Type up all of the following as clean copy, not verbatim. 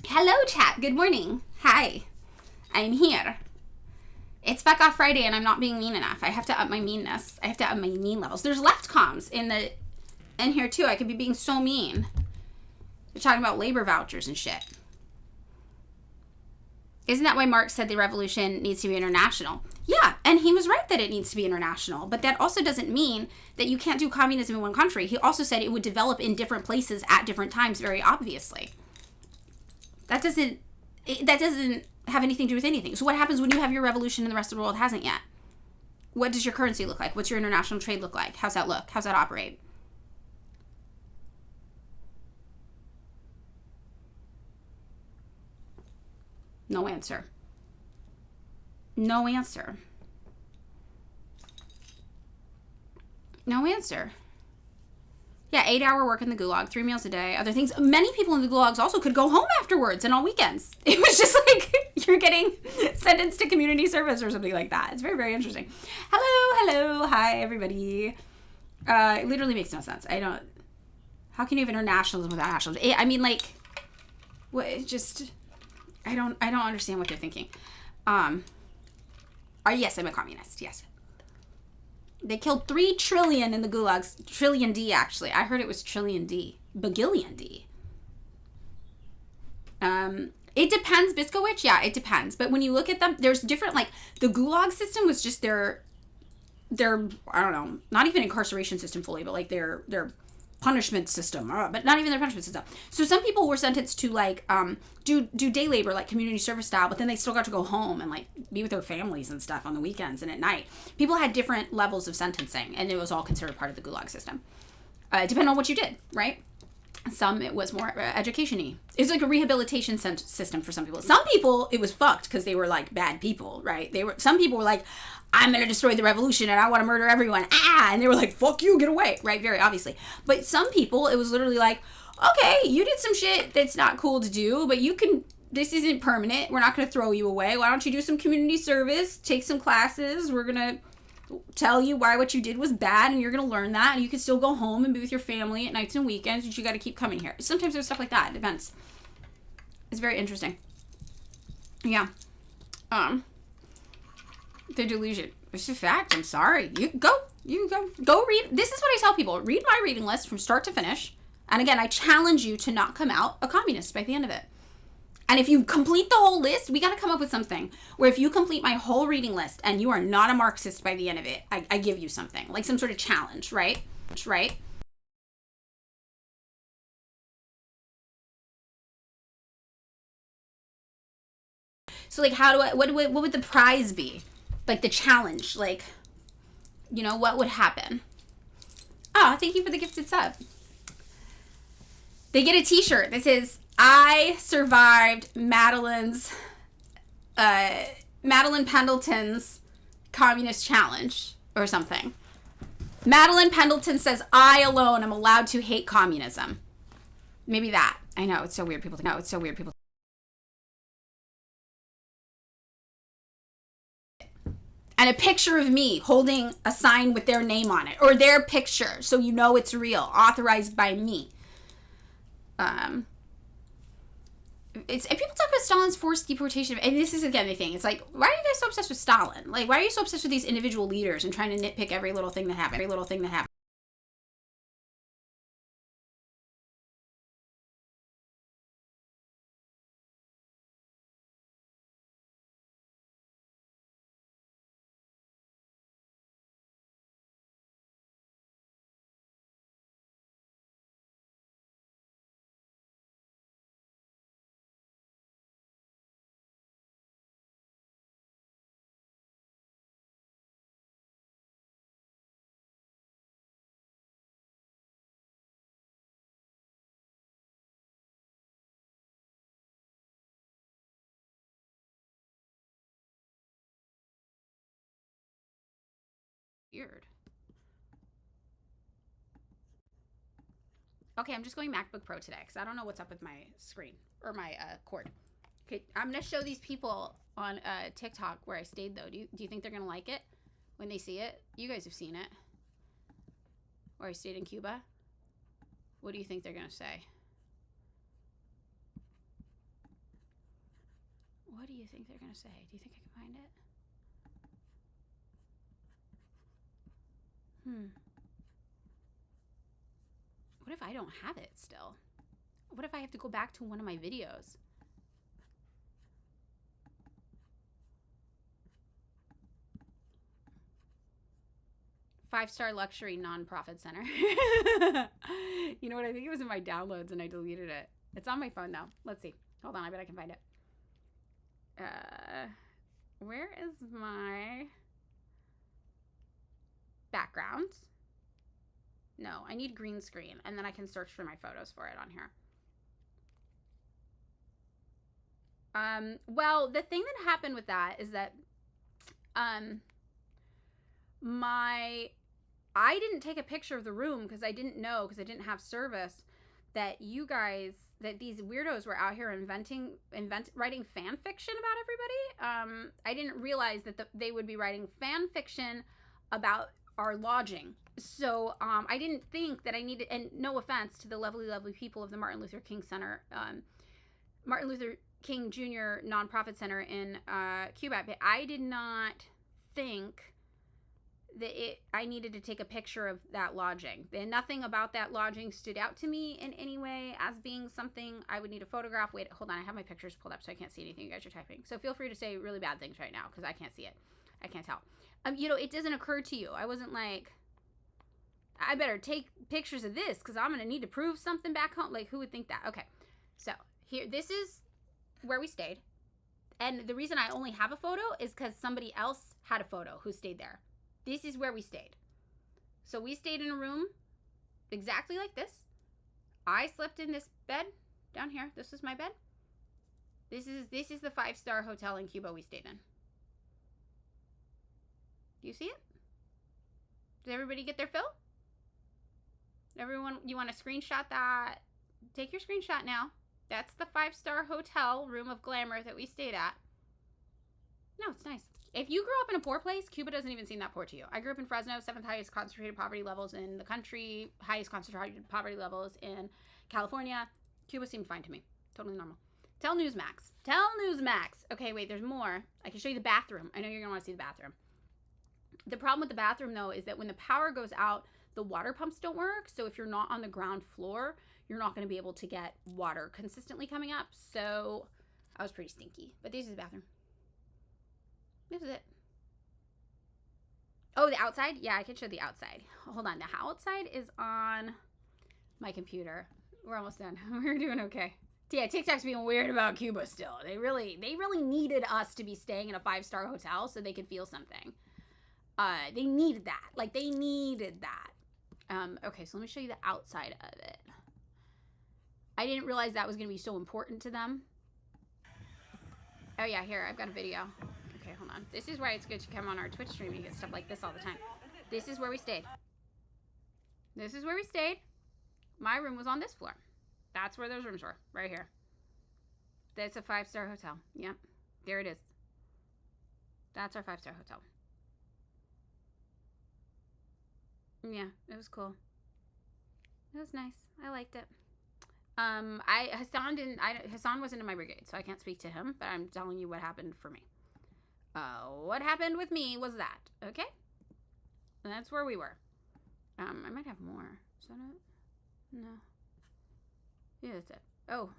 Hello, chat. Good morning. Hi. I'm here. It's Fuck Off Friday, and I'm not being mean enough. I have to up my meanness. I have to up my mean levels. There's left comms in here too. I could be being so mean. They're talking about labor vouchers and shit. Isn't that why Marx said the revolution needs to be international? Yeah, and he was right that it needs to be international. But that also doesn't mean that you can't do communism in one country. He also said it would develop in different places at different times, very obviously. That doesn't have anything to do with anything. So what happens when you have your revolution and the rest of the world hasn't yet? What does your currency look like? What's your international trade look like? How's that look? How's that operate? No answer. No answer. No answer. Yeah, 8-hour work in the gulag, 3 meals a day, other things. Many people in the gulags also could go home afterwards and on weekends. It was just like you're getting sentenced to community service or something like that. It's very, very interesting. Hello, hi, everybody. It literally makes no sense. How can you have internationalism without nationalism? I mean, like, what? I don't understand what they're thinking. Yes, I'm a communist. Yes. They killed 3 trillion in the gulags. Trillion D, actually. I heard it was trillion D. Bagillion D. It depends, Biskowich. Yeah, it depends. But when you look at them, there's different, like, the gulag system was just their I don't know, not even incarceration system fully, but like their punishment system, but not even their punishment system. So some people were sentenced to like do day labor, like community service style, but then they still got to go home and like be with their families and stuff on the weekends and at night. People had different levels of sentencing, and it was all considered part of the gulag system. Depending on what you did, right? Some it was more education-y. It's like a rehabilitation system for some people. Some people it was fucked because they were like bad people, right? Some people were like, I'm gonna destroy the revolution and I want to murder everyone. And they were like, fuck you, get away, right? Very obviously. But some people it was literally like, okay, you did some shit that's not cool to do, but you can. This isn't permanent. We're not gonna throw you away. Why don't you do some community service? Take some classes. We're gonna tell you why what you did was bad, and you're gonna learn that, and you can still go home and be with your family at nights and weekends, but you got to keep coming here. Sometimes there's stuff like that. It depends. It's very interesting. Yeah. The delusion. It's a fact. I'm sorry. You go read. This is what I tell people. Read my reading list from start to finish, and again, I challenge you to not come out a communist by the end of it. And if you complete the whole list, we got to come up with something where if you complete my whole reading list and you are not a Marxist by the end of it, I give you something, like some sort of challenge, right? Right? So like, what would the prize be? Like the challenge, like, what would happen? Oh, thank you for the gifted sub. They get a t-shirt that says, I survived Madeline Pendleton's communist challenge or something. Madeline Pendleton says, I alone am allowed to hate communism. Maybe that. I know, it's so weird. People think, and a picture of me holding a sign with their name on it, or their picture, so you know it's real, authorized by me. People talk about Stalin's forced deportation, and this is again the thing. It's like, why are you guys so obsessed with Stalin? Like, why are you so obsessed with these individual leaders and trying to nitpick every little thing that happened? Weird. Okay, I'm just going MacBook Pro today because I don't know what's up with my screen or my cord. Okay, I'm gonna show these people on TikTok where I stayed though. Do you think they're gonna like it when they see it? You guys have seen it. Where I stayed in Cuba. What do you think they're gonna say? What do you think they're going to say? Do you think I can find it? What if I don't have it still? What if I have to go back to one of my videos? Five-star luxury nonprofit center. You know what? I think it was in my downloads and I deleted it. It's on my phone now. Let's see. Hold on. I bet I can find it. Where is my background? No, I need green screen, and then I can search for my photos for it on here. Well, the thing that happened with that is that I didn't take a picture of the room because I didn't know, because I didn't have service, that these weirdos were out here writing fan fiction about everybody. I didn't realize that they would be writing fan fiction about our lodging. So I didn't think that I needed, and no offense to the lovely, lovely people of the Martin Luther King Center, Martin Luther King Jr. Nonprofit Center in Cuba, but I did not think that I needed to take a picture of that lodging. And nothing about that lodging stood out to me in any way as being something I would need to photograph. Wait, hold on. I have my pictures pulled up so I can't see anything you guys are typing. So feel free to say really bad things right now because I can't see it. I can't tell. It doesn't occur to you. I wasn't like, I better take pictures of this because I'm going to need to prove something back home. Like, who would think that? Okay. So here, this is where we stayed. And the reason I only have a photo is because somebody else had a photo who stayed there. This is where we stayed. So we stayed in a room exactly like this. I slept in this bed down here. This is my bed. This is the 5-star hotel in Cuba we stayed in. Do you see it? Did everybody get their fill? Everyone, you want to screenshot that? Take your screenshot now. That's the 5-star hotel room of glamour that we stayed at. No, it's nice. If you grew up in a poor place, Cuba doesn't even seem that poor to you. I grew up in Fresno, 7th highest concentrated poverty levels in the country, highest concentrated poverty levels in California. Cuba seemed fine to me. Totally normal. Tell Newsmax. Tell Newsmax. Okay, wait, there's more. I can show you the bathroom. I know you're going to want to see the bathroom. The problem with the bathroom, though, is that when the power goes out, the water pumps don't work. So if you're not on the ground floor, you're not going to be able to get water consistently coming up. So I was pretty stinky. But this is the bathroom. This is it. Oh, the outside? Yeah, I can show the outside. Hold on. The outside is on my computer. We're almost done. We're doing okay. Yeah, TikTok's being weird about Cuba still. They really needed us to be staying in a 5-star hotel so they could feel something. They needed that. Like, they needed that. Okay, so let me show you the outside of it. I didn't realize that was going to be so important to them. Oh, yeah, here, I've got a video. Okay, hold on. This is why it's good to come on our Twitch stream and get stuff like this all the time. This is where we stayed. This is where we stayed. My room was on this floor. That's where those rooms were, right here. That's a 5-star hotel. Yep, there it is. That's our 5-star hotel. Yeah, it was cool. It was nice. I liked it. Hassan wasn't in my brigade, so I can't speak to him, but I'm telling you what happened for me. What happened with me was that, okay? And that's where we were. I might have more. Is that it? No. Yeah, that's it. Oh.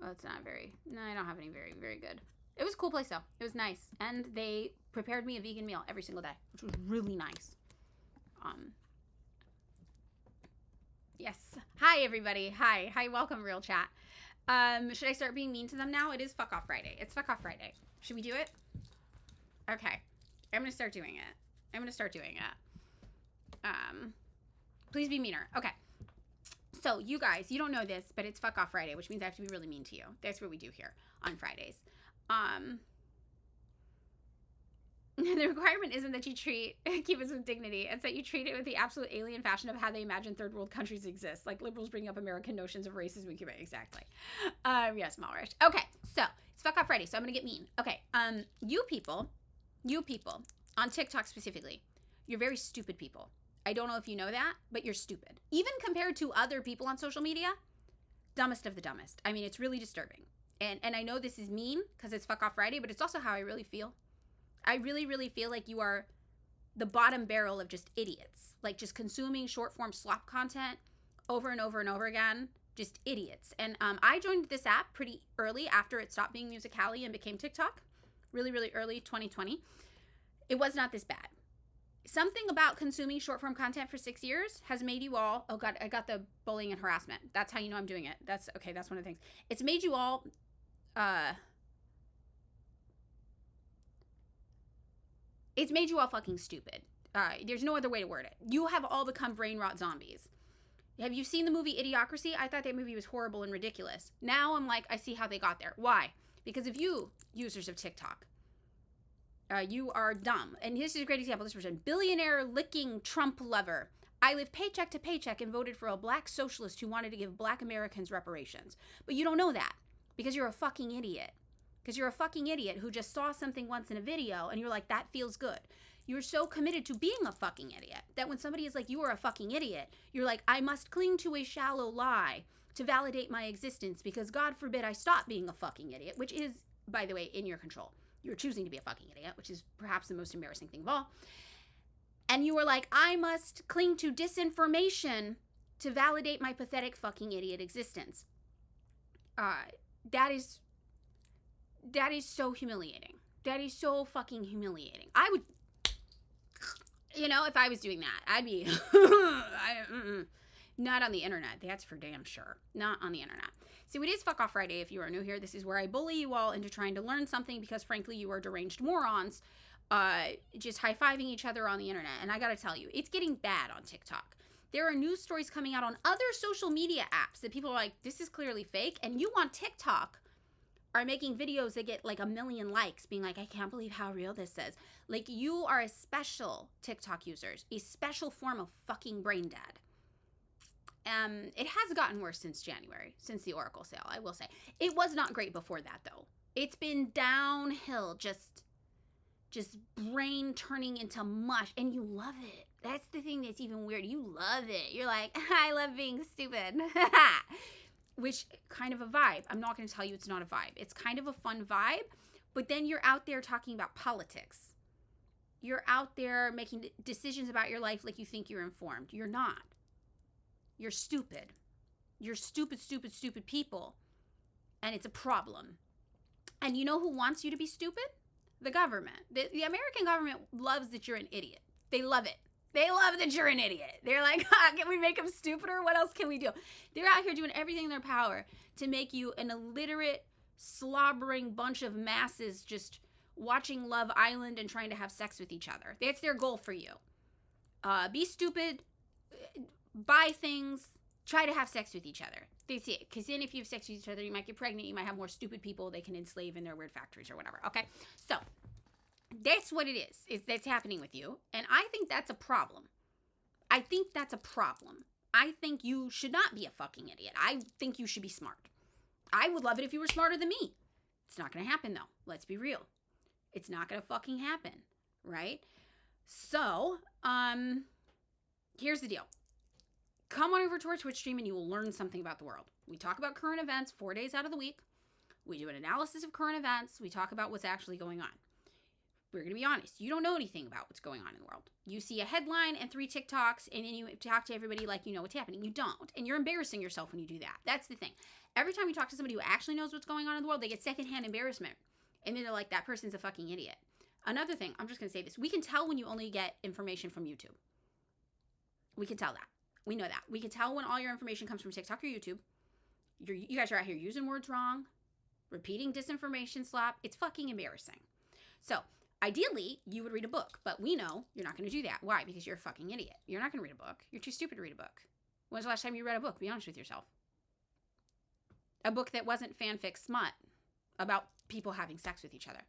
Well, it's not very... No, I don't have any very, very good. It was a cool place, though. It was nice. And they prepared me a vegan meal every single day, which was really nice. Yes. Hi, everybody. Hi, welcome, Real Chat. Should I start being mean to them now? It is Fuck Off Friday. It's Fuck Off Friday. Should we do it? Okay. I'm going to start doing it. Please be meaner. Okay. So, you guys, you don't know this, but it's Fuck Off Friday, which means I have to be really mean to you. That's what we do here on Fridays. The requirement isn't that you treat Cubans with dignity. It's that you treat it with the absolute alien fashion of how they imagine third world countries exist. Like liberals bringing up American notions of racism in Cuba. Exactly. Yes, Malrich. Okay, so it's Fuck Off Friday, so I'm going to get mean. Okay, you people, on TikTok specifically, you're very stupid people. I don't know if you know that, but you're stupid. Even compared to other people on social media, dumbest of the dumbest. I mean, it's really disturbing. And I know this is mean because it's Fuck Off Friday, but it's also how I really feel. I really, really feel like you are the bottom barrel of just idiots. Like just consuming short form slop content over and over and over again. Just idiots. And I joined this app pretty early after it stopped being Musical.ly and became TikTok. Really, really early, 2020. It was not this bad. Something about consuming short form content for 6 years has made you all, oh God, I got the bullying and harassment. That's how you know I'm doing it. That's okay. That's one of the things. It's made you all, fucking stupid. There's no other way to word it. You have all become brain rot zombies. Have you seen the movie Idiocracy? I thought that movie was horrible and ridiculous. Now I'm like, I see how they got there. Why? Because of you, users of TikTok. You are dumb. And this is a great example. This person, billionaire licking Trump lover. I live paycheck to paycheck and voted for a black socialist who wanted to give black Americans reparations. But you don't know that because you're a fucking idiot. Because you're a fucking idiot who just saw something once in a video and you're like, that feels good. You're so committed to being a fucking idiot that when somebody is like, you are a fucking idiot, you're like, I must cling to a shallow lie to validate my existence because God forbid I stop being a fucking idiot, which is, by the way, in your control. You're choosing to be a fucking idiot, which is perhaps the most embarrassing thing of all. And you were like, I must cling to disinformation to validate my pathetic fucking idiot existence. That is so humiliating. That is so fucking humiliating. I would, if I was doing that, I'd be, not on the internet. That's for damn sure. Not on the internet. So it is Fuck Off Friday if you are new here. This is where I bully you all into trying to learn something because frankly you are deranged morons just high-fiving each other on the internet. And I gotta tell you, it's getting bad on TikTok. There are news stories coming out on other social media apps that people are like, this is clearly fake. And you on TikTok are making videos that get like 1 million likes being like, I can't believe how real this is. Like you are a special TikTok users, a special form of fucking brain dead. It has gotten worse since January, since the Oracle sale, I will say. It was not great before that, though. It's been downhill, just brain turning into mush, and you love it. That's the thing that's even weird. You love it. You're like, I love being stupid. Which kind of a vibe. I'm not going to tell you it's not a vibe. It's kind of a fun vibe, but then you're out there talking about politics. You're out there making decisions about your life like you think you're informed. You're not. You're stupid. You're stupid, stupid, stupid people. And it's a problem. And you know who wants you to be stupid? The government. The American government loves that you're an idiot. They love it. They love that you're an idiot. They're like, can we make them stupider? What else can we do? They're out here doing everything in their power to make you an illiterate, slobbering bunch of masses just watching Love Island and trying to have sex with each other. That's their goal for you. Be stupid, buy things, try to have sex with each other. They see it. Because then if you have sex with each other, you might get pregnant. You might have more stupid people they can enslave in their weird factories or whatever. Okay? So that's what it is that's happening with you. And I think that's a problem. I think you should not be a fucking idiot. I think you should be smart. I would love it if you were smarter than me. It's not going to happen, though. Let's be real. It's not going to fucking happen. Right? So, here's the deal. Come on over to our Twitch stream and you will learn something about the world. We talk about current events 4 days out of the week. We do an analysis of current events. We talk about what's actually going on. We're going to be honest. You don't know anything about what's going on in the world. You see a headline and 3 TikToks and then you talk to everybody like you know what's happening. You don't. And you're embarrassing yourself when you do that. That's the thing. Every time you talk to somebody who actually knows what's going on in the world, they get secondhand embarrassment. And then they're like, that person's a fucking idiot. Another thing, I'm just going to say this. We can tell when you only get information from YouTube. We can tell that. We know that. We can tell when all your information comes from TikTok or YouTube. You guys are out here using words wrong, repeating disinformation slop. It's fucking embarrassing. So, ideally, you would read a book. But we know you're not going to do that. Why? Because you're a fucking idiot. You're not going to read a book. You're too stupid to read a book. When's the last time you read a book? Be honest with yourself. A book that wasn't fanfic smut about people having sex with each other.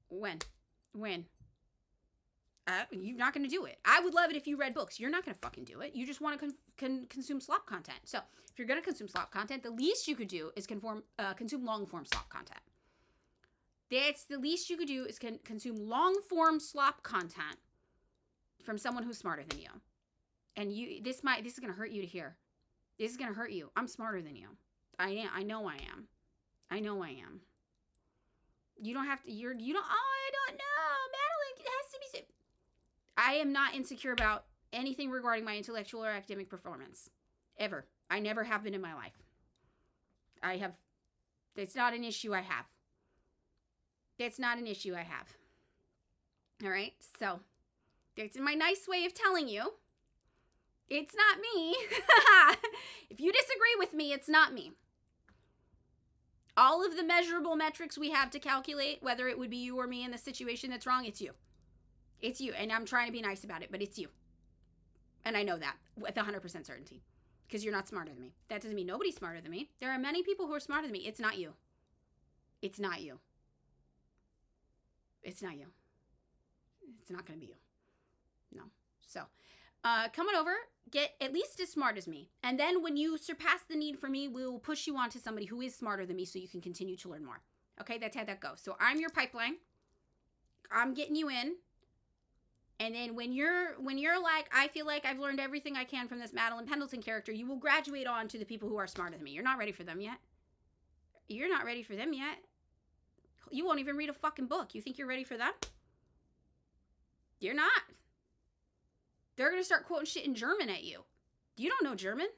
When? You're not going to do it. I would love it if you read books. You're not going to fucking do it. You just want to consume slop content. So if you're going to consume slop content, the least you could do is consume long-form slop content. That's the least you could do is consume long-form slop content from someone who's smarter than you. And this is going to hurt you to hear. This is going to hurt you. I'm smarter than you. I know I am. I know I am. You don't have to, you don't, oh, I don't know. Madeline, it has to be said. I am not insecure about anything regarding my intellectual or academic performance. Ever. I never have been in my life. It's not an issue I have. It's not an issue I have. All right? So, that's my nice way of telling you. It's not me. If you disagree with me, it's not me. All of the measurable metrics we have to calculate, whether it would be you or me in the situation that's wrong, it's you. It's you. And I'm trying to be nice about it, but it's you. And I know that with 100% certainty. Because you're not smarter than me. That doesn't mean nobody's smarter than me. There are many people who are smarter than me. It's not you. It's not you. It's not you. It's not going to be you. No. So, come on over. Get at least as smart as me. And then when you surpass the need for me, we'll push you on to somebody who is smarter than me so you can continue to learn more. Okay? That's how that goes. So, I'm your pipeline. I'm getting you in. And then when you're like, I feel like I've learned everything I can from this Madeline Pendleton character, you will graduate on to the people who are smarter than me. You're not ready for them yet. You're not ready for them yet. You won't even read a fucking book. You think you're ready for them? You're not. They're going to start quoting shit in German at you. You don't know German.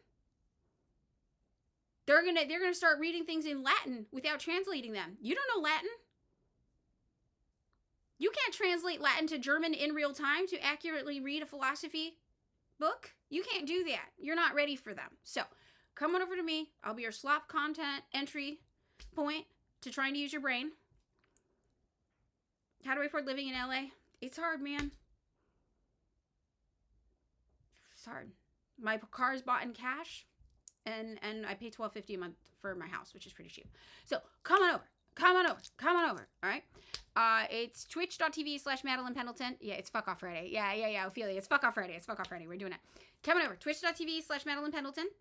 They're going to start reading things in Latin without translating them. You don't know Latin. You can't translate Latin to German in real time to accurately read a philosophy book. You can't do that. You're not ready for them. So come on over to me. I'll be your slop content entry point to trying to use your brain. How do I afford living in LA? It's hard, man. It's hard. My car is bought in cash, and I pay $12.50 a month for my house, which is pretty cheap. So come on over. Come on over. All right. It's twitch.tv/Madeline Pendleton. Yeah, it's fuck off Friday. Yeah, Ophelia. It's fuck off Friday. We're doing it. Come on over. Twitch.tv/Madeline Pendleton.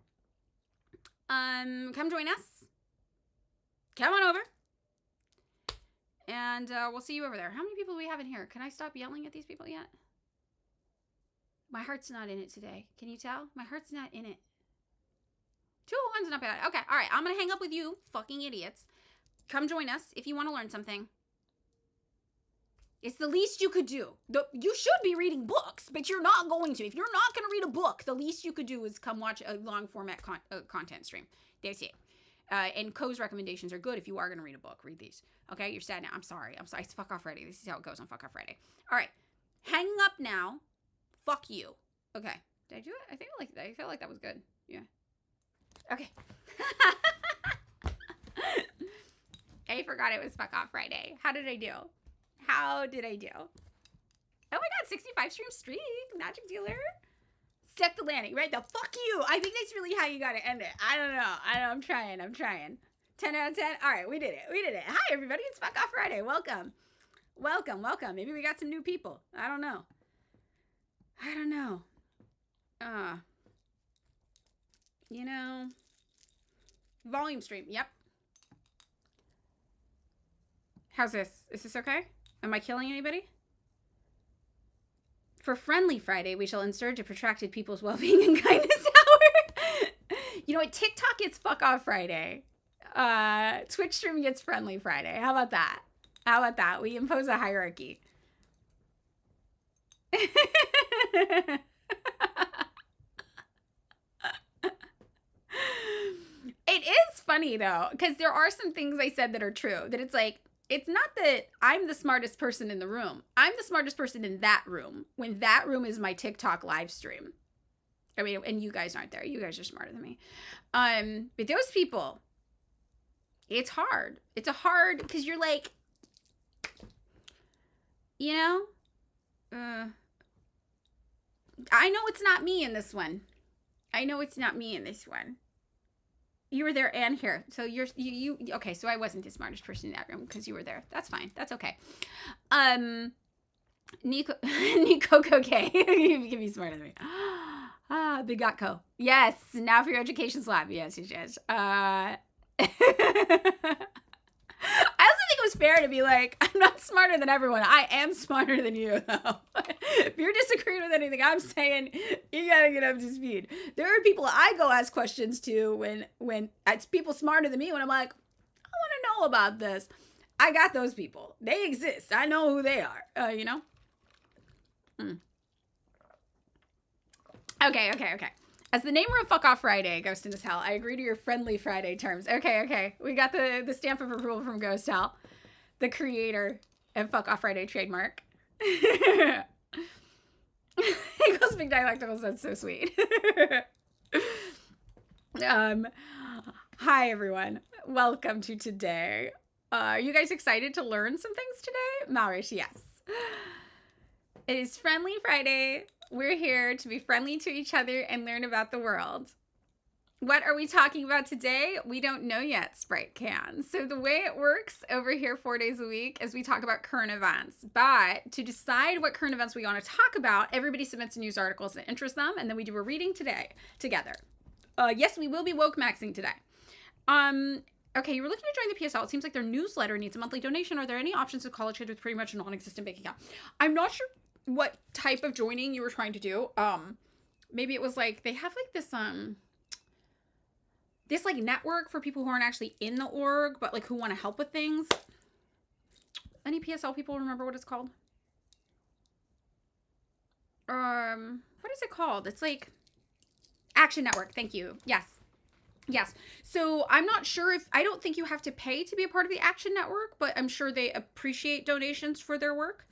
Come join us. Come on over. And we'll see you over there. How many people do we have in here? Can I stop yelling at these people yet? My heart's not in it today. Can you tell? My heart's not in it. 201's not bad. Okay, all right. I'm going to hang up with you, fucking idiots. Come join us if you want to learn something. It's the least you could do. You should be reading books, but you're not going to. If you're not going to read a book, the least you could do is come watch a long format content stream. That's it. And Co's recommendations are good if you are going to read a book. Read these. Okay? You're sad now. I'm sorry. It's fuck off Friday. This is how it goes on Fuck Off Friday. All right. Hanging up now. Fuck you. Okay. Did I do it? I feel like that was good. Yeah. Okay. I forgot it was Fuck Off Friday. How did I do? Oh my god, 65 stream streak. Magic dealer. Set the landing, right? The fuck you. I think that's really how you gotta end it. I don't know. I'm trying. 10 out of 10. All right, we did it. Hi, everybody. It's Fuck Off Friday. Welcome. Maybe we got some new people. I don't know. Volume stream. Yep. How's this? Is this okay? Am I killing anybody? For Friendly Friday, we shall insert a protracted people's well-being and kindness hour. You know what? TikTok gets Fuck Off Friday. Twitch stream gets Friendly Friday. How about that? We impose a hierarchy. It is funny, though, because there are some things I said that are true. That it's like, it's not that I'm the smartest person in the room. I'm the smartest person in that room. When that room is my TikTok live stream. I mean, and you guys aren't there. You guys are smarter than me. But those people, it's hard. It's a hard, because you're like, I know it's not me in this one. You were there and here. So you okay, so I wasn't the smartest person in that room because you were there. That's fine. That's okay. Nico K. You can be smarter than me. Big got co. Yes, now for your education slab. Yes. I also think it was fair to be like, I'm not smarter than everyone. I am smarter than you, though. If you're disagreeing with anything I'm saying, you gotta get up to speed. There are people I go ask questions to when it's people smarter than me, when I'm like, I want to all about this. I got those people. They exist. I know who they are. You know? Okay. As the namer of Fuck Off Friday, Ghost in This Hell, I agree to your Friendly Friday terms. Okay. We got the stamp of approval from Ghost Hell, the creator of Fuck Off Friday trademark. Eagles Big Dialecticals, that's so sweet. Hi everyone. Welcome to today. Are you guys excited to learn some things today? Malrish, yes. It is Friendly Friday. We're here to be friendly to each other and learn about the world. What are we talking about today? We don't know yet, Sprite can. So the way it works over here 4 days a week is we talk about current events. But to decide what current events we want to talk about, everybody submits news articles that interest them, and then we do a reading today together. Yes, we will be woke maxing today. Okay, you were looking to join the PSL. It seems like their newsletter needs a monthly donation. Are there any options of college kids with pretty much a non-existent bank account? I'm not sure what type of joining you were trying to do. Maybe it was like they have like this like network for people who aren't actually in the org, but like who want to help with things. Any PSL people remember what it's called? What is it called? It's like Action Network. Thank you. Yes. So I'm not sure I don't think you have to pay to be a part of the Action Network, but I'm sure they appreciate donations for their work.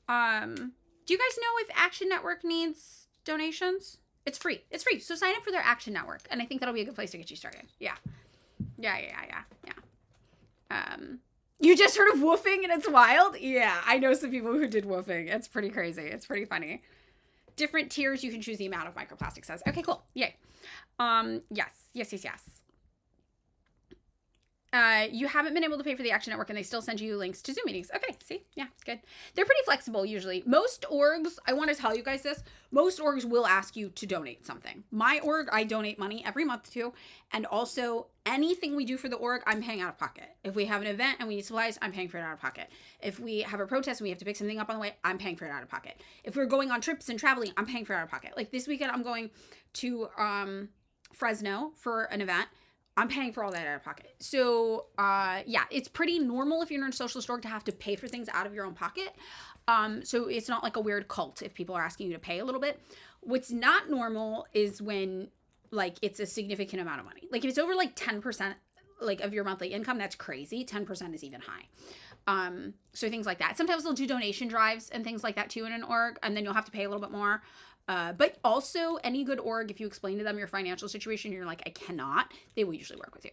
Do you guys know if Action Network needs donations? It's free. So sign up for their Action Network, and I think that'll be a good place to get you started. Yeah. You just heard of woofing and it's wild? Yeah, I know some people who did woofing. It's pretty crazy. It's pretty funny. Different tiers, you can choose the amount of microplastic says. Okay, cool. Yay. Yes. You haven't been able to pay for the Action Network and they still send you links to Zoom meetings. Okay, see? Yeah, it's good. They're pretty flexible usually. Most orgs, I want to tell you guys this, most orgs will ask you to donate something. My org, I donate money every month to, and also anything we do for the org, I'm paying out of pocket. If we have an event and we need supplies, I'm paying for it out of pocket. If we have a protest and we have to pick something up on the way, I'm paying for it out of pocket. If we're going on trips and traveling, I'm paying for it out of pocket. Like this weekend, I'm going to Fresno for an event. I'm paying for all that out of pocket. So, yeah, it's pretty normal if you're in a socialist org to have to pay for things out of your own pocket. So it's not like a weird cult if people are asking you to pay a little bit. What's not normal is when, like, it's a significant amount of money. Like, if it's over, like, 10%, like, of your monthly income, that's crazy. 10% is even high. So things like that. Sometimes they'll do donation drives and things like that, too, in an org, and then you'll have to pay a little bit more. But also, any good org, if you explain to them your financial situation, you're like, I cannot, they will usually work with you.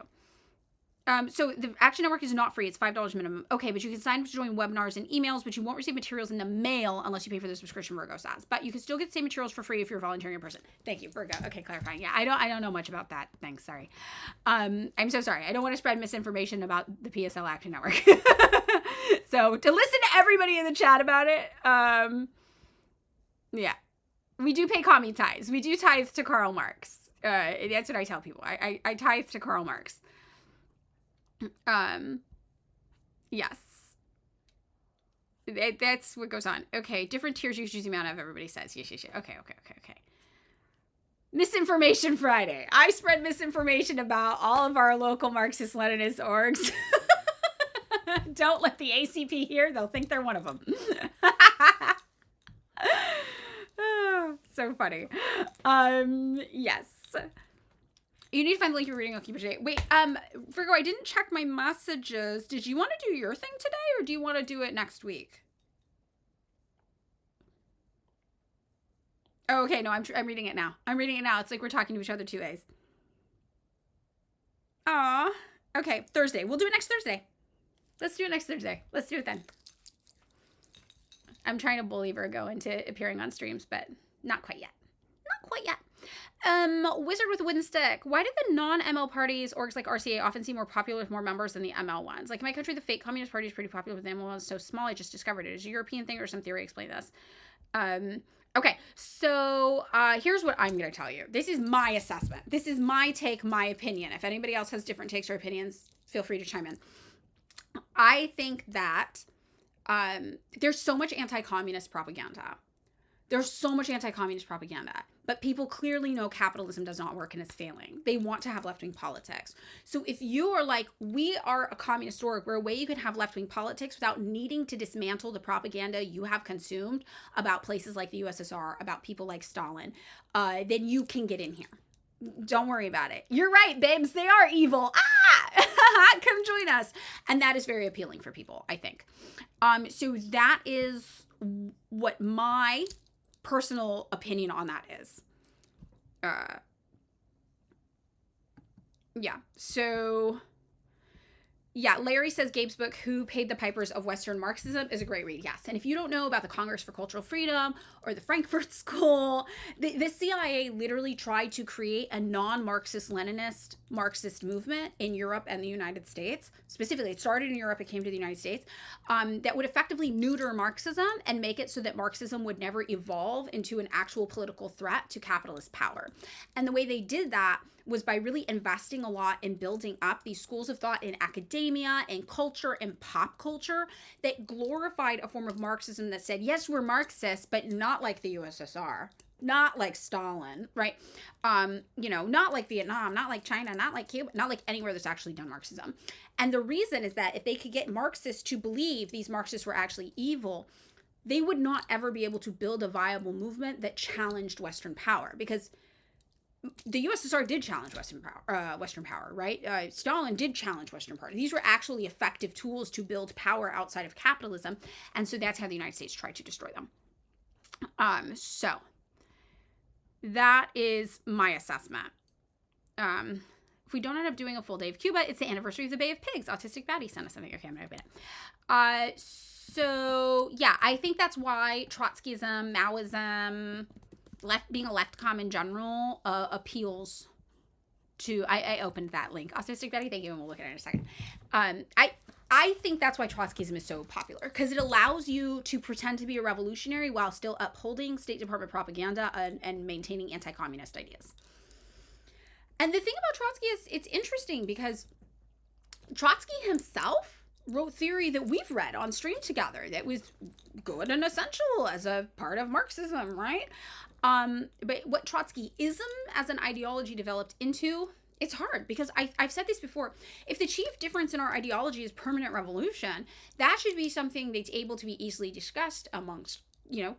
So the Action Network is not free. It's $5 minimum. Okay, but you can sign up to join webinars and emails, but you won't receive materials in the mail unless you pay for the subscription Virgo says. But you can still get the same materials for free if you're volunteering in person. Thank you, Virgo. Okay, clarifying. Yeah, I don't know much about that. Thanks, sorry. I'm so sorry. I don't want to spread misinformation about the PSL Action Network. So to listen to everybody in the chat about it, yeah. We do pay commie tithes. We do tithe to Karl Marx. That's what I tell people. I tithe to Karl Marx. Yes. That's what goes on. Okay, different tiers you choose the amount of, everybody says. Yes. Okay. Misinformation Friday. I spread misinformation about all of our local Marxist-Leninist orgs. Don't let the ACP hear. They'll think they're one of them. So funny. Yes. You need to find the link you're reading. I'll keep it today. Wait, Virgo, I didn't check my messages. Did you want to do your thing today or do you want to do it next week? Oh, okay. No, I'm reading it now. It's like we're talking to each other 2 ways. Aw. Okay. Thursday. We'll do it next Thursday. Let's do it next Thursday. Let's do it then. I'm trying to bully Virgo into appearing on streams, but not quite yet. Wizard with a wooden stick. Why do the non-ML parties, orgs like RCA, often seem more popular with more members than the ML ones? Like in my country, the fake Communist Party is pretty popular, but the ML one's so small, I just discovered it. Is it a European thing or some theory? Explain this. Okay, so here's what I'm going to tell you. This is my assessment. This is my take, my opinion. If anybody else has different takes or opinions, feel free to chime in. I think that there's so much anti-communist propaganda There's so much anti-communist propaganda, but people clearly know capitalism does not work and it's failing. They want to have left-wing politics. So if you are like, we are a communist org, we're a way you can have left-wing politics without needing to dismantle the propaganda you have consumed about places like the USSR, about people like Stalin, then you can get in here. Don't worry about it. You're right, babes. They are evil. Come join us. And that is very appealing for people, I think. So that is what my personal opinion on that is. Yeah. So, yeah, Larry says Gabe's book, Who Paid the Pipers of Western Marxism, is a great read. Yes. And if you don't know about the Congress for Cultural Freedom or the Frankfurt School, the CIA literally tried to create a non-Marxist Leninist Marxist movement in Europe and the United States. Specifically, it started in Europe, it came to the United States, that would effectively neuter Marxism and make it so that Marxism would never evolve into an actual political threat to capitalist power. And the way they did that was by really investing a lot in building up these schools of thought in academia and culture and pop culture that glorified a form of Marxism that said, yes, we're Marxists, but not like the USSR, not like Stalin, right? Not like Vietnam, not like China, not like Cuba, not like anywhere that's actually done Marxism. And the reason is that if they could get Marxists to believe these Marxists were actually evil, they would not ever be able to build a viable movement that challenged Western power, because the USSR did challenge Western power, right? Stalin did challenge Western power. These were actually effective tools to build power outside of capitalism, and so that's how the United States tried to destroy them. So that is my assessment. If we don't end up doing a full day of Cuba, it's the anniversary of the Bay of Pigs. Autistic Batty sent us something. Okay, I'm gonna open it. So yeah, I think that's why Trotskyism, Maoism, being a leftcom in general appeals to. I opened that link. Autistic Betty, thank you, and we'll look at it in a second. I think that's why Trotskyism is so popular, because it allows you to pretend to be a revolutionary while still upholding State Department propaganda and maintaining anti-communist ideas. And the thing about Trotsky is, it's interesting because Trotsky himself wrote theory that we've read on stream together that was good and essential as a part of Marxism, right? But what Trotskyism as an ideology developed into, it's hard, because I've said this before. If the chief difference in our ideology is permanent revolution, that should be something that's able to be easily discussed amongst,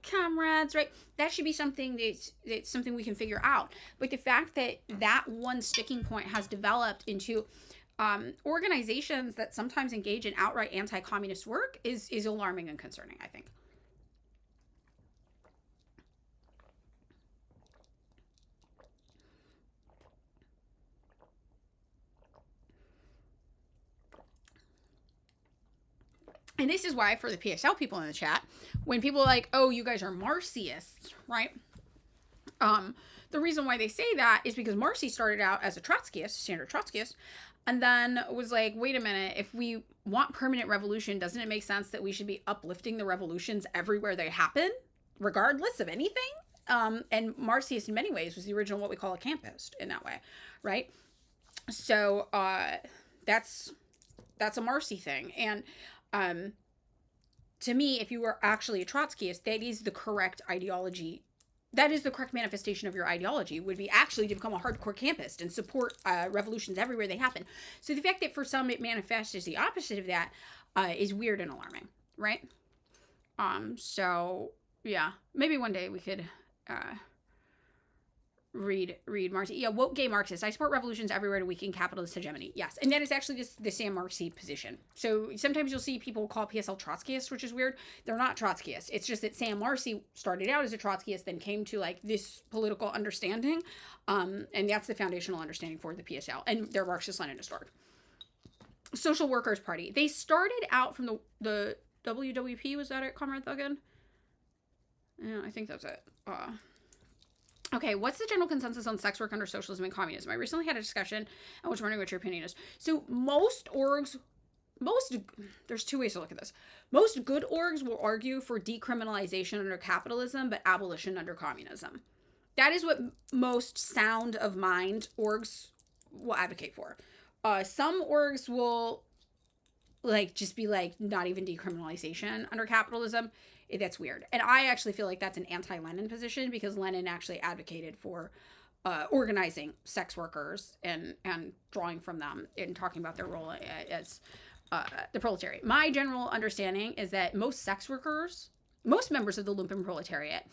comrades, right? That should be something that's something we can figure out. But the fact that that one sticking point has developed into organizations that sometimes engage in outright anti-communist work is alarming and concerning, I think. And this is why, for the PSL people in the chat, when people are like, oh, you guys are Marxists, right? The reason why they say that is because Marcy started out as a Trotskyist, standard Trotskyist, and then was like, wait a minute, if we want permanent revolution, doesn't it make sense that we should be uplifting the revolutions everywhere they happen, regardless of anything? And Marxiist, in many ways, was the original what we call a campist in that way, right? So that's a Marcy thing. And to me, if you were actually a Trotskyist, that is the correct ideology. That is the correct manifestation of your ideology, would be actually to become a hardcore campist and support revolutions everywhere they happen. So the fact that for some it manifests as the opposite of that is weird and alarming, right? So yeah, maybe one day we could read Marxy. Yeah, woke gay Marxist. I support revolutions everywhere to weaken capitalist hegemony. Yes, and that is actually just the Sam Marxy position. So sometimes you'll see people call PSL Trotskyist, which is weird. They're not Trotskyist. It's just that Sam Marxy started out as a Trotskyist, then came to like this political understanding, and that's the foundational understanding for the PSL and their Marxist-Leninist org. Social Workers Party. They started out from the WWP. Was that it, Comrade Thuggin? Yeah, I think that's it. Okay, what's the general consensus on sex work under socialism and communism? I recently had a discussion, and was wondering what your opinion is. So there's two ways to look at this. Most good orgs will argue for decriminalization under capitalism, but abolition under communism. That is what most sound of mind orgs will advocate for. Some orgs will just be like, not even decriminalization under capitalism. That's weird. And I actually feel like that's an anti-Lenin position, because Lenin actually advocated for organizing sex workers and drawing from them and talking about their role as the proletariat. My general understanding is that most sex workers, most members of the lumpen proletariat,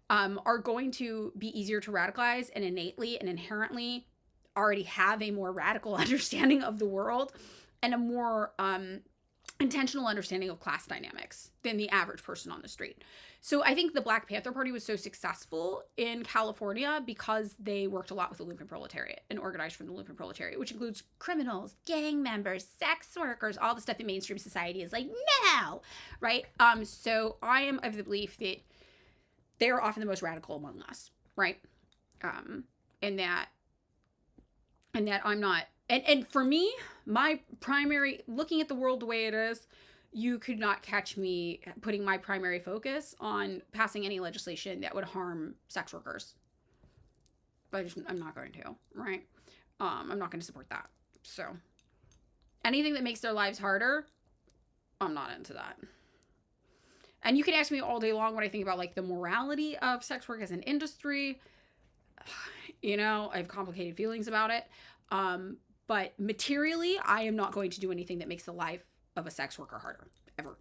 are going to be easier to radicalize and innately and inherently already have a more radical understanding of the world and a more intentional understanding of class dynamics than the average person on the street. So I think the Black Panther Party was so successful in California because they worked a lot with the lumpen proletariat and organized from the lumpen proletariat, which includes criminals, gang members, sex workers, all the stuff that mainstream society is like, no, right? So I am of the belief that they are often the most radical among us, right? And that I'm not, and for me, my primary, looking at the world the way it is, you could not catch me putting my primary focus on passing any legislation that would harm sex workers. But I'm not going to, right? I'm not going to support that. So anything that makes their lives harder, I'm not into that. And you can ask me all day long what I think about like the morality of sex work as an industry. You know, I have complicated feelings about it. But materially, I am not going to do anything that makes the life of a sex worker harder. Ever.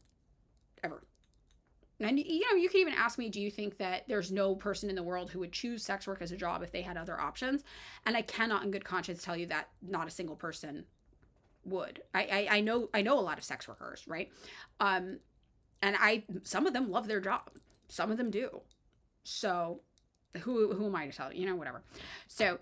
And, you know, you can even ask me, do you think that there's no person in the world who would choose sex work as a job if they had other options? And I cannot in good conscience tell you that not a single person would. I know a lot of sex workers, right? And some of them love their job. Some of them do. So who am I to tell you? You know, whatever. So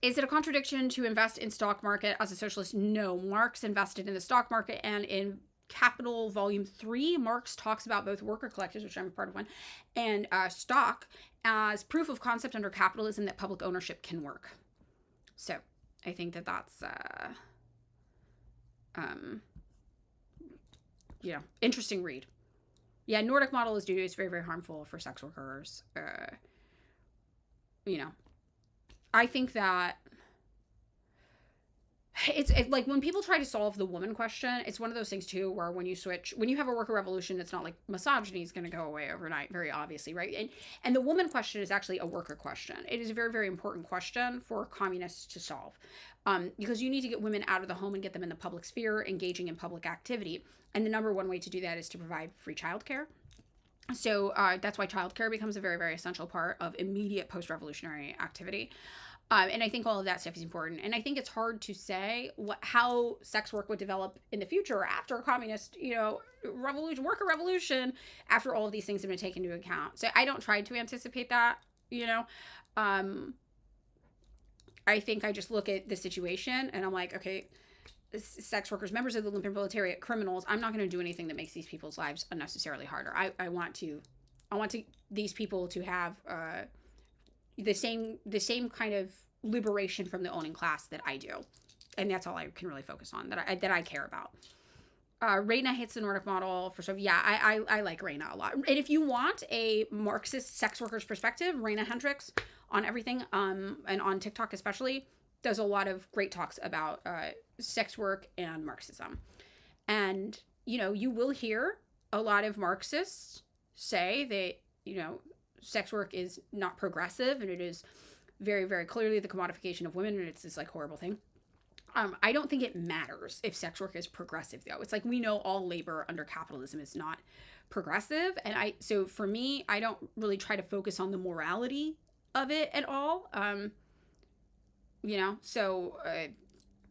is it a contradiction to invest in stock market as a socialist? No. Marx invested in the stock market, and in Capital Volume 3, Marx talks about both worker collectives, which I'm a part of one, and stock as proof of concept under capitalism that public ownership can work. So I think that that's, you know, interesting read. Yeah, Nordic model is very, very harmful for sex workers. You know, I think that it's like when people try to solve the woman question, it's one of those things too, where when you have a worker revolution, it's not like misogyny is going to go away overnight, very obviously, right? And the woman question is actually a worker question. It is a very, very important question for communists to solve, because you need to get women out of the home and get them in the public sphere, engaging in public activity. And the number one way to do that is to provide free childcare. So that's why childcare becomes a very, very essential part of immediate post-revolutionary activity. And I think all of that stuff is important. And I think it's hard to say how sex work would develop in the future after a communist, you know, worker revolution, after all of these things have been taken into account. So I don't try to anticipate that, you know. I think I just look at the situation and I'm like, okay, sex workers, members of the lumpen proletariat, criminals, I'm not going to do anything that makes these people's lives unnecessarily harder. I want these people to have the same kind of liberation from the owning class that I do, and that's all I can really focus on, that I care about. Reina hates the Nordic model for stuff. Yeah, I like Reina a lot. And if you want a Marxist sex workers perspective, Reina Hendricks on everything, and on TikTok especially, does a lot of great talks about sex work and Marxism. And, you know, you will hear a lot of Marxists say that, you know, sex work is not progressive and it is very, very clearly the commodification of women and it's this like horrible thing. I don't think it matters if sex work is progressive though. It's like, we know all labor under capitalism is not progressive. And so for me, I don't really try to focus on the morality of it at all. You know, so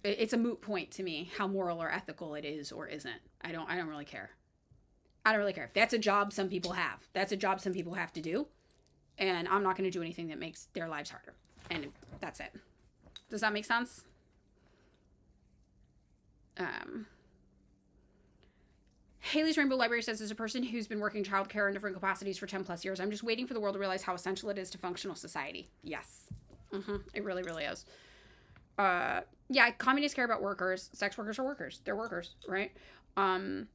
it's a moot point to me how moral or ethical it is or isn't. I don't really care. I don't really care. If that's a job some people have, that's a job some people have to do. And I'm not going to do anything that makes their lives harder. And that's it. Does that make sense? Haley's Rainbow Library says, as a person who's been working childcare in different capacities for 10 plus years, I'm just waiting for the world to realize how essential it is to functional society. Yes. It really, really is. Yeah, communists care about workers. Sex workers are workers. They're workers, right? And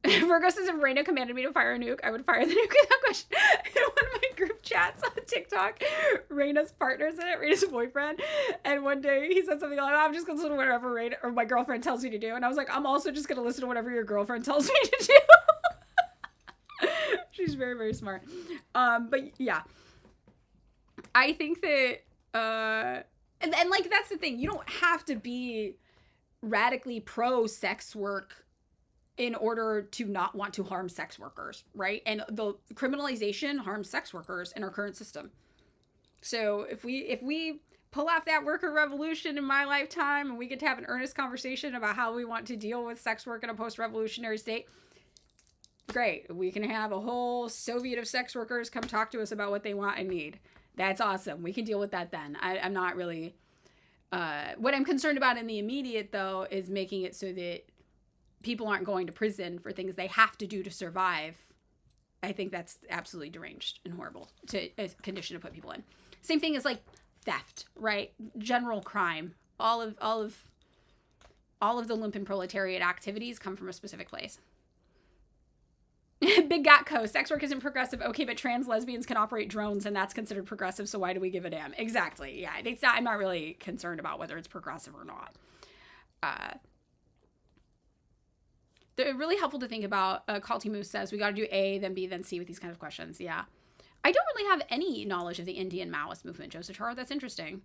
Virgo says, if Reina commanded me to fire a nuke, I would fire the nuke without question. In one of my group chats on TikTok, Reina's partner's in it, Reina's boyfriend. And one day he said something like, I'm just going to listen to whatever Reina or my girlfriend tells me to do. And I was like, I'm also just going to listen to whatever your girlfriend tells me to do. She's very, very smart. But yeah, I think that, and like, that's the thing. You don't have to be radically pro sex work in order to not want to harm sex workers, right? And the criminalization harms sex workers in our current system. So if we pull off that worker revolution in my lifetime and we get to have an earnest conversation about how we want to deal with sex work in a post-revolutionary state, great. We can have a whole Soviet of sex workers come talk to us about what they want and need. That's awesome. We can deal with that then. I'm not really... what I'm concerned about in the immediate, though, is making it so that people aren't going to prison for things they have to do to survive. I think that's absolutely deranged and horrible to a condition to put people in. Same thing as like theft, right? General crime. All of the lumpen proletariat activities come from a specific place. Big Gatco, sex work isn't progressive. Okay, but trans lesbians can operate drones and that's considered progressive, so why do we give a damn? Exactly. Yeah, I'm not really concerned about whether it's progressive or not. They're really helpful to think about. Kalti Moose says, we got to do A, then B, then C with these kind of questions. Yeah. I don't really have any knowledge of the Indian Maoist movement, Joe Sotaro. That's interesting.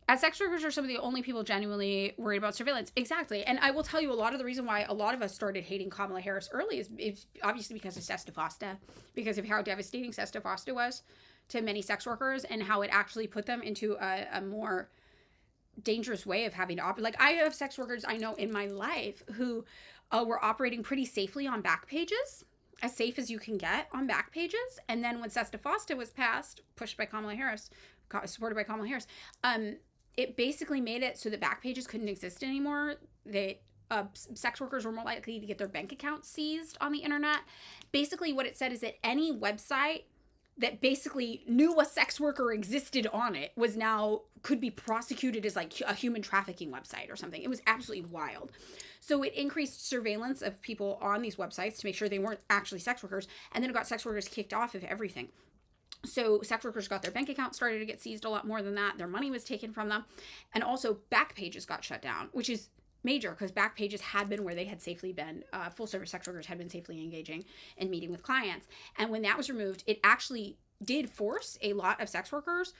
As sex workers are some of the only people genuinely worried about surveillance. Exactly. And I will tell you a lot of the reason why a lot of us started hating Kamala Harris early is obviously because of Sesta Fosta, because of how devastating Sesta Fosta was to many sex workers and how it actually put them into a more dangerous way of having to operate. Like, I have sex workers I know in my life who were operating pretty safely on back pages, as safe as you can get on back pages. And then when Sesta Fosta was passed, pushed by Kamala Harris, supported by Kamala Harris, it basically made it so that back pages couldn't exist anymore. That sex workers were more likely to get their bank accounts seized on the internet. Basically, what it said is that any website that basically knew a sex worker existed on it could be prosecuted as like a human trafficking website or something. It was absolutely wild. So it increased surveillance of people on these websites to make sure they weren't actually sex workers. And then it got sex workers kicked off of everything. So sex workers got their bank accounts started to get seized a lot more than that. Their money was taken from them. And also back pages got shut down, which is major because back pages had been where they had safely been, full service sex workers had been safely engaging and meeting with clients. And when that was removed, it actually did force a lot of sex workers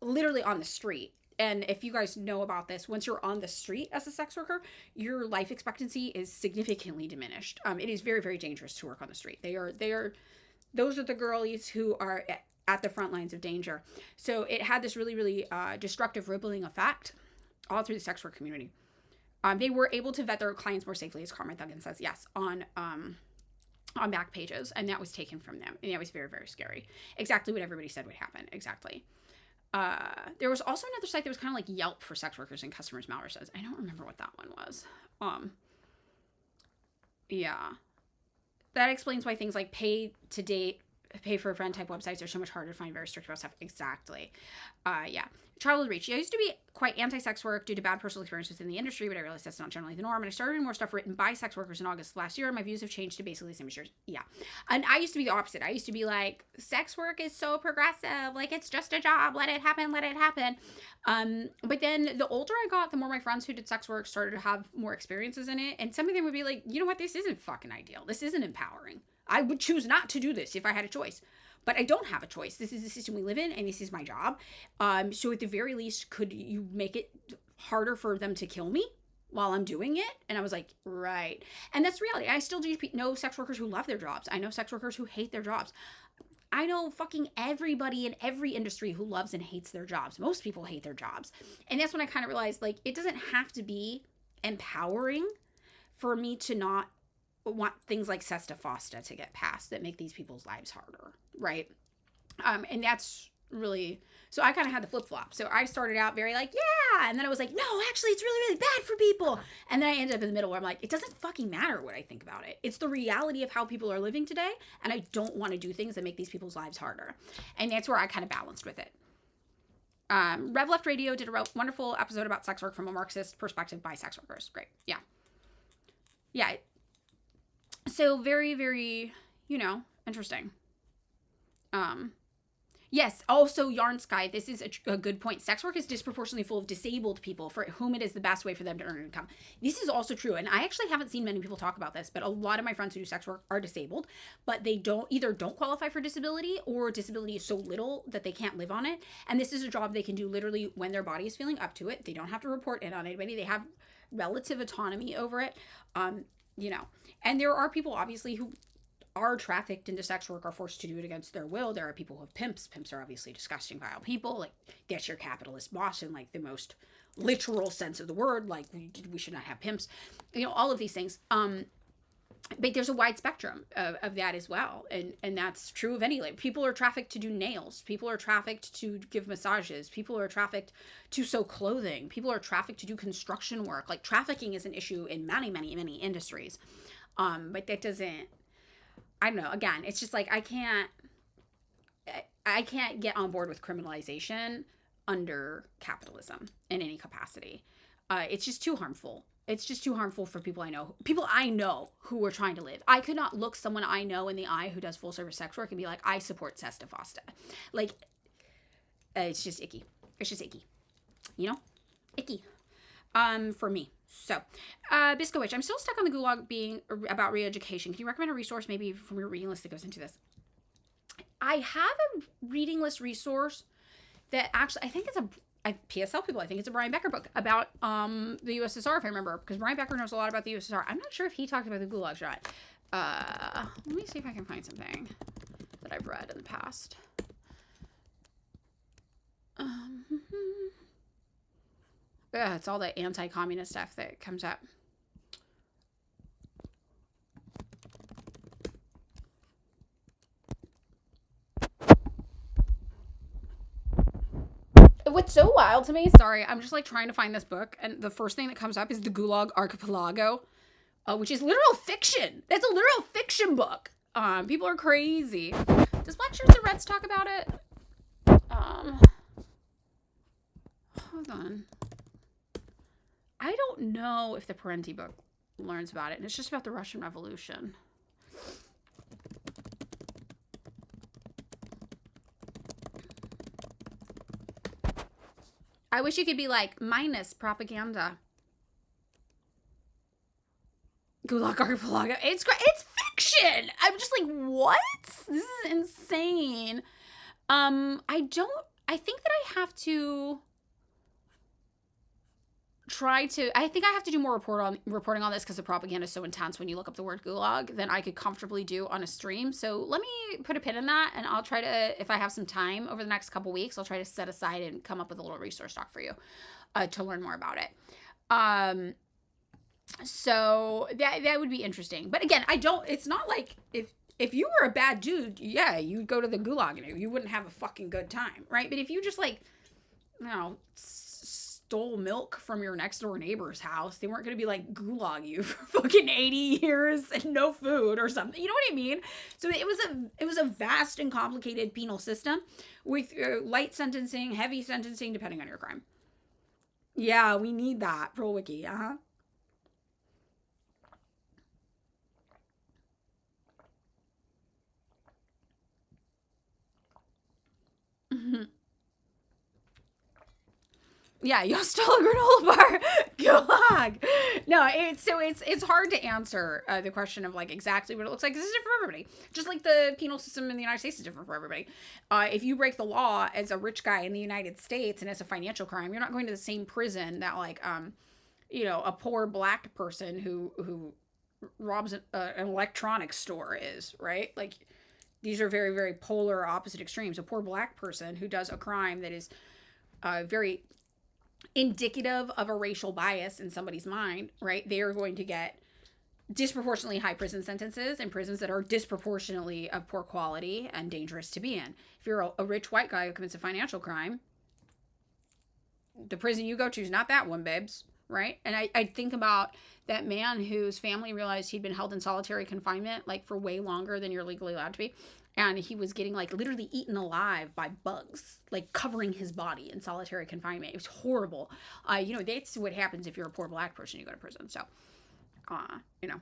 literally on the street. And if you guys know about this, once you're on the street as a sex worker, your life expectancy is significantly diminished. It is very, very dangerous to work on the street. Those are the girlies who are at the front lines of danger. So it had this really, really destructive rippling effect all through the sex work community. They were able to vet their clients more safely, as Carmen Thuggin says, yes, on back pages, and that was taken from them. And that was very, very scary. Exactly what everybody said would happen. Exactly. There was also another site that was kind of like Yelp for sex workers and customers, Malware says. I don't remember what that one was. Yeah. That explains why things like pay for a friend type websites are so much harder to find, very strict about stuff. Exactly. Yeah. Child Reach. I used to be quite anti-sex work due to bad personal experience within the industry, but I realized that's not generally the norm. And I started reading more stuff written by sex workers in August last year, and my views have changed to basically the same as yours. Yeah. And I used to be the opposite. I used to be like, sex work is so progressive. Like, it's just a job. Let it happen. Let it happen. But then the older I got, the more my friends who did sex work started to have more experiences in it. And some of them would be like, you know what? This isn't fucking ideal. This isn't empowering. I would choose not to do this if I had a choice. But I don't have a choice. This is the system we live in, and this is my job. So at the very least, could you make it harder for them to kill me while I'm doing it? And I was like, right. And that's reality. I still do know sex workers who love their jobs. I know sex workers who hate their jobs. I know fucking everybody in every industry who loves and hates their jobs. Most people hate their jobs. And that's when I kind of realized, like, it doesn't have to be empowering for me to not want things like Sesta Fosta to get passed that make these people's lives harder, right? And that's really, so I kind of had the flip-flop. So I started out very like, yeah, and then I was like, no, actually, it's really, really bad for people. And then I ended up in the middle where I'm like, it doesn't fucking matter what I think about it. It's the reality of how people are living today, and I don't want to do things that make these people's lives harder. And that's where I kind of balanced with it. Rev Left Radio did a wonderful episode about sex work from a Marxist perspective by sex workers. Great. Yeah. Yeah. So very, very, interesting. Yes. Also, Yarn Sky, this is a good point. Sex work is disproportionately full of disabled people for whom it is the best way for them to earn income. This is also true. And I actually haven't seen many people talk about this, but a lot of my friends who do sex work are disabled, but they don't qualify for disability, or disability is so little that they can't live on it. And this is a job they can do literally when their body is feeling up to it. They don't have to report it on anybody. They have relative autonomy over it. You know, and there are people obviously who are trafficked into sex work, are forced to do it against their will. There are people who have pimps. Pimps are obviously disgusting, vile people. Like, that's your capitalist boss in like the most literal sense of the word. Like, we should not have pimps. You know, all of these things. But there's a wide spectrum of that as well. And that's true of any, like, people are trafficked to do nails. People are trafficked to give massages. People are trafficked to sew clothing. People are trafficked to do construction work. Like, trafficking is an issue in many, many, many industries. But that doesn't, I don't know. Again, it's just like I can't get on board with criminalization under capitalism in any capacity. It's just too harmful. It's just too harmful for people I know who are trying to live. I could not look someone I know in the eye who does full service sex work and be like, I support Sesta Fosta. Like, it's just icky. It's just icky. You know? Icky. For me. So, Bisco Witch, I'm still stuck on the gulag being about re-education. Can you recommend a resource maybe from your reading list that goes into this? I have a reading list resource that actually, I think it's a PSL people, I think it's a Brian Becker book about the USSR, if I remember, because Brian Becker knows a lot about the USSR. I'm not sure if he talked about the gulags or not. Let me see if I can find something that I've read in the past. Yeah, it's all the anti-communist stuff that comes up. What's so wild to me, sorry, I'm just like trying to find this book, and the first thing that comes up is the Gulag Archipelago, which is literal fiction. That's a literal fiction book. People are crazy. Does Black Shirts and Reds talk about it? Hold on. I don't know if the Parenti book learns about it, and it's just about the Russian Revolution. I wish you could be like, minus propaganda. Gulag Archipelago. It's great. It's fiction. I'm just like, what? This is insane. I think that I have to do more reporting on this, because the propaganda is so intense when you look up the word gulag than I could comfortably do on a stream. So let me put a pin in that, and I'll try to, if I have some time over the next couple weeks, I'll try to set aside and come up with a little resource doc for you to learn more about it. So that would be interesting. But again, it's not like if you were a bad dude, yeah, you'd go to the gulag and you wouldn't have a fucking good time, right? But if you just like, you know, stole milk from your next door neighbor's house, they weren't going to be like gulag you for fucking 80 years and no food or something. You know what I mean? So it was a vast and complicated penal system with light sentencing, heavy sentencing, depending on your crime. Yeah, we need that. Pro Wiki. Mm-hmm. Yeah, you'll still a granola bar. Gulag. No, it's hard to answer the question of like exactly what it looks like. This is different for everybody. Just like the penal system in the United States is different for everybody. If you break the law as a rich guy in the United States and it's a financial crime, you're not going to the same prison that like a poor black person who robs an electronics store is, right? Like, these are very, very polar opposite extremes. A poor black person who does a crime that is very indicative of a racial bias in somebody's mind, right? They are going to get disproportionately high prison sentences in prisons that are disproportionately of poor quality and dangerous to be in. If you're a rich white guy who commits a financial crime, the prison you go to is not that one, babes, right? And I think about that man whose family realized he'd been held in solitary confinement like for way longer than you're legally allowed to be. And he was getting like literally eaten alive by bugs, like covering his body in solitary confinement. It was horrible. That's what happens if you're a poor black person, you go to prison. So, you know.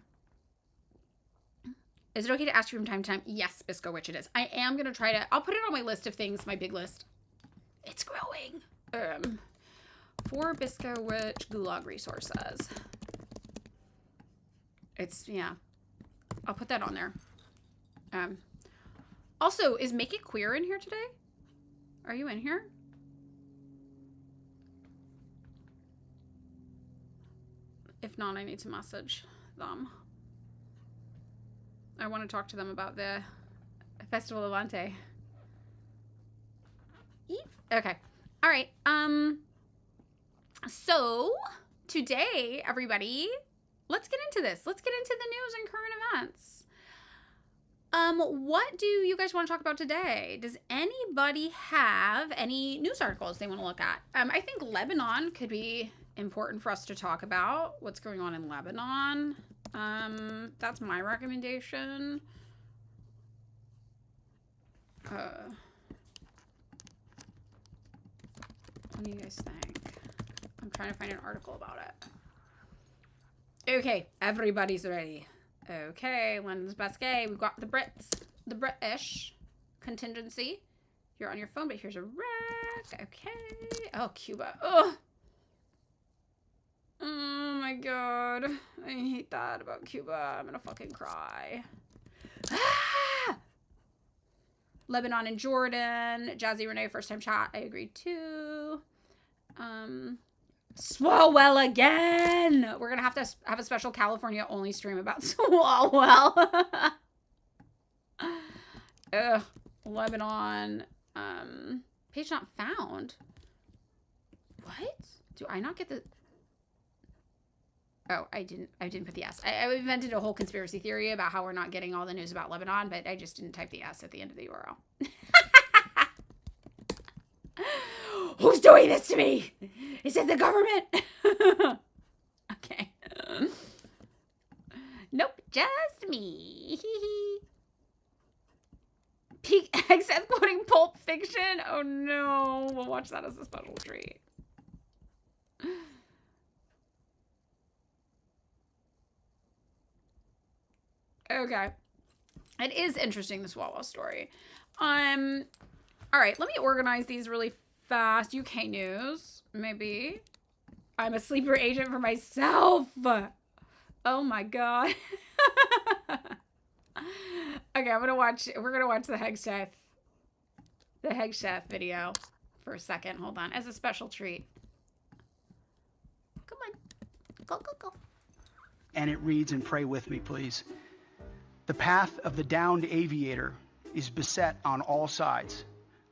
Is it okay to ask you from time to time? Yes, Bisco Witch, it is. I am going to try to... I'll put it on my list of things, my big list. It's growing. 4 Bisco Witch gulag resources. It's, yeah. I'll put that on there. Also, is Make It Queer in here today? Are you in here? If not, I need to message them. I want to talk to them about the Festival Levante. Okay. All right. So today, everybody, let's get into this. Let's get into the news and current events. What do you guys want to talk about today? Does anybody have any news articles they want to look at? I think Lebanon could be important for us to talk about. What's going on in Lebanon? That's my recommendation. What do you guys think? I'm trying to find an article about it. Okay, everybody's ready. Okay, London's best gay. We've got the Brits, the British contingency. You're on your phone, but here's a rec. Okay. Oh, Cuba. Ugh. Oh my god. I hate that about Cuba. I'm gonna fucking cry. Ah! Lebanon and Jordan. Jazzy Renee, first time chat. I agree too. Swalwell again. We're gonna have to have a special California only stream about Swalwell. Ugh. Lebanon. Page not found. What? Do I not get the... Oh, I didn't put the S. I invented a whole conspiracy theory about how we're not getting all the news about Lebanon, but I just didn't type the S at the end of the URL. Who's doing this to me? Is it the government? Okay. Nope, just me. Except quoting Pulp Fiction. Oh no, we'll watch that as a special treat. Okay. It is interesting, the Swalwell story. All right, let me organize these really fast. UK news, maybe. I'm a sleeper agent for myself. Oh my god. Okay, we're gonna watch the Heg Chef video for a second. Hold on, as a special treat. Come on. Go. And it reads, and pray with me, please. The path of the downed aviator is beset on all sides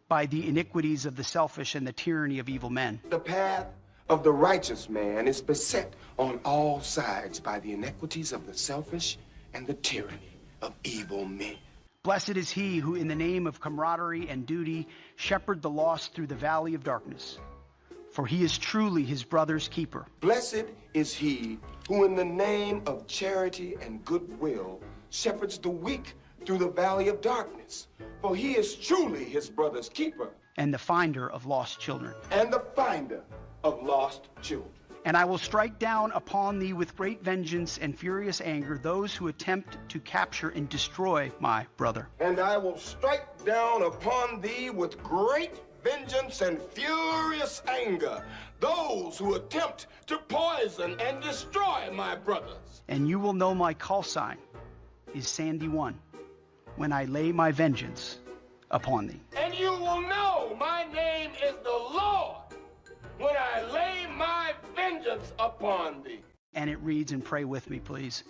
by the iniquities of the selfish and the tyranny of evil men. The path of the righteous man is beset on all sides by the iniquities of the selfish and the tyranny of evil men. Blessed is he who, in the name of camaraderie and duty, shepherd the lost through the valley of darkness, for he is truly his brother's keeper. Blessed is he who, in the name of charity and goodwill, shepherds the weak through the valley of darkness, for he is truly his brother's keeper. And the finder of lost children. And the finder of lost children. And I will strike down upon thee with great vengeance and furious anger those who attempt to capture and destroy my brother. And I will strike down upon thee with great vengeance and furious anger those who attempt to poison and destroy my brothers. And you will know my call sign is Sandy 1 when I lay my vengeance upon thee. And you will know my name is the Lord when I lay my vengeance upon thee. And it reads, and pray with me, please.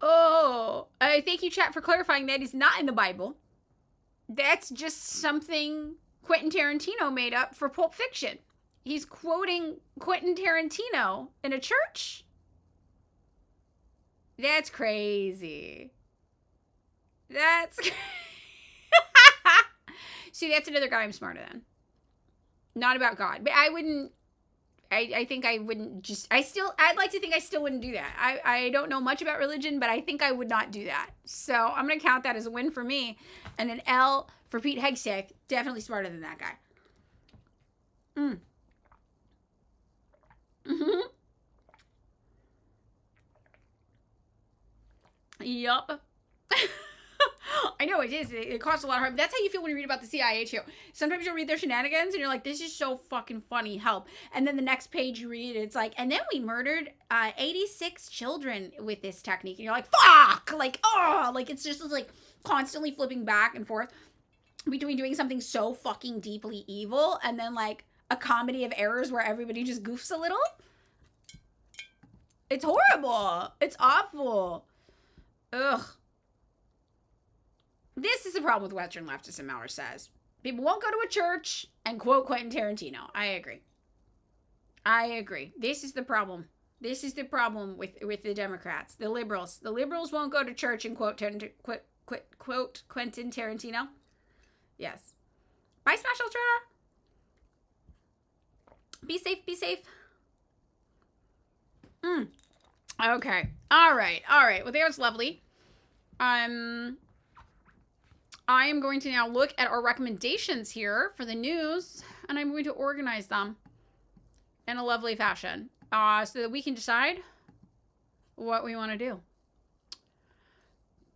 Oh, thank you, chat, for clarifying that is not in the Bible. That's just something Quentin Tarantino made up for Pulp Fiction. He's quoting Quentin Tarantino in a church? That's crazy. See, that's another guy I'm smarter than. Not about God. But I think I wouldn't just... I'd like to think I still wouldn't do that. I don't know much about religion, but I think I would not do that. So I'm going to count that as a win for me. And an L for Pete Hegseth. Definitely smarter than that guy. Yup. I know it is. It costs a lot of harm. That's how you feel when you read about the CIA too. Sometimes you'll read their shenanigans and you're like, this is so fucking funny. Help. And then the next page you read, it's like, and then we murdered 86 children with this technique. And you're like, fuck! Like, oh! Like, it's just like constantly flipping back and forth between doing something so fucking deeply evil and then like a comedy of errors where everybody just goofs a little. It's horrible. It's awful. Ugh. This is the problem with Western leftists, and Maurer says. People won't go to a church and quote Quentin Tarantino. I agree. This is the problem. This is the problem with the Democrats, the liberals. The liberals won't go to church and quote Quentin Tarantino. Yes. Bye, Smash Ultra. Be safe, be safe. Okay. All right. Well, there's lovely. I am going to now look at our recommendations here for the news, and I'm going to organize them in a lovely fashion so that we can decide what we want to do.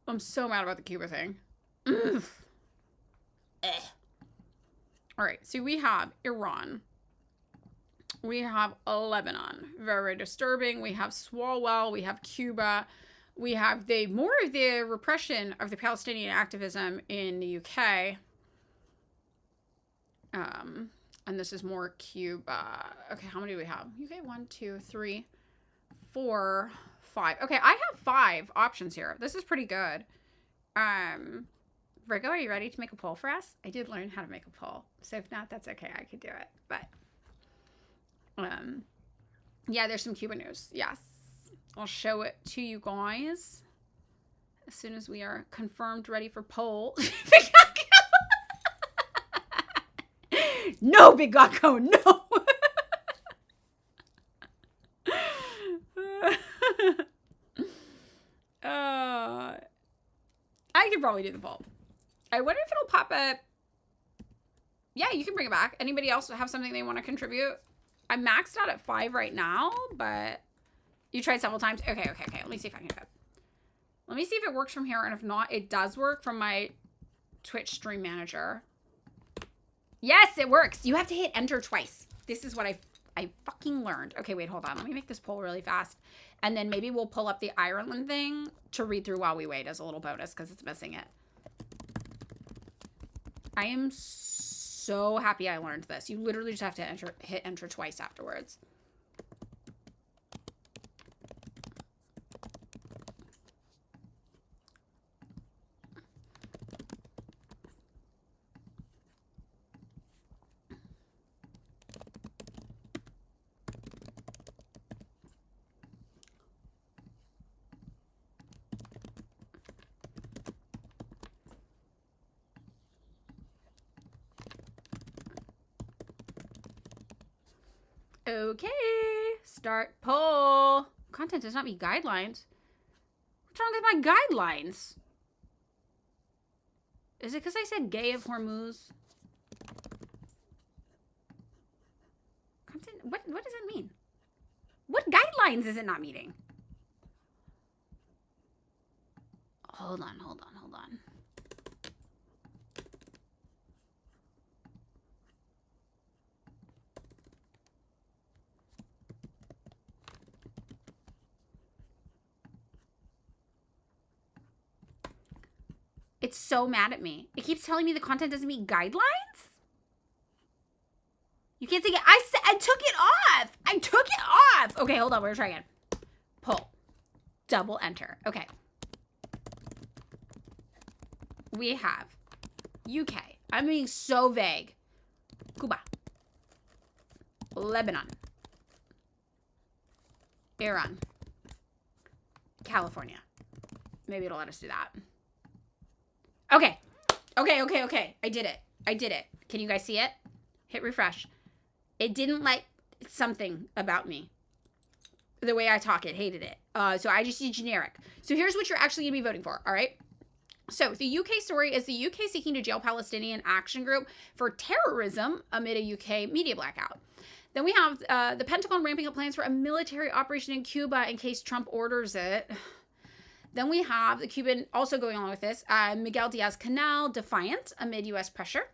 I'm so mad about the Cuba thing. All right, so we have Iran. We have Lebanon. Very disturbing. We have Swalwell. We have Cuba. We have more of the repression of the Palestinian activism in the UK. And this is more Cuba. Okay, how many do we have? UK, 1, 2, 3, 4, 5. Okay, I have 5 options here. This is pretty good. Virgo, are you ready to make a poll for us? I did learn how to make a poll. So if not, that's okay. I could do it. But, yeah, there's some Cuba news. Yes. I'll show it to you guys as soon as we are confirmed ready for poll. No, Big Gakko, no. I could probably do the poll. I wonder if it'll pop up. Yeah, you can bring it back. Anybody else have something they want to contribute? I'm maxed out at 5 right now, but you tried several times. Okay. Let me see if I can do it. Let me see if it works from here, and if not, it does work from my Twitch stream manager. Yes, it works. You have to hit enter twice. This is what I fucking learned. Okay, wait, hold on. Let me make this poll really fast, and then maybe we'll pull up the Ireland thing to read through while we wait as a little bonus because it's missing it. I am so happy I learned this. You literally just have to hit enter twice afterwards. Okay, start poll. Content does not meet guidelines. What's wrong with my guidelines? Is it because I said gay of Hormuz? Content, what does that mean? What guidelines is it not meeting? Hold on. It's so mad at me. It keeps telling me the content doesn't meet guidelines. You can't take it. I took it off. Okay, hold on. We're trying again. Pull. Double enter. Okay. We have UK. I'm being so vague. Cuba. Lebanon. Iran. California. Maybe it'll let us do that. Okay. I did it. Can you guys see it? Hit refresh. It didn't like something about me. The way I talk, it hated it. So I just did generic. So here's what you're actually going to be voting for, all right? So the UK story is the UK seeking to jail Palestinian action group for terrorism amid a UK media blackout. Then we have the Pentagon ramping up plans for a military operation in Cuba in case Trump orders it. Then we have the Cuban, also going along with this, Miguel Diaz-Canel, defiant amid U.S. pressure.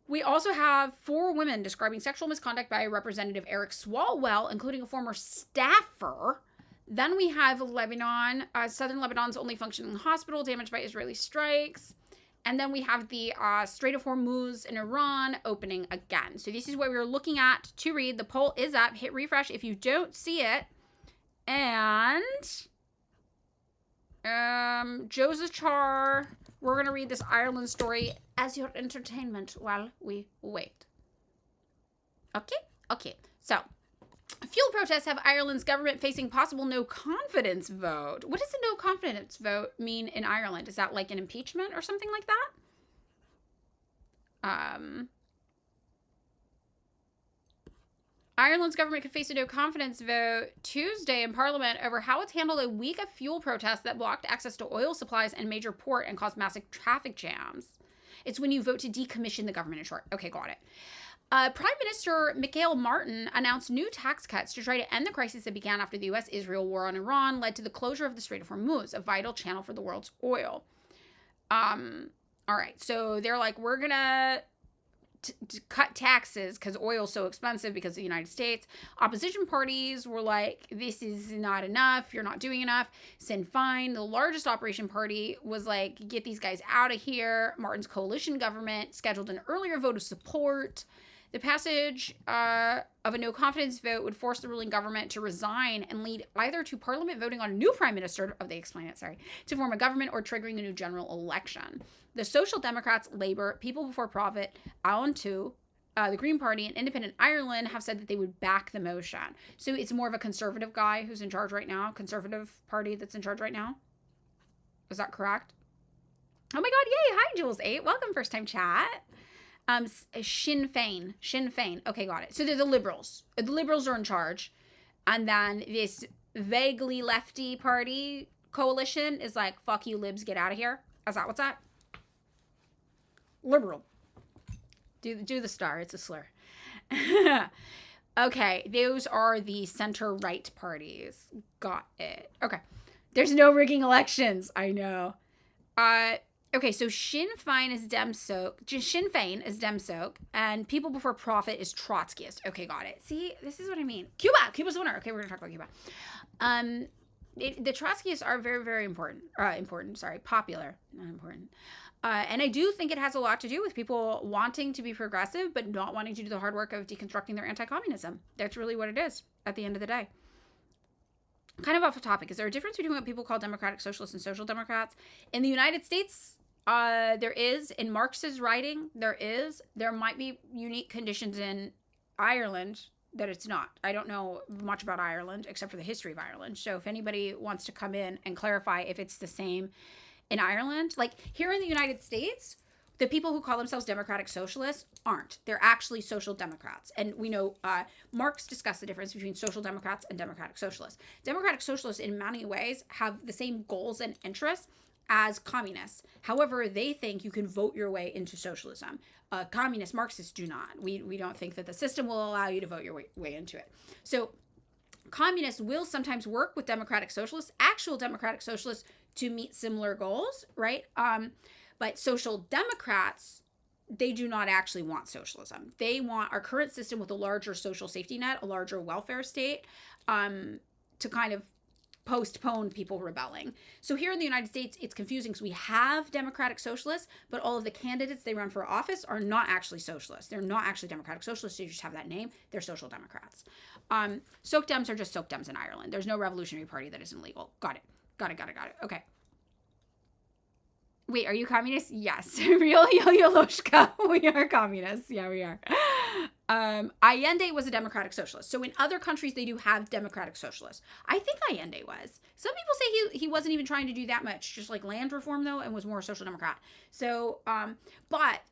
We also have 4 women describing sexual misconduct by Representative Eric Swalwell, including a former staffer. Then we have Lebanon, southern Lebanon's only functioning hospital damaged by Israeli strikes. And then we have the Strait of Hormuz in Iran opening again. So this is what we were looking at to read. The poll is up. Hit refresh if you don't see it. And Joseph Char, we're going to read this Ireland story as your entertainment while we wait. Okay. So, fuel protests have Ireland's government facing possible no confidence vote. What does a no confidence vote mean in Ireland? Is that like an impeachment or something like that? Ireland's government could face a no confidence vote Tuesday in Parliament over how it's handled a week of fuel protests that blocked access to oil supplies and major port and caused massive traffic jams. It's when you vote to decommission the government, in short. Okay, got it. Prime Minister Michael Martin announced new tax cuts to try to end the crisis that began after the U.S.-Israel war on Iran led to the closure of the Strait of Hormuz, a vital channel for the world's oil. All right, so they're like, we're going to cut taxes because oil's so expensive because of the United States. Opposition parties were like, this is not enough. You're not doing enough. Sinn Féin, the largest opposition party, was like, get these guys out of here. Martin's coalition government scheduled an earlier vote of support. The passage of a no confidence vote would force the ruling government to resign and lead either to Parliament voting on a new prime minister, to form a government or triggering a new general election. The Social Democrats, Labour, People Before Profit, Alan too, the Green Party, and Independent Ireland have said that they would back the motion. So it's more of a conservative guy who's in charge right now, conservative party that's in charge right now. Is that correct? Oh my God, yay. Hi, Jules 8. Welcome, first time chat. Sinn Féin. Okay, got it. So they're the Liberals. The Liberals are in charge. And then this vaguely lefty party coalition is like, fuck you, libs, get out of here. Is that what's that? Liberal. Do the star. It's a slur. Okay, those are the center-right parties. Got it. Okay. There's no rigging elections. I know. Okay, so Sinn Féin is Dem-Soak, and People Before Profit is Trotskyist. Okay, got it. See, this is what I mean. Cuba's the winner. Okay, we're gonna talk about Cuba. The Trotskyists are very, very popular, not important. And I do think it has a lot to do with people wanting to be progressive, but not wanting to do the hard work of deconstructing their anti-communism. That's really what it is at the end of the day. Kind of off the topic, is there a difference between what people call democratic socialists and social democrats? In the United States, there is. In Marx's writing, there might be unique conditions in Ireland that it's not. I don't know much about Ireland except for the history of Ireland. So if anybody wants to come in and clarify if it's the same in Ireland, like here in the United States, the people who call themselves democratic socialists aren't. They're actually social democrats. And we know Marx discussed the difference between social democrats and democratic socialists. Democratic socialists in many ways have the same goals and interests as communists. However, they think you can vote your way into socialism. Communist Marxists do not. We don't think that the system will allow you to vote your way into it. So communists will sometimes work with democratic socialists, actual democratic socialists, to meet similar goals, right? But social democrats, they do not actually want socialism. They want our current system with a larger social safety net, a larger welfare state, to kind of postpone people rebelling. So here in the United States, it's confusing because we have democratic socialists, but all of the candidates they run for office are not actually socialists. They're not actually democratic socialists. They just have that name. They're social democrats. Soc Dems are just Soc Dems in Ireland. There's no revolutionary party that isn't legal. Got it. Okay. Wait, are you communist? Yes. Real Yoloshka. We are communists. Yeah, we are. Allende was a democratic socialist. So in other countries, they do have democratic socialists. I think Allende was. Some people say he wasn't even trying to do that much, just like land reform, though, and was more a social democrat. So, but,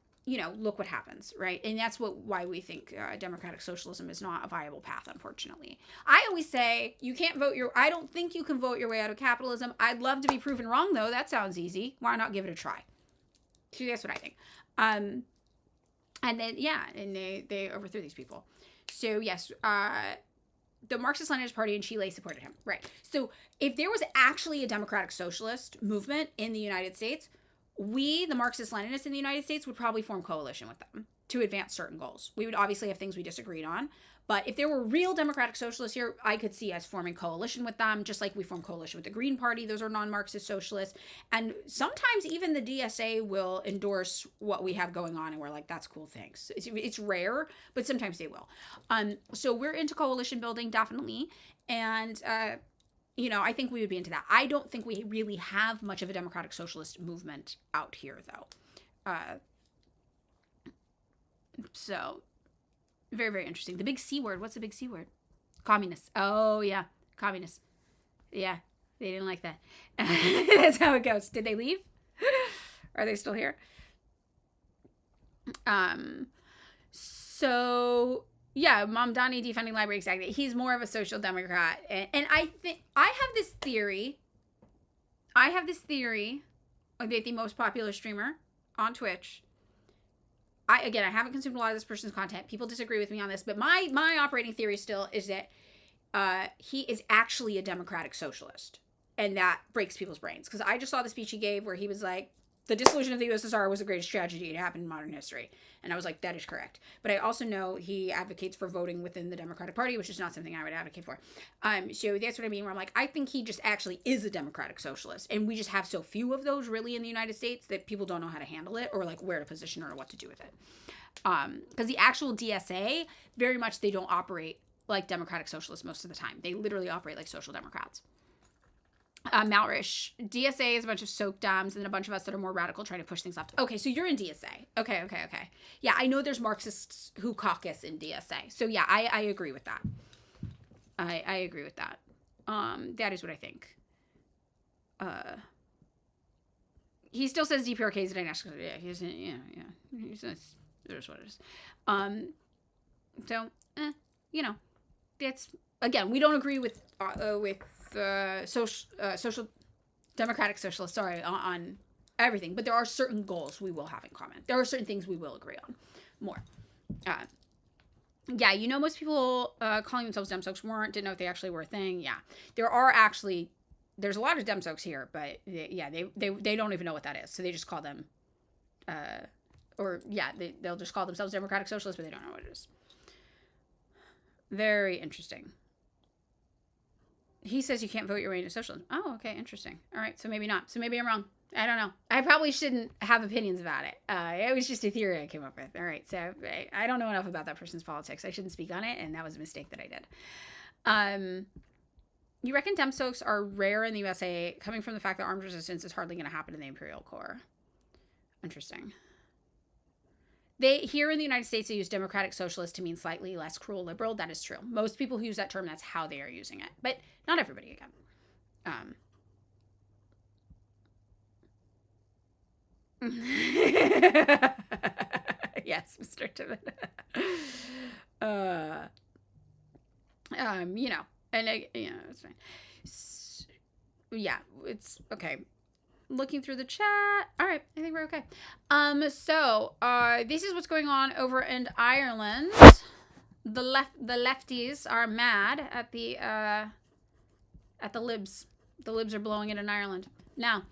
look what happens, right? And that's why we think democratic socialism is not a viable path, unfortunately. I always say I don't think you can vote your way out of capitalism. I'd love to be proven wrong, though. That sounds easy. Why not give it a try? So that's what I think. And then, and they overthrew these people. So, yes, the Marxist-Leninist Party in Chile supported him. Right. So if there was actually a democratic socialist movement in the United States, we, the Marxist-Leninists in the United States, would probably form coalition with them to advance certain goals. We would obviously have things we disagreed on. But if there were real democratic socialists here, I could see us forming coalition with them, just like we form coalition with the Green Party. Those are non-Marxist socialists. And sometimes even the DSA will endorse what we have going on, and we're like, that's cool, thanks. It's rare, but sometimes they will. So we're into coalition building, definitely. And, I think we would be into that. I don't think we really have much of a democratic socialist movement out here, though. So... very, very interesting. The big C word. What's the big C word? Communists. Oh, yeah. Communists. Yeah. They didn't like that. That's how it goes. Did they leave? Are they still here? So, yeah. Mamdani defending library. Exactly. He's more of a social democrat. And I think I have this theory of the most popular streamer on Twitch. I haven't consumed a lot of this person's content. People disagree with me on this, but my operating theory still is that he is actually a democratic socialist, and that breaks people's brains. Because I just saw the speech he gave where he was like, the dissolution of the USSR was the greatest tragedy to happen in modern history. And I was like, that is correct. But I also know he advocates for voting within the Democratic Party, which is not something I would advocate for. So that's what I mean, where I'm like, I think he just actually is a democratic socialist. And we just have so few of those really in the United States that people don't know how to handle it or like where to position or what to do with it. Because the actual DSA, very much they don't operate like democratic socialists most of the time. They literally operate like social democrats. Malrish, DSA is a bunch of soak doms and then a bunch of us that are more radical trying to push things left. Okay, so you're in DSA. Okay. Yeah, I know there's Marxists who caucus in DSA. So yeah, I agree with that. I agree with that. That is what I think. He still says DPRK is a dynastic. Yeah, he says, He says, there's what it is. So, that's, again, we don't agree with social democratic socialists, on everything, but there are certain goals we will have in common. There are certain things we will agree on more. Most people calling themselves Demsoaks didn't know if they actually were a thing. Yeah, there's a lot of Demsoaks here, but they don't even know what that is, so they just call them they'll just call themselves democratic socialists, but they don't know what it is. Very interesting. He says you can't vote your way into socialism. Oh, okay, interesting. All right, so maybe not. So maybe I'm wrong. I don't know. I probably shouldn't have opinions about it. It was just a theory I came up with. All right, so I don't know enough about that person's politics. I shouldn't speak on it, and that was a mistake that I did. You reckon Demsoaks are rare in the USA, coming from the fact that armed resistance is hardly going to happen in the Imperial Core? Interesting. Here in the United States, they use democratic socialist to mean slightly less cruel liberal. That is true. Most people who use that term, that's how they are using it. But not everybody, again. Yes, Mr. Timid. It's fine. It's okay. Looking through the chat. All right, I think we're okay. So this is what's going on over in Ireland. The lefties are mad at the libs. The libs are blowing it in Ireland. Now,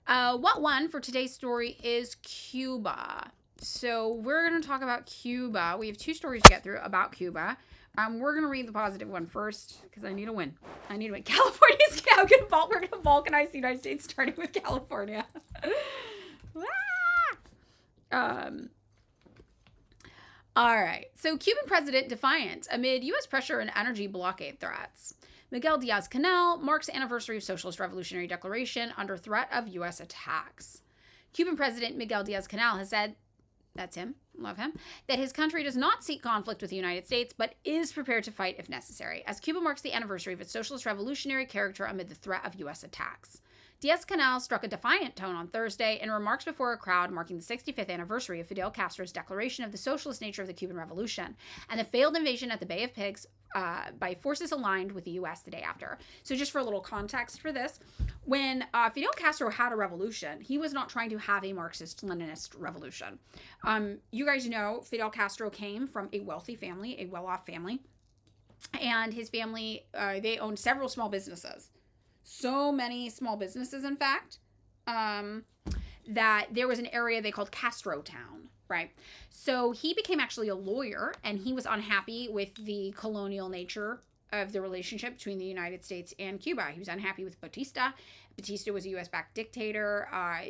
what won for today's story is Cuba. So we're going to talk about Cuba. We have two stories to get through about Cuba. We're going to read the positive one first because I need a win. California's now going to we're going to balkanize the United States, starting with California. All right. So Cuban president defiant amid U.S. pressure and energy blockade threats. Miguel Diaz-Canel marks anniversary of Socialist Revolutionary Declaration under threat of U.S. attacks. Cuban President Miguel Diaz-Canel has said, that's him, love him, that his country does not seek conflict with the United States, but is prepared to fight if necessary, as Cuba marks the anniversary of its socialist revolutionary character amid the threat of U.S. attacks. Diaz-Canel struck a defiant tone on Thursday in remarks before a crowd marking the 65th anniversary of Fidel Castro's declaration of the socialist nature of the Cuban Revolution and the failed invasion at the Bay of Pigs by forces aligned with the U.S. the day after. So just for a little context for this, when Fidel Castro had a revolution, he was not trying to have a Marxist-Leninist revolution. You guys know Fidel Castro came from a wealthy family, a well-off family. and his family, they owned several small businesses. So many small businesses, in fact, that there was an area they called Castro Town, right? So he became actually a lawyer, and he was unhappy with the colonial nature of the relationship between the United States and Cuba. He was unhappy with Batista. Batista was a U.S.-backed dictator.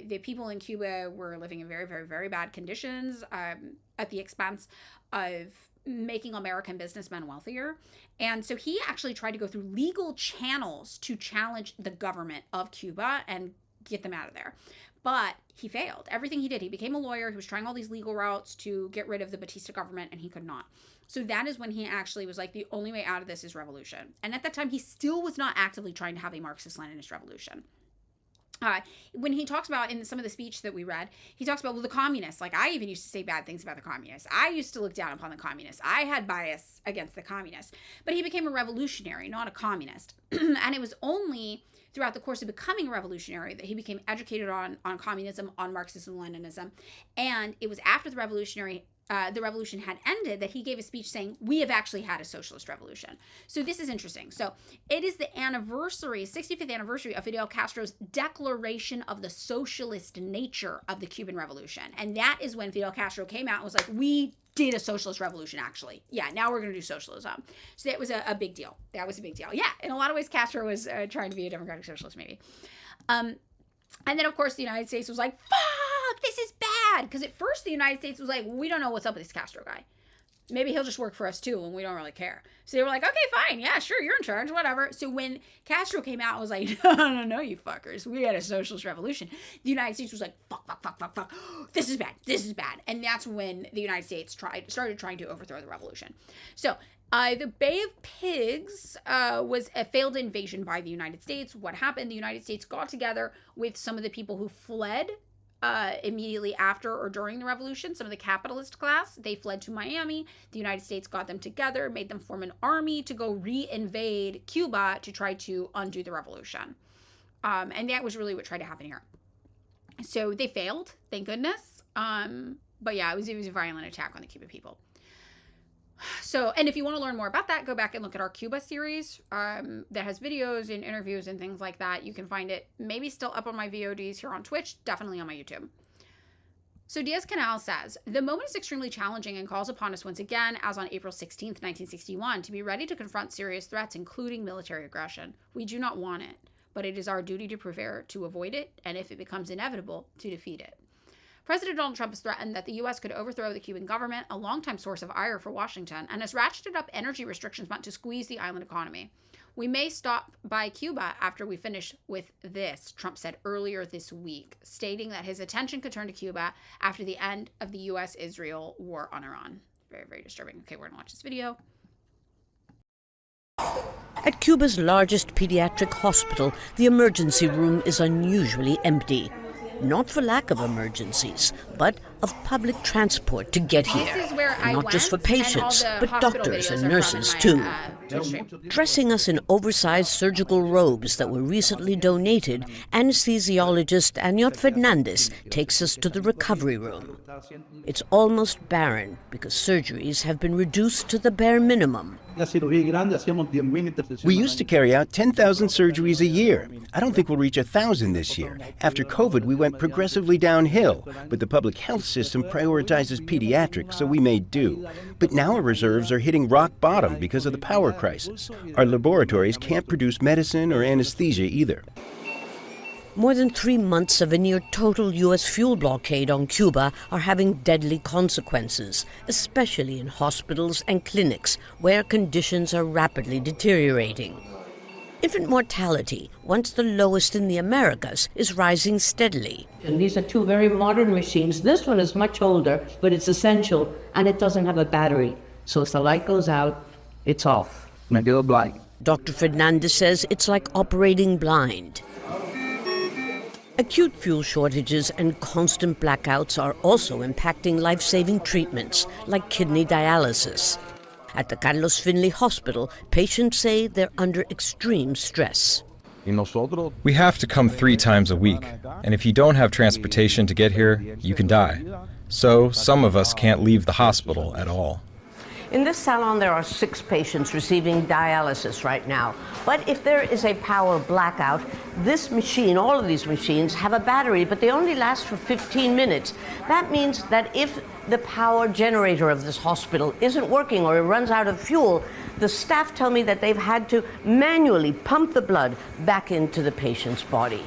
The people in Cuba were living in very, very, very bad conditions at the expense of making American businessmen wealthier. And so he actually tried to go through legal channels to challenge the government of Cuba and get them out of there. But he failed. Everything he did, he became a lawyer. He was trying all these legal routes to get rid of the Batista government, and he could not. So that is when he actually was like, the only way out of this is revolution. And at that time, he still was not actively trying to have a Marxist-Leninist revolution. When he talks about, in some of the speech that we read, he talks about, well, the communists, like I even used to say bad things about the communists. I used to look down upon the communists. I had bias against the communists. But he became a revolutionary, not a communist. And it was only throughout the course of becoming a revolutionary that he became educated on communism, on Marxism, Leninism. And it was after the revolution had ended that he gave a speech saying, we have actually had a socialist revolution. So this is interesting. So it is the 65th anniversary of Fidel Castro's declaration of the socialist nature of the Cuban Revolution. And that is when Fidel Castro came out and was like, we did a socialist revolution, actually. Yeah, now we're going to do socialism. So that was a big deal. That was a big deal. Yeah, in a lot of ways, Castro was trying to be a democratic socialist, maybe. And then, of course, the United States was like, fuck, this is bad. Because at first, the United States was like, we don't know what's up with this Castro guy. Maybe he'll just work for us, too, and we don't really care. So they were like, okay, fine. Yeah, sure, you're in charge, whatever. So when Castro came out, I was like, no, you fuckers. We had a socialist revolution. The United States was like, fuck. This is bad. And that's when the United States started trying to overthrow the revolution. So the Bay of Pigs was a failed invasion by the United States. What happened? The United States got together with some of the people who fled immediately after or during the revolution, some of the capitalist class. They fled to Miami. The United States got them together, made them form an army to go re-invade Cuba to try to undo the revolution. And that was really what tried to happen here. So they failed, thank goodness. But yeah, it was a violent attack on the Cuban people. So, and if you want to learn more about that, go back and look at our Cuba series that has videos and interviews and things like that. You can find it maybe still up on my VODs here on Twitch, definitely on my YouTube. So Diaz-Canel says, the moment is extremely challenging and calls upon us once again, as on April 16th, 1961, to be ready to confront serious threats, including military aggression. We do not want it, but it is our duty to prepare to avoid it, and if it becomes inevitable, to defeat it. President Donald Trump has threatened that the U.S. could overthrow the Cuban government, a longtime source of ire for Washington, and has ratcheted up energy restrictions meant to squeeze the island economy. We may stop by Cuba after we finish with this, Trump said earlier this week, stating that his attention could turn to Cuba after the end of the U.S.-Israel war on Iran. Very, very disturbing. Okay, we're going to watch this video. At Cuba's largest pediatric hospital, the emergency room is unusually empty. Not for lack of emergencies, but of public transport to get here. Not just for patients, but doctors and nurses too. Dressing us in oversized surgical robes that were recently donated, anesthesiologist Anyot Fernandez takes us to the recovery room. It's almost barren because surgeries have been reduced to the bare minimum. We used to carry out 10,000 surgeries a year. I don't think we'll reach 1,000 this year. After COVID, we went progressively downhill, but the public health system prioritizes pediatrics, so we made do. But now our reserves are hitting rock bottom because of the power crisis. Our laboratories can't produce medicine or anesthesia either. More than 3 months of a near-total U.S. fuel blockade on Cuba are having deadly consequences, especially in hospitals and clinics, where conditions are rapidly deteriorating. Infant mortality, once the lowest in the Americas, is rising steadily. And these are two very modern machines. This one is much older, but it's essential, and it doesn't have a battery. So if the light goes out, it's off. And go blind. Dr. Fernandez says it's like operating blind. Acute fuel shortages and constant blackouts are also impacting life-saving treatments, like kidney dialysis. At the Carlos Finley Hospital, patients say they're under extreme stress. We have to come 3 times a week, and if you don't have transportation to get here, you can die. So some of us can't leave the hospital at all. In this salon, there are 6 patients receiving dialysis right now. But if there is a power blackout, this machine, all of these machines, have a battery, but they only last for 15 minutes. That means that if the power generator of this hospital isn't working or it runs out of fuel, the staff tell me that they've had to manually pump the blood back into the patient's body.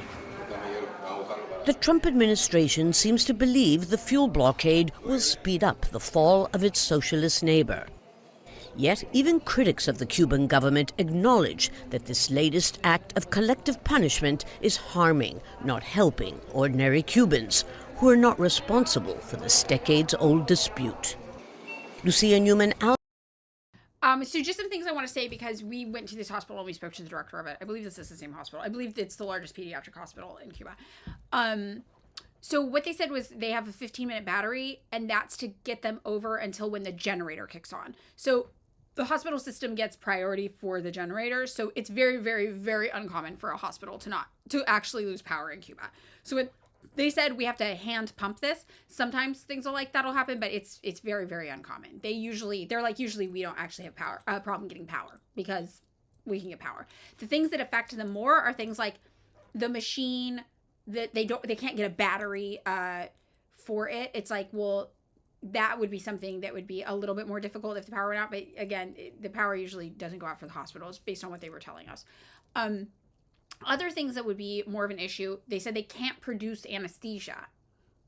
The Trump administration seems to believe the fuel blockade will speed up the fall of its socialist neighbor. Yet even critics of the Cuban government acknowledge that this latest act of collective punishment is harming, not helping, ordinary Cubans who are not responsible for this decades-old dispute. Lucia Newman, So just some things I want to say, because we went to this hospital and we spoke to the director of it. I believe this is the same hospital. I believe it's the largest pediatric hospital in Cuba. So what they said was they have a 15-minute battery, and that's to get them over until when the generator kicks on. So the hospital system gets priority for the generator. So it's very, very, very uncommon for a hospital to actually lose power in Cuba. So they said we have to hand pump this. Sometimes things like that'll happen, but it's very, very uncommon. They're like, usually we don't actually have a problem getting power because we can get power. The things that affect them more are things like the machine that they can't get a battery for it. It's like, well, that would be something that would be a little bit more difficult if the power went out. But again, the power usually doesn't go out for the hospitals based on what they were telling us. Other things that would be more of an issue, they said they can't produce anesthesia.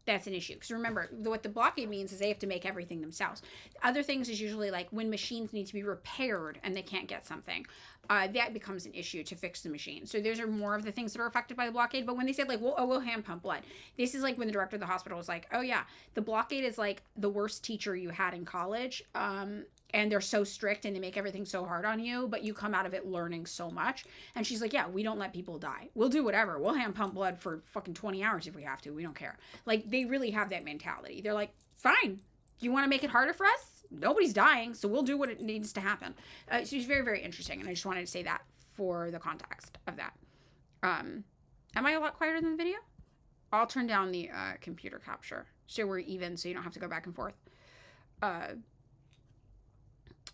That's an issue. Because remember, what the blockade means is they have to make everything themselves. Other things is usually like when machines need to be repaired and they can't get something. That becomes an issue to fix the machine. So those are more of the things that are affected by the blockade. But when they said like, we'll hand pump blood. This is like when the director of the hospital was like, oh yeah, the blockade is like the worst teacher you had in college. And they're so strict and they make everything so hard on you, but you come out of it learning so much. And she's like, yeah, we don't let people die. We'll do whatever. We'll hand pump blood for fucking 20 hours if we have to. We don't care. Like, they really have that mentality. They're like, fine. You want to make it harder for us? Nobody's dying, so we'll do what it needs to happen. So it's very, very interesting. And I just wanted to say that for the context of that. Am I a lot quieter than the video? I'll turn down the computer capture so we're even, so you don't have to go back and forth.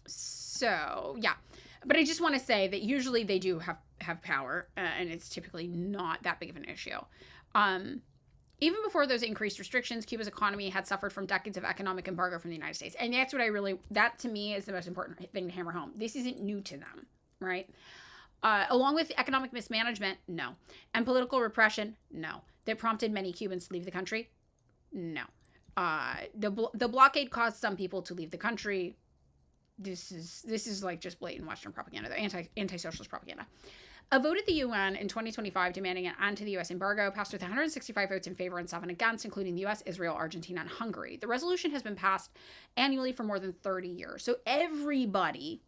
So yeah, but I just want to say that usually they do have power, and it's typically not that big of an issue. Even before those increased restrictions, Cuba's economy had suffered from decades of economic embargo from the United States. And that's what that to me is the most important thing to hammer home. This isn't new to them, right? Along with economic mismanagement, no. And political repression, no. That prompted many Cubans to leave the country, no. The blockade caused some people to leave the country. This is like just blatant Western propaganda, the anti-socialist propaganda. A vote at the UN in 2025 demanding an end to the U.S. embargo passed with 165 votes in favor and 7 against, including the U.S., Israel, Argentina, and Hungary. The resolution has been passed annually for more than 30 years. So everybody,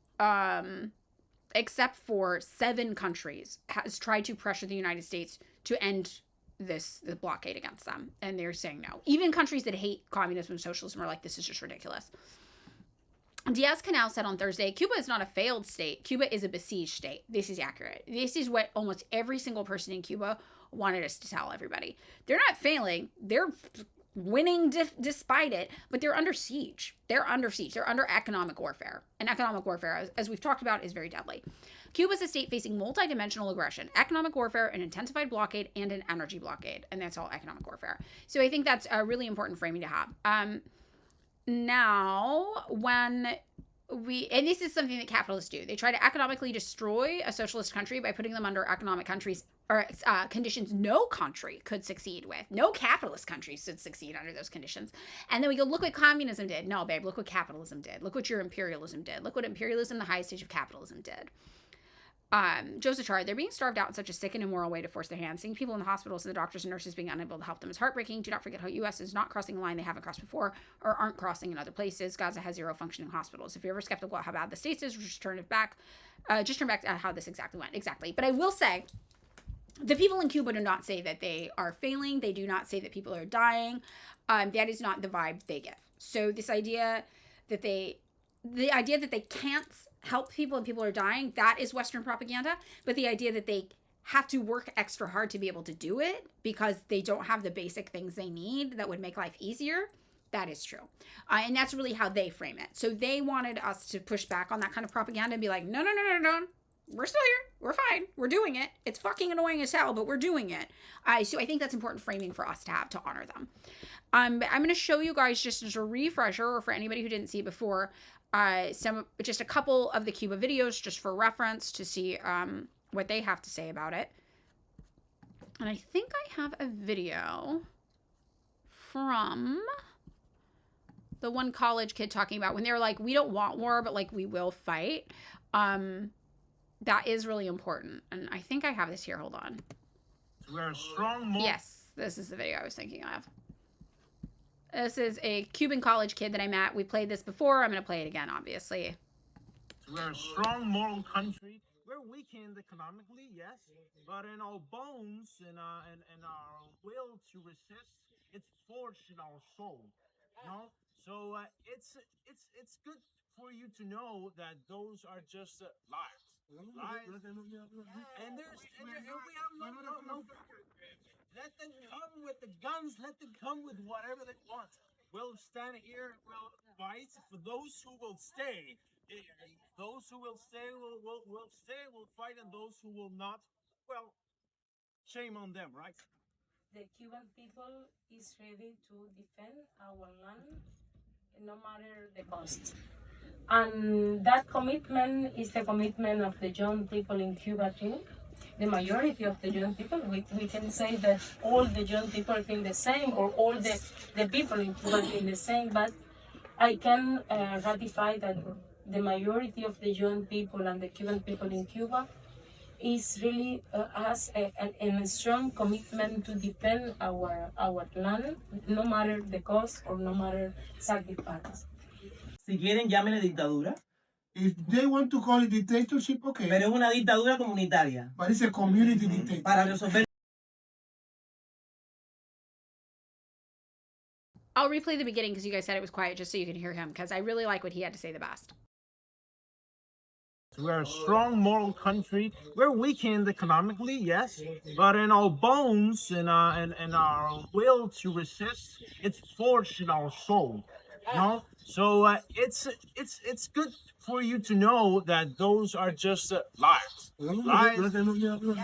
except for 7 countries, has tried to pressure the United States to end the blockade against them. And they're saying no. Even countries that hate communism and socialism are like, this is just ridiculous. Diaz-Canel said on Thursday, Cuba is not a failed state. Cuba is a besieged state. This is accurate. This is what almost every single person in Cuba wanted us to tell everybody. They're not failing. They're winning despite it, but they're under siege. They're under siege. They're under economic warfare. And economic warfare, as we've talked about, is very deadly. Cuba is a state facing multidimensional aggression, economic warfare, an intensified blockade, and an energy blockade. And that's all economic warfare. So I think that's a really important framing to have. Now, and this is something that capitalists do. They try to economically destroy a socialist country by putting them under economic countries or conditions no country could succeed with. No capitalist country should succeed under those conditions. And then we go, look what communism did. No, babe, look what capitalism did. Look what your imperialism did. Look what imperialism, the highest stage of capitalism, did. Joseph Char, they're being starved out in such a sick and immoral way to force their hand. Seeing people in the hospitals and the doctors and nurses being unable to help them is heartbreaking. Do not forget how U.S. is not crossing a line they haven't crossed before or aren't crossing in other places. Gaza has 0 functioning hospitals. If you're ever skeptical about how bad the state is, just turn back to how this exactly went. Exactly. But I will say, the people in Cuba do not say that they are failing. They do not say that people are dying. That is not the vibe they give. So this idea that they can't help people and people are dying, that is Western propaganda. But the idea that they have to work extra hard to be able to do it because they don't have the basic things they need that would make life easier, That is true. And that's really how they frame it. So they wanted us to push back on that kind of propaganda and be like, no, no, no, no, no. We're still here. We're fine. We're doing it. It's fucking annoying as hell, but we're doing it. So I think that's important framing for us to have to honor them. But I'm going to show you guys just as a refresher, or for anybody who didn't see it before, just a couple of the Cuba videos just for reference to see what they have to say about it. And I think I have a video from the one college kid talking about when they're like, we don't want war, but like we will fight. That is really important. And I think I have this here. Hold on. We're strong. Yes, this is the video I was thinking of. This is a Cuban college kid that I met. We played this before. I'm going to play it again, obviously. We're a strong moral country. We're weakened economically, yes, but in our bones and our will to resist, it's forged in our soul. You know? So it's good for you to know that those are just lies. Lies. And we have no. Let them come with the guns. Let them come with whatever they want. We'll stand here. We'll fight for those who will stay. Those who will stay will stay. We'll fight, and those who will not, well, shame on them, right? The Cuban people is ready to defend our land, no matter the cost. And that commitment is the commitment of the young people in Cuba too. The majority of the young people, we can say that all the young people think the same, or all the people in Cuba think the same, but I can ratify that the majority of the young people and the Cuban people in Cuba is really has a strong commitment to defend our land, no matter the cost or no matter sacrifice. Si quieren, llámenle dictadura. If they want to call it dictatorship, okay. Pero es una dictadura comunitaria. But it's a community dictatorship. Para resolver. I'll replay the beginning because you guys said it was quiet, just so you can hear him, because I really like what he had to say the best. We're a strong moral country. We're weakened economically, yes, but in our bones and our will to resist, it's forged in our soul. You know? So it's good for you to know that those are just lies. Lies. And we have no.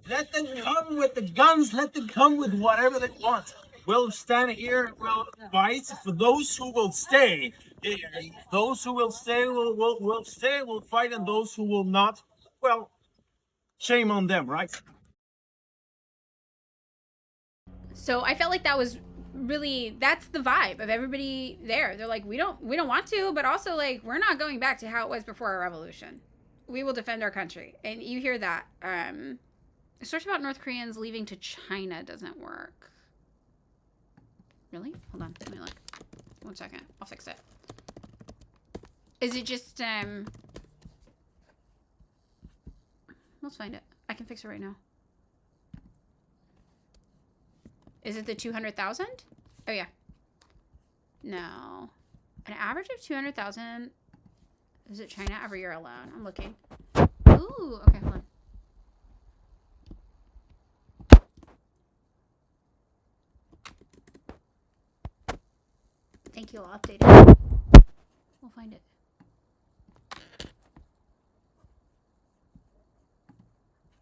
Let them come with the guns. Let them come with whatever they want. We'll stand here. We'll fight for those who will stay. Those who will stay will stay. We'll fight, and those who will not, well, shame on them, right? So I felt like that was really, that's the vibe of everybody there. They're like, we don't want to, but also like, we're not going back to how it was before our revolution. We will defend our country. And you hear that. The story about North Koreans leaving to China doesn't work. Really? Hold on. Let me look. 1 second. I'll fix it. Is it just, let's find it. I can fix it right now. Is it the 200,000? Oh, yeah. No. An average of 200,000 visit China every year alone. I'm looking. Ooh, okay, hold on. Thank you, I'll update it. We'll find it.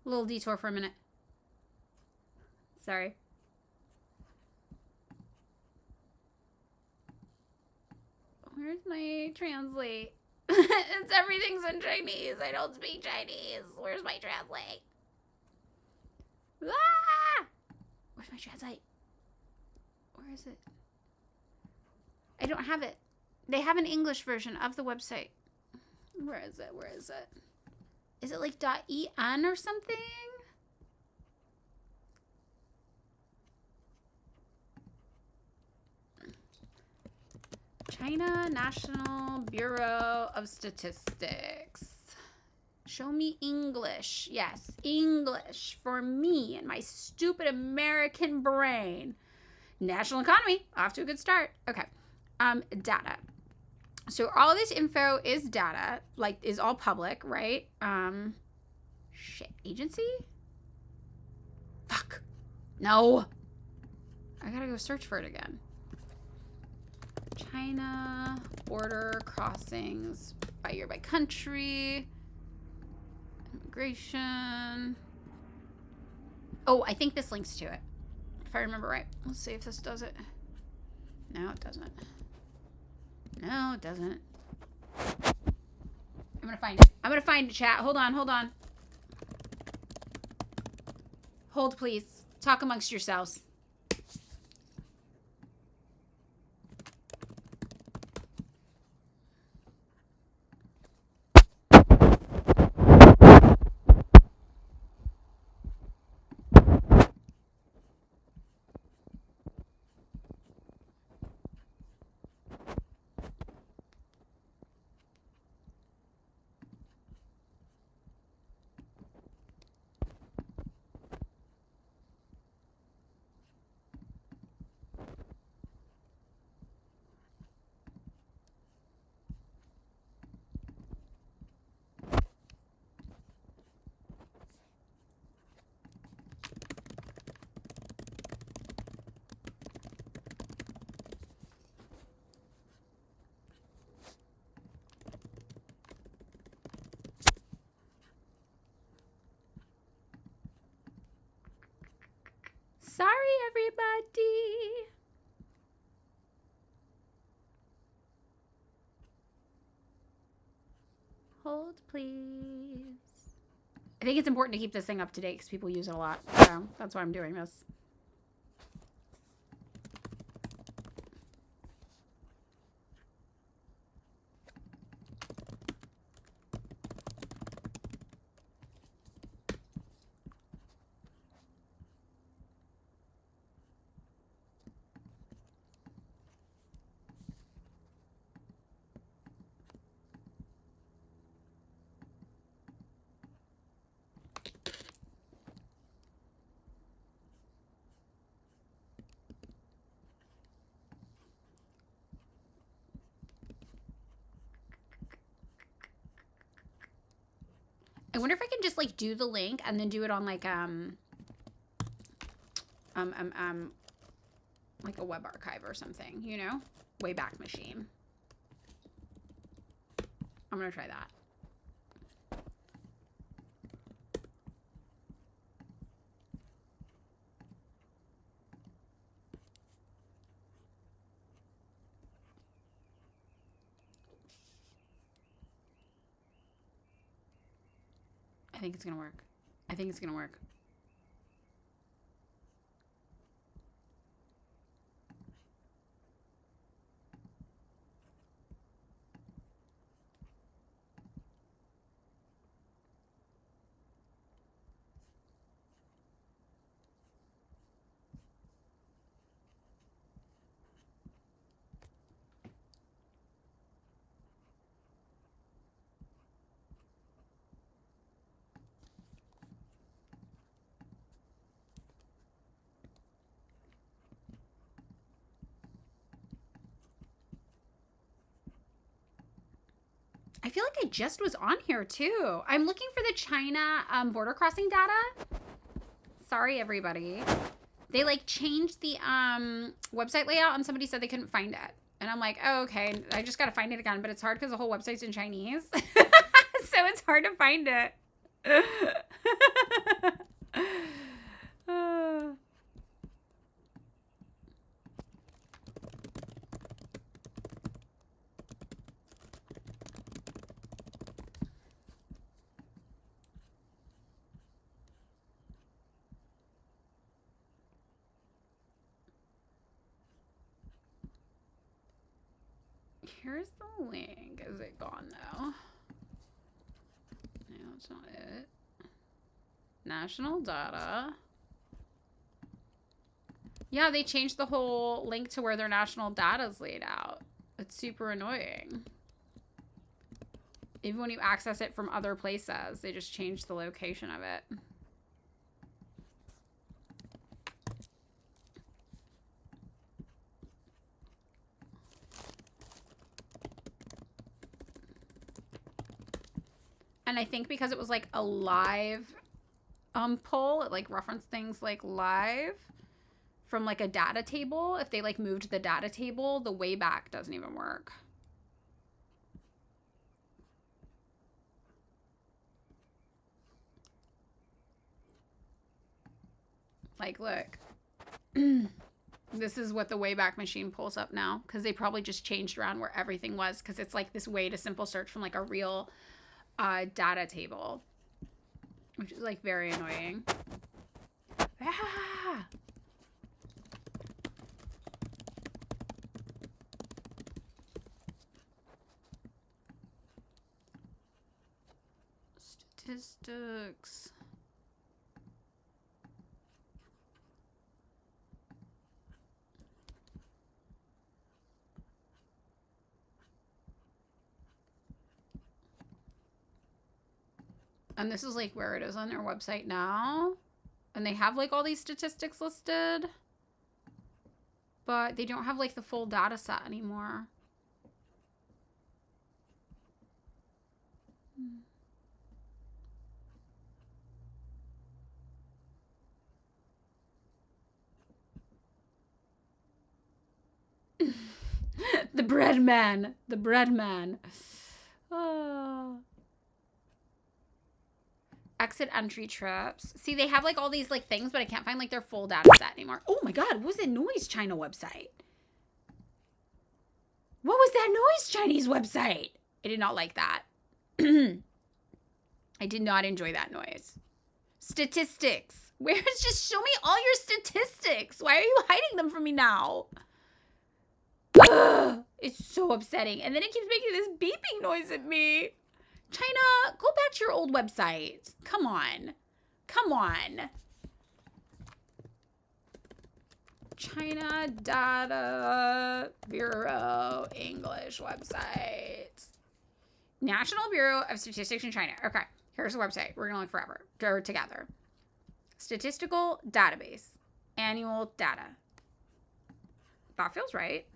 A little detour for a minute. Sorry. Where's my translate? It's everything's in Chinese. I don't speak Chinese. Where's my translate? Ah! Where's my translate? Where is it? I don't have it. They have an English version of the website. Where is it? Where is it? Is it like .en or something? China National Bureau of Statistics. Show me English. Yes, English for me and my stupid American brain. National economy, off to a good start. Okay, data. So all this info is data, like is all public, right? Shit, agency? Fuck. No. I gotta go search for it again. China border crossings by year, by country, immigration. Oh, I think this links to it, if I remember right. Let's see if this does it. No, it doesn't. No, it doesn't. I'm gonna find it. I'm gonna find it, chat. Hold on, hold on. Hold, please. Talk amongst yourselves. Sorry, everybody. Hold, please. I think it's important to keep this thing up to date because people use it a lot. So that's why I'm doing this. I wonder if I can just like do the link and then do it on like like a web archive or something, you know? Wayback Machine. I'm gonna try that. I think it's gonna work. I think it's gonna work. I feel like I just was on here too. I'm looking for the China border crossing data. Sorry, everybody. They like changed the website layout and somebody said they couldn't find it. And I'm like, oh, okay. I just got to find it again. But it's hard because the whole website's in Chinese. So it's hard to find it. Here's the link. Is it gone though? No, it's not it. National data. Yeah, they changed the whole link to where their national data is laid out. It's super annoying. Even when you access it from other places, they just changed the location of it. And I think because it was like a live poll, it like referenced things like live from like a data table. If they like moved the data table, the Wayback doesn't even work. Like, look. This is what the Wayback Machine pulls up now, because they probably just changed around where everything was, because it's like this way to simple search from like a real data table, which is like very annoying. Ah! Statistics. And this is like where it is on their website now. And they have like all these statistics listed. But they don't have like the full data set anymore. The bread man. The bread man. Oh. Exit entry trips. See, they have like all these like things, but I can't find like their full data set anymore. Oh my god, what was the Noise China website? What was that Noise Chinese website? I did not like that. I did not enjoy that noise. Statistics. Where's just show me all your statistics? Why are you hiding them from me now? Ugh, it's so upsetting. And then it keeps making this beeping noise at me. China, go back to your old website. Come on. Come on. China Data Bureau English website. National Bureau of Statistics in China. Okay, here's the website. We're going to look forever. Or together. Statistical Database. Annual data. That feels right.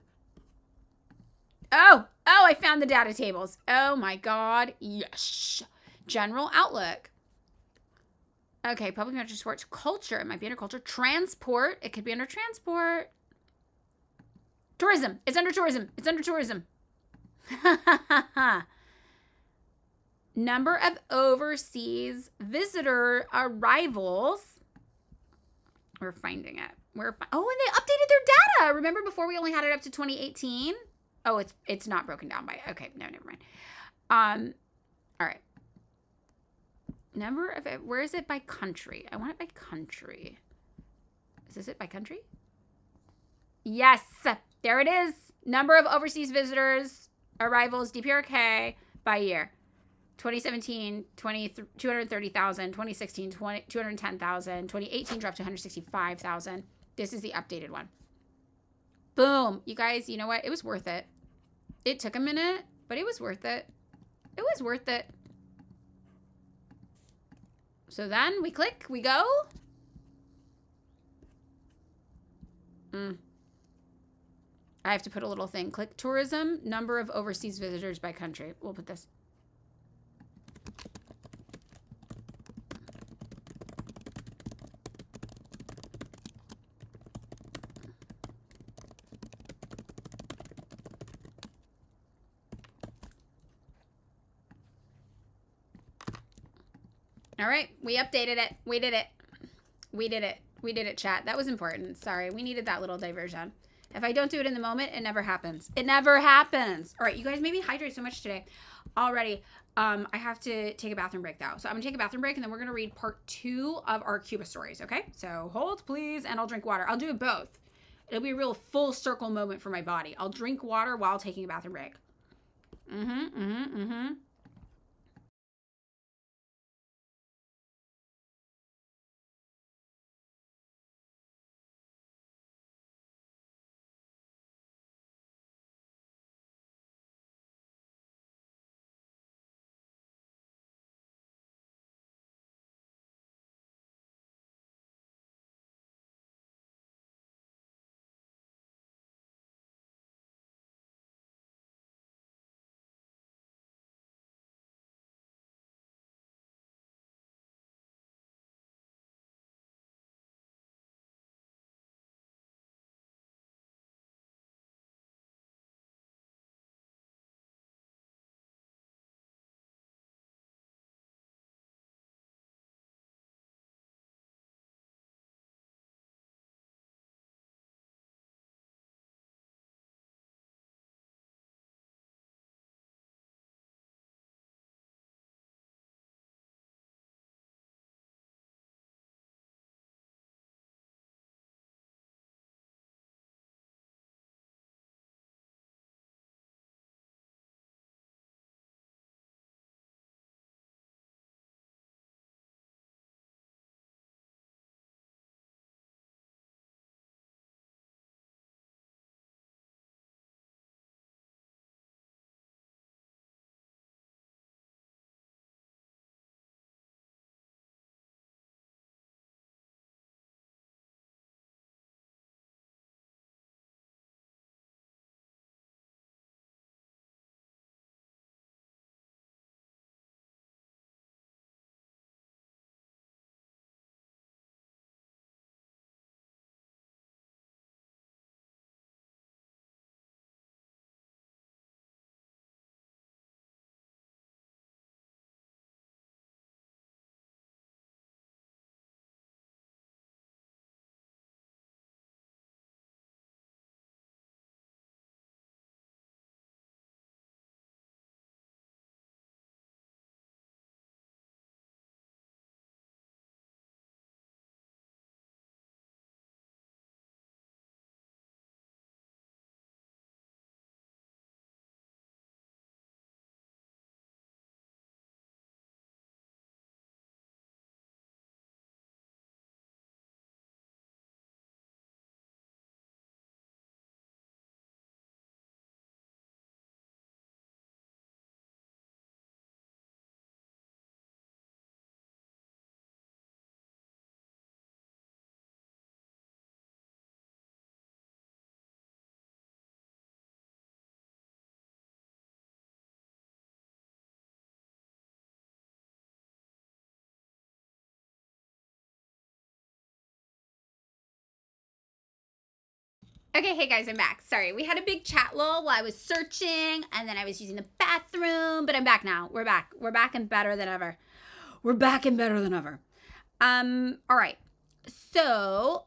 Oh, I found the data tables. Oh my god. Yes. General Outlook. Okay, public interest sports. Culture. It might be under culture. Transport. It could be under transport. Tourism. It's under tourism. It's under tourism. Number of overseas visitor arrivals. We're finding it. Oh, and they updated their data. Remember before we only had it up to 2018? Oh, it's not broken down by. Okay, no, never mind. All right. Number of it. Where is it by country? I want it by country. Is this it by country? Yes, there it is. Number of overseas visitors, arrivals, DPRK by year. 2017, 230,000. 2016, 210,000. 2018 dropped to 165,000. This is the updated one. Boom. You guys, you know what? It was worth it. It took a minute, but it was worth it. It was worth it. So then we click, we go. I have to put a little thing. Click tourism, number of overseas visitors by country. We'll put this. All right, we updated it. We did it. We did it. We did it, chat. That was important. Sorry, we needed that little diversion. If I don't do it in the moment, it never happens. It never happens. All right, you guys made me hydrate so much today already. I have to take a bathroom break, though. So I'm going to take a bathroom break, and then we're going to read part 2 of our Cuba stories, okay? So hold, please, and I'll drink water. I'll do it both. It'll be a real full circle moment for my body. I'll drink water while taking a bathroom break. Okay, hey guys, I'm back. Sorry, we had a big chat lull while I was searching, and then I was using the bathroom, but I'm back now. We're back. We're back and better than ever. We're back and better than ever. All right. So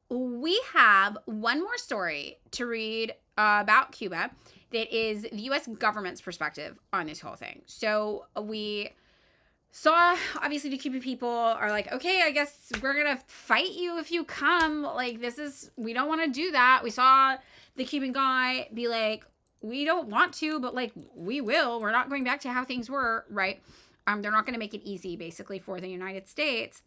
we have one more story to read about Cuba that is the U.S. government's perspective on this whole thing. So we saw, obviously, the Cuban people are like, okay, I guess we're going to fight you if you come. Like, we don't want to do that. We saw the Cuban guy be like, we don't want to, but like, we will. We're not going back to how things were, right? They're not going to make it easy, basically, for the United States.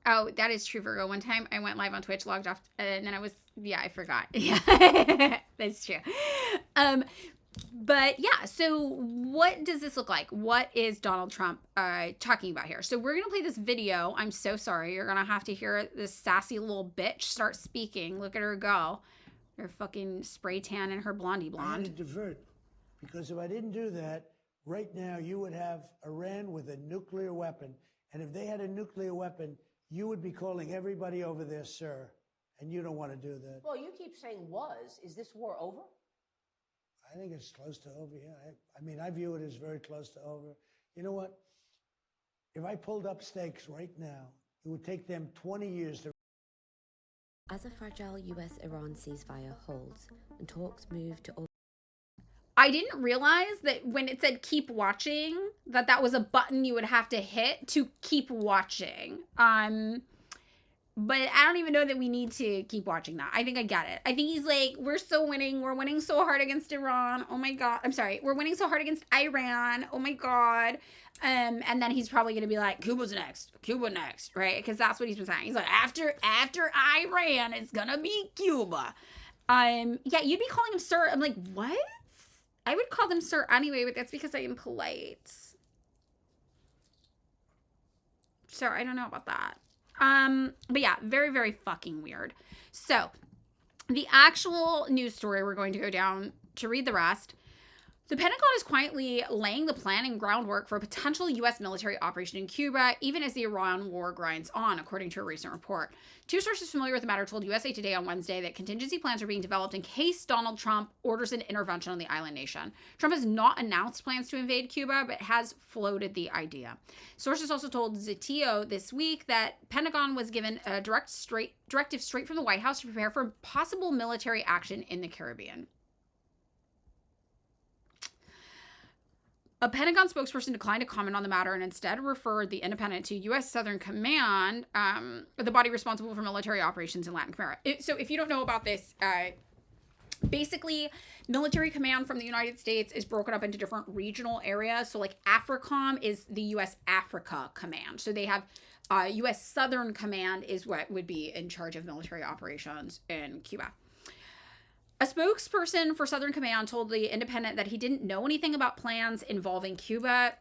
Oh, that is true, Virgo. One time I went live on Twitch, logged off, and then I forgot. Yeah, that's true. But yeah, so what does this look like? What is Donald Trump talking about here? So we're going to play this video. I'm so sorry. You're going to have to hear this sassy little bitch start speaking. Look at her go. Her fucking spray tan and her blondie blonde. I had to divert, because if I didn't do that, right now you would have Iran with a nuclear weapon. And if they had a nuclear weapon, you would be calling everybody over there, sir. And you don't want to do that. Well, you keep saying was. Is this war over? I think it's close to over, yeah. I mean, I view it as very close to over. You know what? If I pulled up stakes right now, it would take them 20 years to... As a fragile US-Iran ceasefire holds and talks move to... I didn't realize that when it said keep watching, that was a button you would have to hit to keep watching. But I don't even know that we need to keep watching that. I think I get it. I think he's like, we're still winning. We're winning so hard against Iran. Oh my God. I'm sorry. We're winning so hard against Iran. Oh my God. And then he's probably going to be like, Cuba's next. Cuba next. Right? Because that's what he's been saying. He's like, after Iran, it's going to be Cuba. Yeah, you'd be calling him sir. I'm like, what? I would call them sir anyway, but that's because I am polite. So I don't know about that. But yeah, very, very fucking weird. So the actual news story we're going to go down to read the rest. The Pentagon is quietly laying the plan and groundwork for a potential U.S. military operation in Cuba, even as the Iran war grinds on, according to a recent report. Two sources familiar with the matter told USA Today on Wednesday that contingency plans are being developed in case Donald Trump orders an intervention on the island nation. Trump has not announced plans to invade Cuba, but has floated the idea. Sources also told Zitio this week that Pentagon was given a directive straight from the White House to prepare for possible military action in the Caribbean. A Pentagon spokesperson declined to comment on the matter and instead referred the Independent to U.S. Southern Command, the body responsible for military operations in Latin America. So if you don't know about this, basically, military command from the United States is broken up into different regional areas. So like AFRICOM is the U.S. Africa Command. So they have U.S. Southern Command is what would be in charge of military operations in Cuba. A spokesperson for Southern Command told the Independent that he didn't know anything about plans involving Cuba.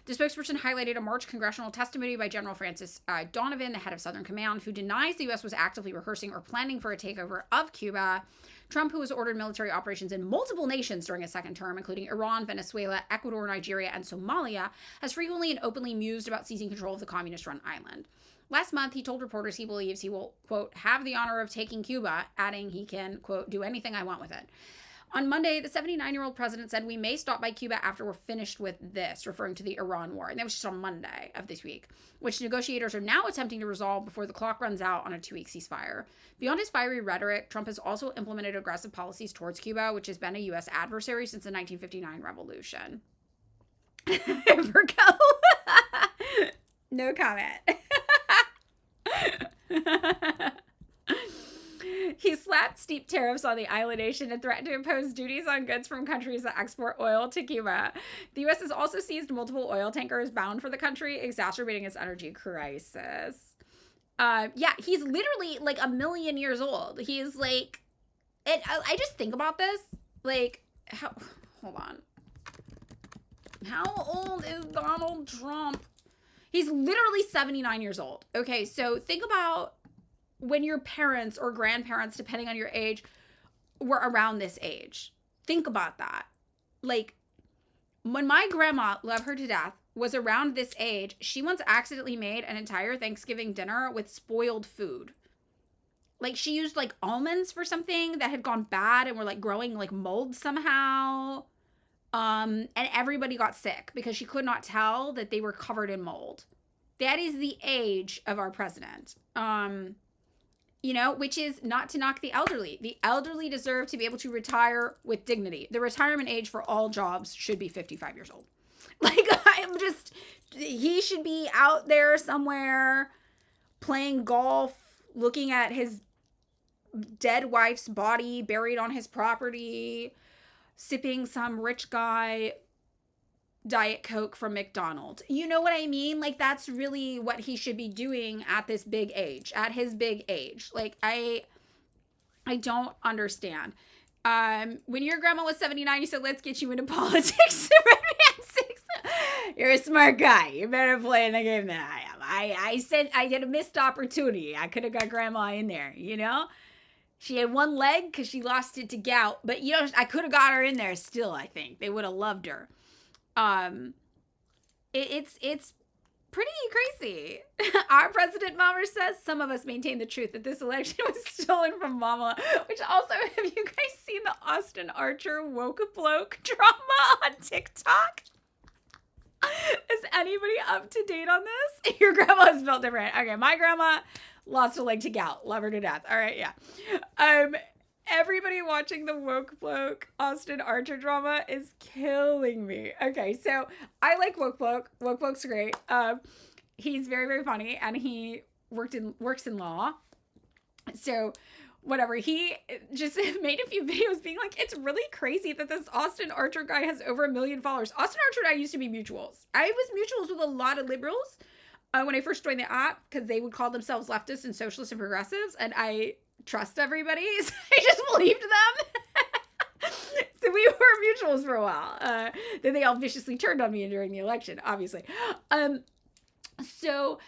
The spokesperson highlighted a March congressional testimony by General Francis Donovan, the head of Southern Command, who denies the U.S. was actively rehearsing or planning for a takeover of Cuba. Trump, who has ordered military operations in multiple nations during his second term, including Iran, Venezuela, Ecuador, Nigeria, and Somalia, has frequently and openly mused about seizing control of the communist-run island. Last month, he told reporters he believes he will, quote, have the honor of taking Cuba, adding he can, quote, do anything I want with it. On Monday, the 79-year-old president said, we may stop by Cuba after we're finished with this, referring to the Iran war. And that was just on Monday of this week, which negotiators are now attempting to resolve before the clock runs out on a 2-week ceasefire. Beyond his fiery rhetoric, Trump has also implemented aggressive policies towards Cuba, which has been a U.S. adversary since the 1959 revolution. Virgo. No comment. He slapped steep tariffs on the island nation and threatened to impose duties on goods from countries that export oil to Cuba. The U.S. has also seized multiple oil tankers bound for the country, exacerbating its energy crisis. Yeah, he's literally like 1 million years old. He's like, and I just think about this, like, hold on. How old is Donald Trump? He's literally 79 years old. Okay, so think about when your parents or grandparents, depending on your age, were around this age. Think about that. Like, when my grandma, love her to death, was around this age, she once accidentally made an entire Thanksgiving dinner with spoiled food. Like she used like almonds for something that had gone bad and were like growing like mold somehow. And everybody got sick because she could not tell that they were covered in mold. That is the age of our president. You know, which is not to knock the elderly. The elderly deserve to be able to retire with dignity. The retirement age for all jobs should be 55 years old. Like, he should be out there somewhere playing golf, looking at his dead wife's body buried on his property, sipping some rich guy Diet Coke from McDonald's. You know what I mean? Like, that's really what he should be doing at this big age, at his big age. Like, I don't understand. When your grandma was 79, you said, let's get you into politics. You're a smart guy. You're better playing the game than I am. I said I had a missed opportunity. I could have got grandma in there, you know? She had one leg because she lost it to gout. But, you know, I could have got her in there still, I think. They would have loved her. It's pretty crazy. Our president, Mama, says some of us maintain the truth that this election was stolen from Mama. Which also, have you guys seen the Austin Archer woke bloke drama on TikTok? Is anybody up to date on this? Your grandma is built different. Okay, my grandma lost a leg to gout. Love her to death. All right, yeah. Everybody watching the woke bloke Austin Archer drama is killing me. Okay, so I like woke bloke. Woke bloke's great. He's very, very funny, and he works in law. So whatever, he just made a few videos being like, it's really crazy that this Austin Archer guy has over 1 million followers. Austin Archer and I used to be mutuals. I was mutuals with a lot of liberals when I first joined the app, because they would call themselves leftists and socialists and progressives, and I trust everybody, so I just believed them. So we were mutuals for a while. Then they all viciously turned on me during the election, obviously. So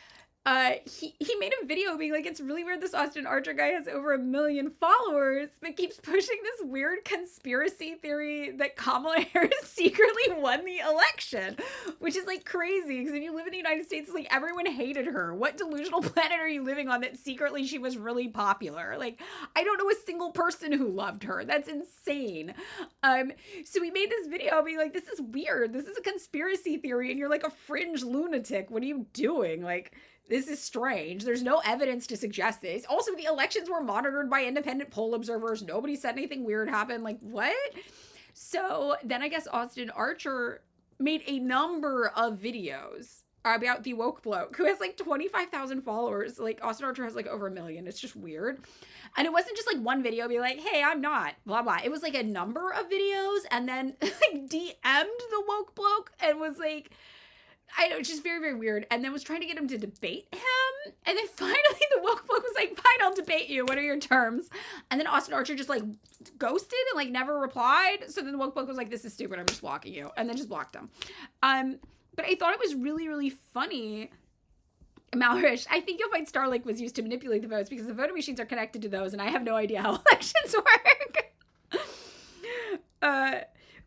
he made a video being like, it's really weird this Austin Archer guy has over 1 million followers, but keeps pushing this weird conspiracy theory that Kamala Harris secretly won the election, which is like crazy, because if you live in the United States, it's like everyone hated her. What delusional planet are you living on that secretly she was really popular? Like, I don't know a single person who loved her. That's insane. So we made this video being like, this is weird. This is a conspiracy theory, and you're like a fringe lunatic. What are you doing? Like, this is strange. There's no evidence to suggest this. Also, the elections were monitored by independent poll observers. Nobody said anything weird happened. Like, what? So then I guess Austin Archer made a number of videos about the woke bloke who has like 25,000 followers. Like, Austin Archer has like over 1 million. It's just weird. And it wasn't just like one video be like, hey, I'm not, blah, blah. It was like a number of videos, and then like DM'd the woke bloke and was like, I know, it's just very, very weird. And then was trying to get him to debate him. And then finally the woke bloke was like, fine, I'll debate you. What are your terms? And then Austin Archer just like ghosted and like never replied. So then the woke bloke was like, this is stupid, I'm just blocking you. And then just blocked him. But I thought it was really, really funny. Malrish, I think you'll find Starlink was used to manipulate the votes because the voting machines are connected to those, and I have no idea how elections work.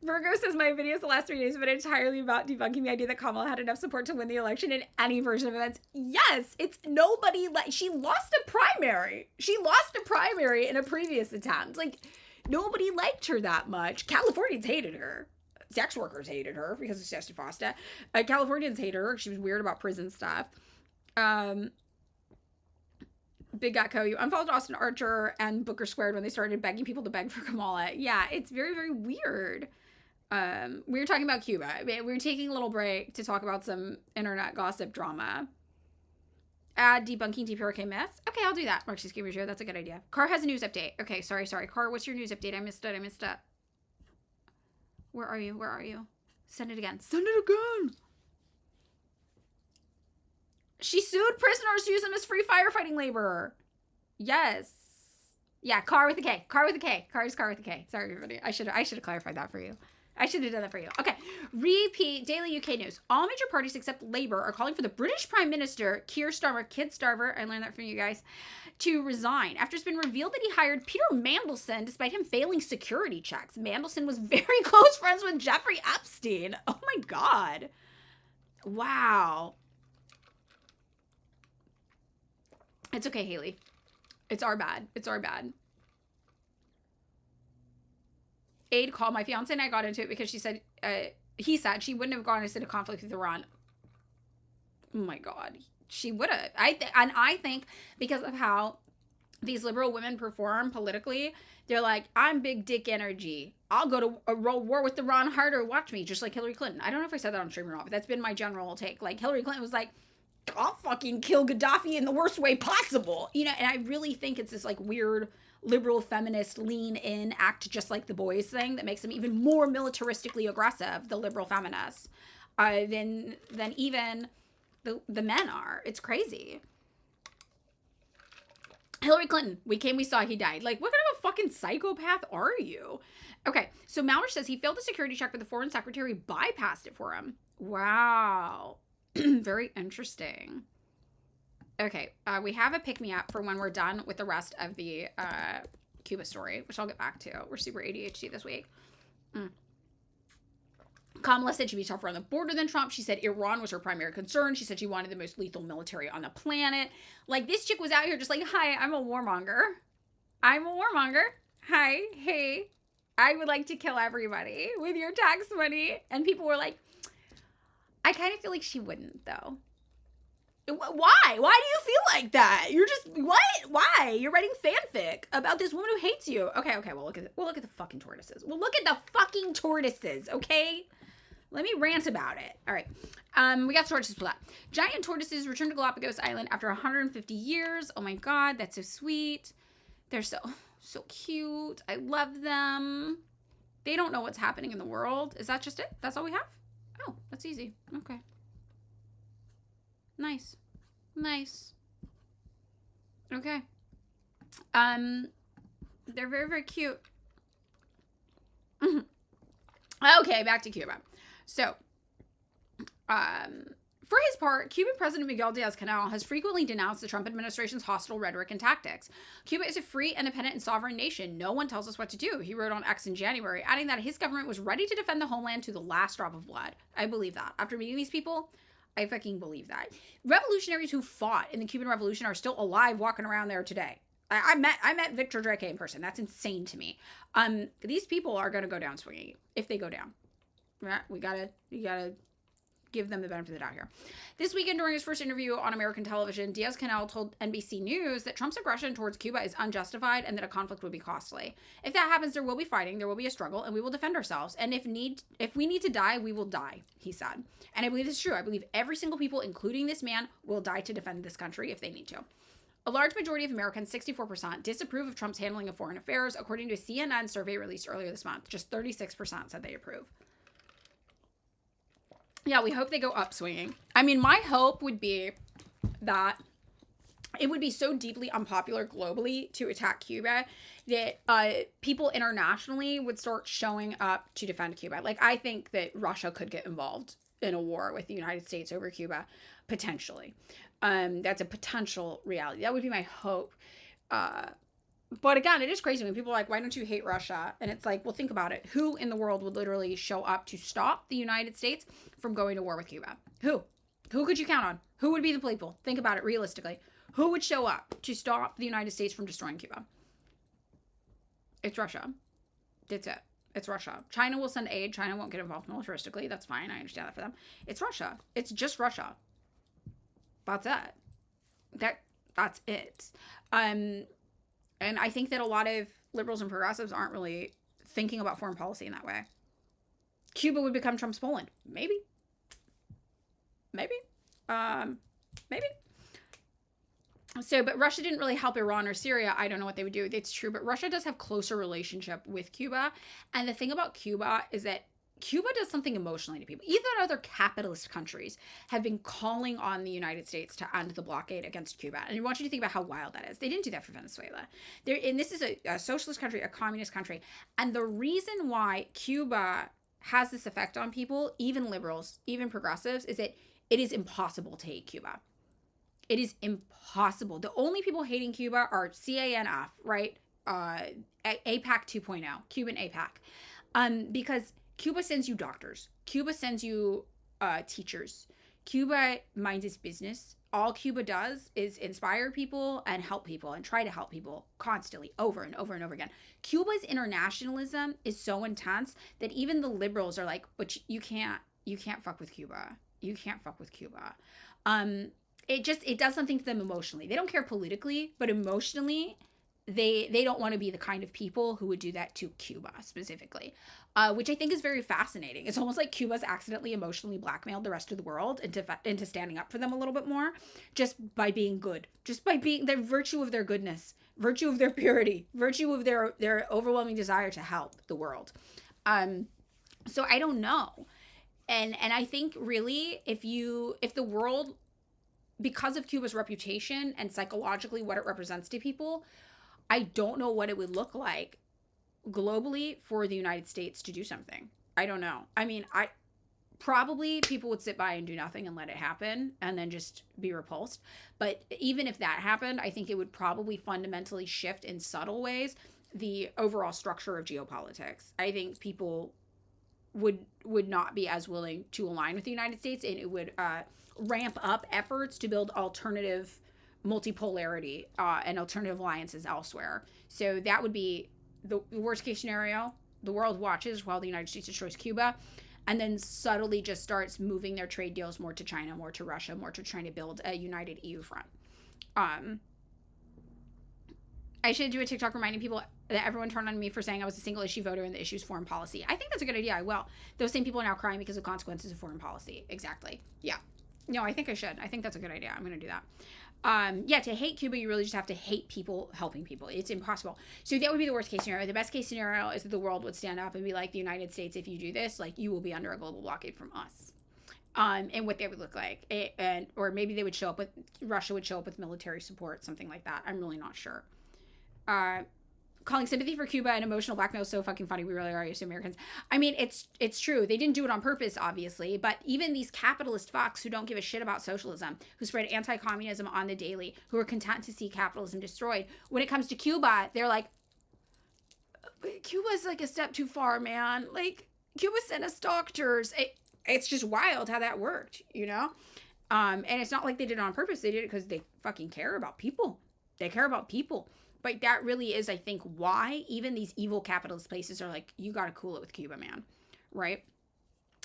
Virgo says, my videos the last 3 days have been entirely about debunking the idea that Kamala had enough support to win the election in any version of events. Yes, it's nobody she lost a primary. She lost a primary in a previous attempt. Like, nobody liked her that much. Californians hated her. Sex workers hated her because of Sesti Fosta. Californians hated her. She was weird about prison stuff. Big Echo, you unfollowed Austin Archer and Booker Squared when they started begging people to beg for Kamala. Yeah, it's very, very weird. We were talking about Cuba. We were taking a little break to talk about some internet gossip drama. Add debunking Deep Hurricane myths. Okay, I'll do that. Marxist Gamer Show. That's a good idea. Car has a news update. Okay, sorry. Car, what's your news update? I missed it. Where are you? Send it again. She sued prisoners to use them as free firefighting labor. Yes. Yeah, car with a K. Car with a K. Car with a K. Sorry, everybody. I should have clarified that for you. I should have done that for you. Okay. Repeat Daily UK News. All major parties except Labour are calling for the British Prime Minister, Keir Starmer, Kid Starver, I learned that from you guys, to resign after it's been revealed that he hired Peter Mandelson despite him failing security checks. Mandelson was very close friends with Jeffrey Epstein. Oh my God. Wow. It's okay, Haley. It's our bad. It's our bad. Aid called my fiance and I got into it because he said she wouldn't have gone into conflict with Iran. Oh my God. She would have. I think because of how these liberal women perform politically, they're like, I'm big dick energy. I'll go to a war with Iran harder. Watch me. Just like Hillary Clinton. I don't know if I said that on stream or not, but that's been my general take. Like Hillary Clinton was like, I'll fucking kill Gaddafi in the worst way possible. You know, and I really think it's this like weird liberal feminist lean in, act just like the boys thing that makes them even more militaristically aggressive, the liberal feminists, than even the men are. It's crazy. Hillary Clinton, we came, we saw, he died. Like, what kind of a fucking psychopath are you? Okay, so Malrich says he failed the security check, but the foreign secretary bypassed it for him. Wow. Very interesting. Okay, we have a pick-me-up for when we're done with the rest of the Cuba story, which I'll get back to. We're super ADHD this week. Kamala said she'd be tougher on the border than Trump. She said Iran was her primary concern. She said she wanted the most lethal military on the planet. Like, this chick was out here just like, hi, I'm a warmonger. I'm a warmonger. Hi, hey, I would like to kill everybody with your tax money. And people were like, I kind of feel like she wouldn't, though. Why? Why do you feel like that? You're just, what? Why? You're writing fanfic about this woman who hates you. Okay, we'll look at the fucking tortoises. We'll look at the fucking tortoises, okay? Let me rant about it. All right. We got tortoises for that. Giant tortoises returned to Galapagos Island after 150 years. Oh my God, that's so sweet. They're so cute. I love them. They don't know what's happening in the world. Is that just it? That's all we have? Oh, that's easy. Okay. Nice. Okay. They're very, very cute. Okay, back to Cuba. So, for his part, Cuban President Miguel Diaz-Canel has frequently denounced the Trump administration's hostile rhetoric and tactics. Cuba is a free, independent, and sovereign nation. No one tells us what to do, he wrote on X in January, adding that his government was ready to defend the homeland to the last drop of blood. I believe that. After meeting these people, I fucking believe that. Revolutionaries who fought in the Cuban Revolution are still alive walking around there today. I met Victor Drake in person. That's insane to me. These people are going to go down swinging if they go down. You gotta give them the benefit of the doubt here. This weekend, during his first interview on American television, Diaz-Canel told NBC News that Trump's aggression towards Cuba is unjustified and that a conflict would be costly. If that happens, there will be fighting, there will be a struggle, and we will defend ourselves. And if we need to die, we will die, he said. And I believe this is true. I believe every single people, including this man, will die to defend this country if they need to. A large majority of Americans, 64%, disapprove of Trump's handling of foreign affairs, according to a CNN survey released earlier this month. Just 36% said they approve. Yeah, we hope they go up swinging. I mean, my hope would be that it would be so deeply unpopular globally to attack Cuba that people internationally would start showing up to defend Cuba. Like, I think that Russia could get involved in a war with the United States over Cuba, potentially. That's a potential reality. That would be my hope. But again, it is crazy when people are like, why don't you hate Russia? And it's like, well, think about it. Who in the world would literally show up to stop the United States from going to war with Cuba? Who? Who could you count on? Who would be the people? Think about it realistically. Who would show up to stop the United States from destroying Cuba? It's Russia. That's it. It's Russia. China will send aid. China won't get involved militaristically. That's fine. I understand that for them. It's Russia. It's just Russia. That's it. That's it. And I think that a lot of liberals and progressives aren't really thinking about foreign policy in that way. Cuba would become Trump's Poland. Maybe. So, but Russia didn't really help Iran or Syria. I don't know what they would do. It's true, but Russia does have closer relationship with Cuba. And the thing about Cuba is that Cuba does something emotionally to people. Even other capitalist countries have been calling on the United States to end the blockade against Cuba. And I want you to think about how wild that is. They didn't do that for Venezuela. And this is a socialist country, a communist country. And the reason why Cuba has this effect on people, even liberals, even progressives, is that it is impossible to hate Cuba. It is impossible. The only people hating Cuba are CANF, right? APAC 2.0, Cuban APAC. Because Cuba sends you doctors. Cuba sends you teachers. Cuba minds its business. All Cuba does is inspire people and help people and try to help people constantly, over and over and over again. Cuba's internationalism is so intense that even the liberals are like, but you can't fuck with Cuba. You can't fuck with Cuba. It does something to them emotionally. They don't care politically, but emotionally, they don't want to be the kind of people who would do that to Cuba specifically, which I think is very fascinating. It's almost like Cuba's accidentally emotionally blackmailed the rest of the world into standing up for them a little bit more, just by being good, just by being the virtue of their goodness, virtue of their purity, virtue of their overwhelming desire to help the world. So I don't know, and I think really if the world, because of Cuba's reputation and psychologically what it represents to people, I don't know what it would look like globally for the United States to do something. I don't know. I mean, probably people would sit by and do nothing and let it happen and then just be repulsed. But even if that happened, I think it would probably fundamentally shift in subtle ways the overall structure of geopolitics. I think people would not be as willing to align with the United States, and it would ramp up efforts to build alternative multipolarity and alternative alliances elsewhere. So that would be the worst case scenario. The world watches while the United States destroys Cuba, and then subtly just starts moving their trade deals more to China, more to Russia, more to trying to build a united EU front. I should do a TikTok reminding people that everyone turned on me for saying I was a single issue voter and the issue's foreign policy. I think that's a good idea. I will. Those same people are now crying because of consequences of foreign policy. Exactly. Yeah. No, I think I should. I think that's a good idea. I'm going to do that. Yeah, to hate Cuba, you really just have to hate people helping people. It's impossible. So that would be the worst case scenario. The best case scenario is that the world would stand up and be like, the United States, if you do this, like, you will be under a global blockade from us. And what they would look like. Or maybe they would show up with, Russia would show up with military support, something like that. I'm really not sure. Calling sympathy for Cuba and emotional blackmail is so fucking funny. We really are used to Americans. I mean, it's true. They didn't do it on purpose, obviously, but even these capitalist fucks who don't give a shit about socialism, who spread anti-communism on the daily, who are content to see capitalism destroyed, when it comes to Cuba, they're like, Cuba's like a step too far, man. Like, Cuba sent us doctors. It's just wild how that worked, you know? And it's not like they did it on purpose. They did it because they fucking care about people. They care about people. But that really is, I think, why even these evil capitalist places are like, you got to cool it with Cuba, man. Right?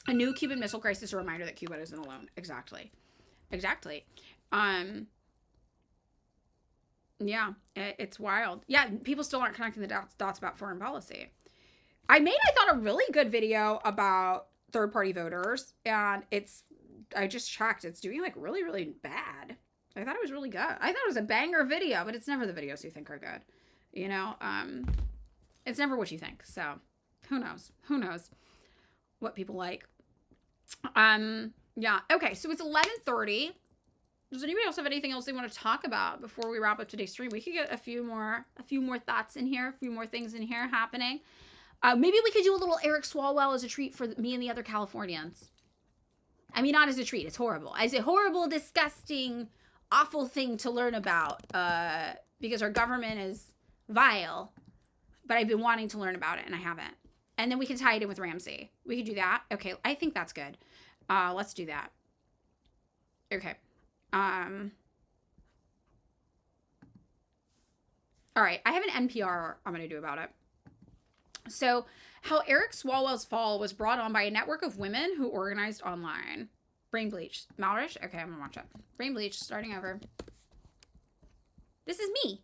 A new Cuban Missile Crisis, a reminder that Cuba isn't alone. Exactly. Yeah, it's wild. Yeah, people still aren't connecting the dots about foreign policy. I thought, a really good video about third-party voters, and I just checked. It's doing, like, really, really bad. I thought it was really good. I thought it was a banger video, but it's never the videos you think are good. You know, it's never what you think. So who knows what people like. Yeah. Okay. So it's 11:30. Does anybody else have anything else they want to talk about before we wrap up today's stream? We could get a few more thoughts in here, a few more things in here happening. Maybe we could do a little Eric Swalwell as a treat for me and the other Californians. I mean, not as a treat. It's horrible. As a horrible, disgusting, awful thing to learn about, because our government is vile, but I've been wanting to learn about it and I haven't. And then we can tie it in with Ramsey. We could do that. Okay, I think that's good. Let's do that. Okay. All right, I have an NPR I'm going to do about it. So, how Eric Swalwell's fall was brought on by a network of women who organized online. Brain bleach. Malrish? Okay, I'm gonna watch it. Brain bleach, starting over. This is me.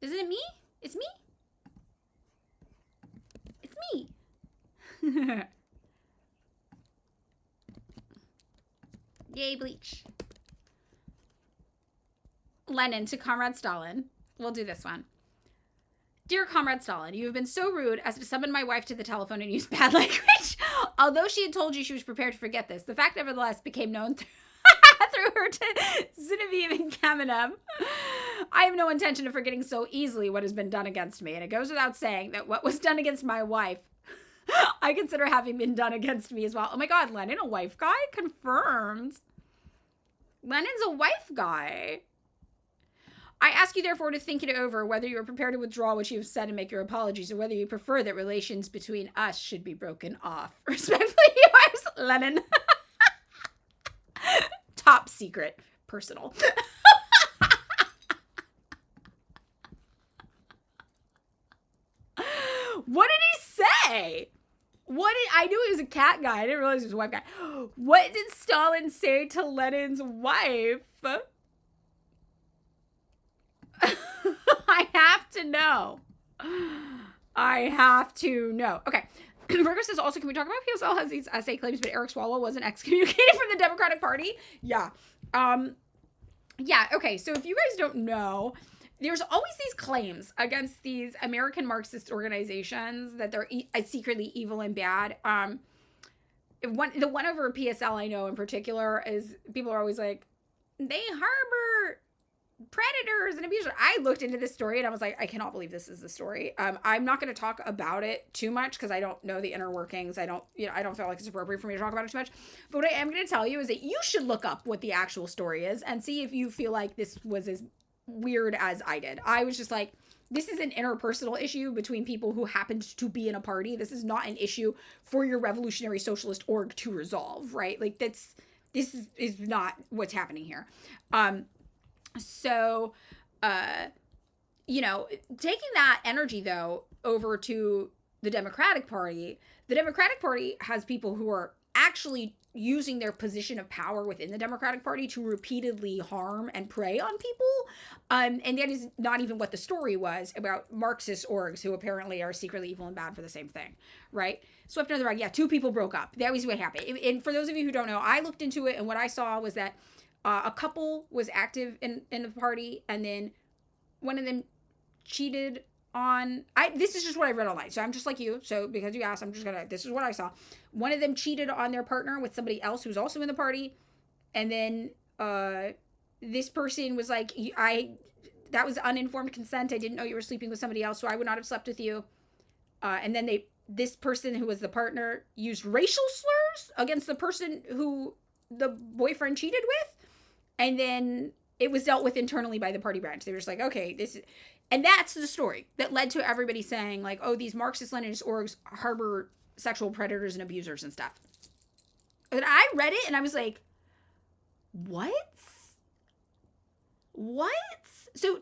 Isn't it me? It's me? It's me. Yay, bleach. Lenin to Comrade Stalin. We'll do this one. Dear Comrade Stalin, you have been so rude as to summon my wife to the telephone and use bad language. Although she had told you she was prepared to forget this, the fact nevertheless became known through her to Zinoviev and Kamenev. I have no intention of forgetting so easily what has been done against me, and it goes without saying that what was done against my wife, I consider having been done against me as well. Oh my god, Lenin, a wife guy? Confirmed. Lenin's a wife guy. I ask you, therefore, to think it over, whether you are prepared to withdraw what you have said and make your apologies, or whether you prefer that relations between us should be broken off. Respectfully yours, Lenin. top secret personal. What did he say? I knew he was a cat guy. I didn't realize he was a white guy. What did Stalin say to Lenin's wife? I have to know. Okay. Virgo says also, can we talk about PSL has these essay claims, but Eric Swalwell wasn't excommunicated from the Democratic Party? Yeah. Yeah, okay. So if you guys don't know, there's always these claims against these American Marxist organizations that they're secretly evil and bad. The one over PSL I know in particular is people are always like, they harbor predators and abusers. I looked into this story and I was like, I cannot believe this is the story. I'm not going to talk about it too much because I don't know the inner workings. I don't feel like it's appropriate for me to talk about it too much. But what I am going to tell you is that you should look up what the actual story is and see if you feel like this was as weird as I did. I was just like, this is an interpersonal issue between people who happened to be in a party. This is not an issue for your revolutionary socialist org to resolve, right? Like this is not what's happening here. So, taking that energy though over to the Democratic Party has people who are actually using their position of power within the Democratic Party to repeatedly harm and prey on people. And that is not even what the story was about Marxist orgs who apparently are secretly evil and bad for the same thing, right? Swept under the rug. Yeah, 2 people broke up. That was what happened. And for those of you who don't know, I looked into it and what I saw was that a couple was active in the party and then one of them cheated on, this is just what I read online. So I'm just like you. So because you asked, this is what I saw. One of them cheated on their partner with somebody else who's also in the party. And then this person was like, that was uninformed consent. I didn't know you were sleeping with somebody else, so I would not have slept with you. And then this person who was the partner used racial slurs against the person who the boyfriend cheated with. And then it was dealt with internally by the party branch. They were just like, okay, and that's the story that led to everybody saying like, oh, these Marxist-Leninist orgs harbor sexual predators and abusers and stuff. And I read it and I was like, what? So,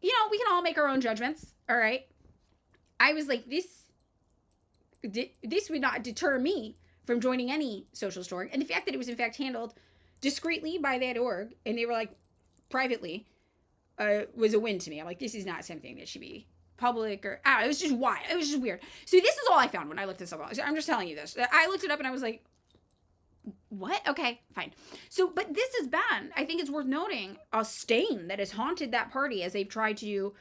we can all make our own judgments. All right. I was like, this would not deter me from joining any socialist org. And the fact that it was in fact handled discreetly by that org, and they were like privately, was a win to me. I'm like, this is not something that should be public or it was just wild. It was just weird. So this is all I found when I looked this up. I'm just telling you this. I looked it up and I was like, what? Okay, fine. So, but this has been, I think it's worth noting, a stain that has haunted that party as they've tried to do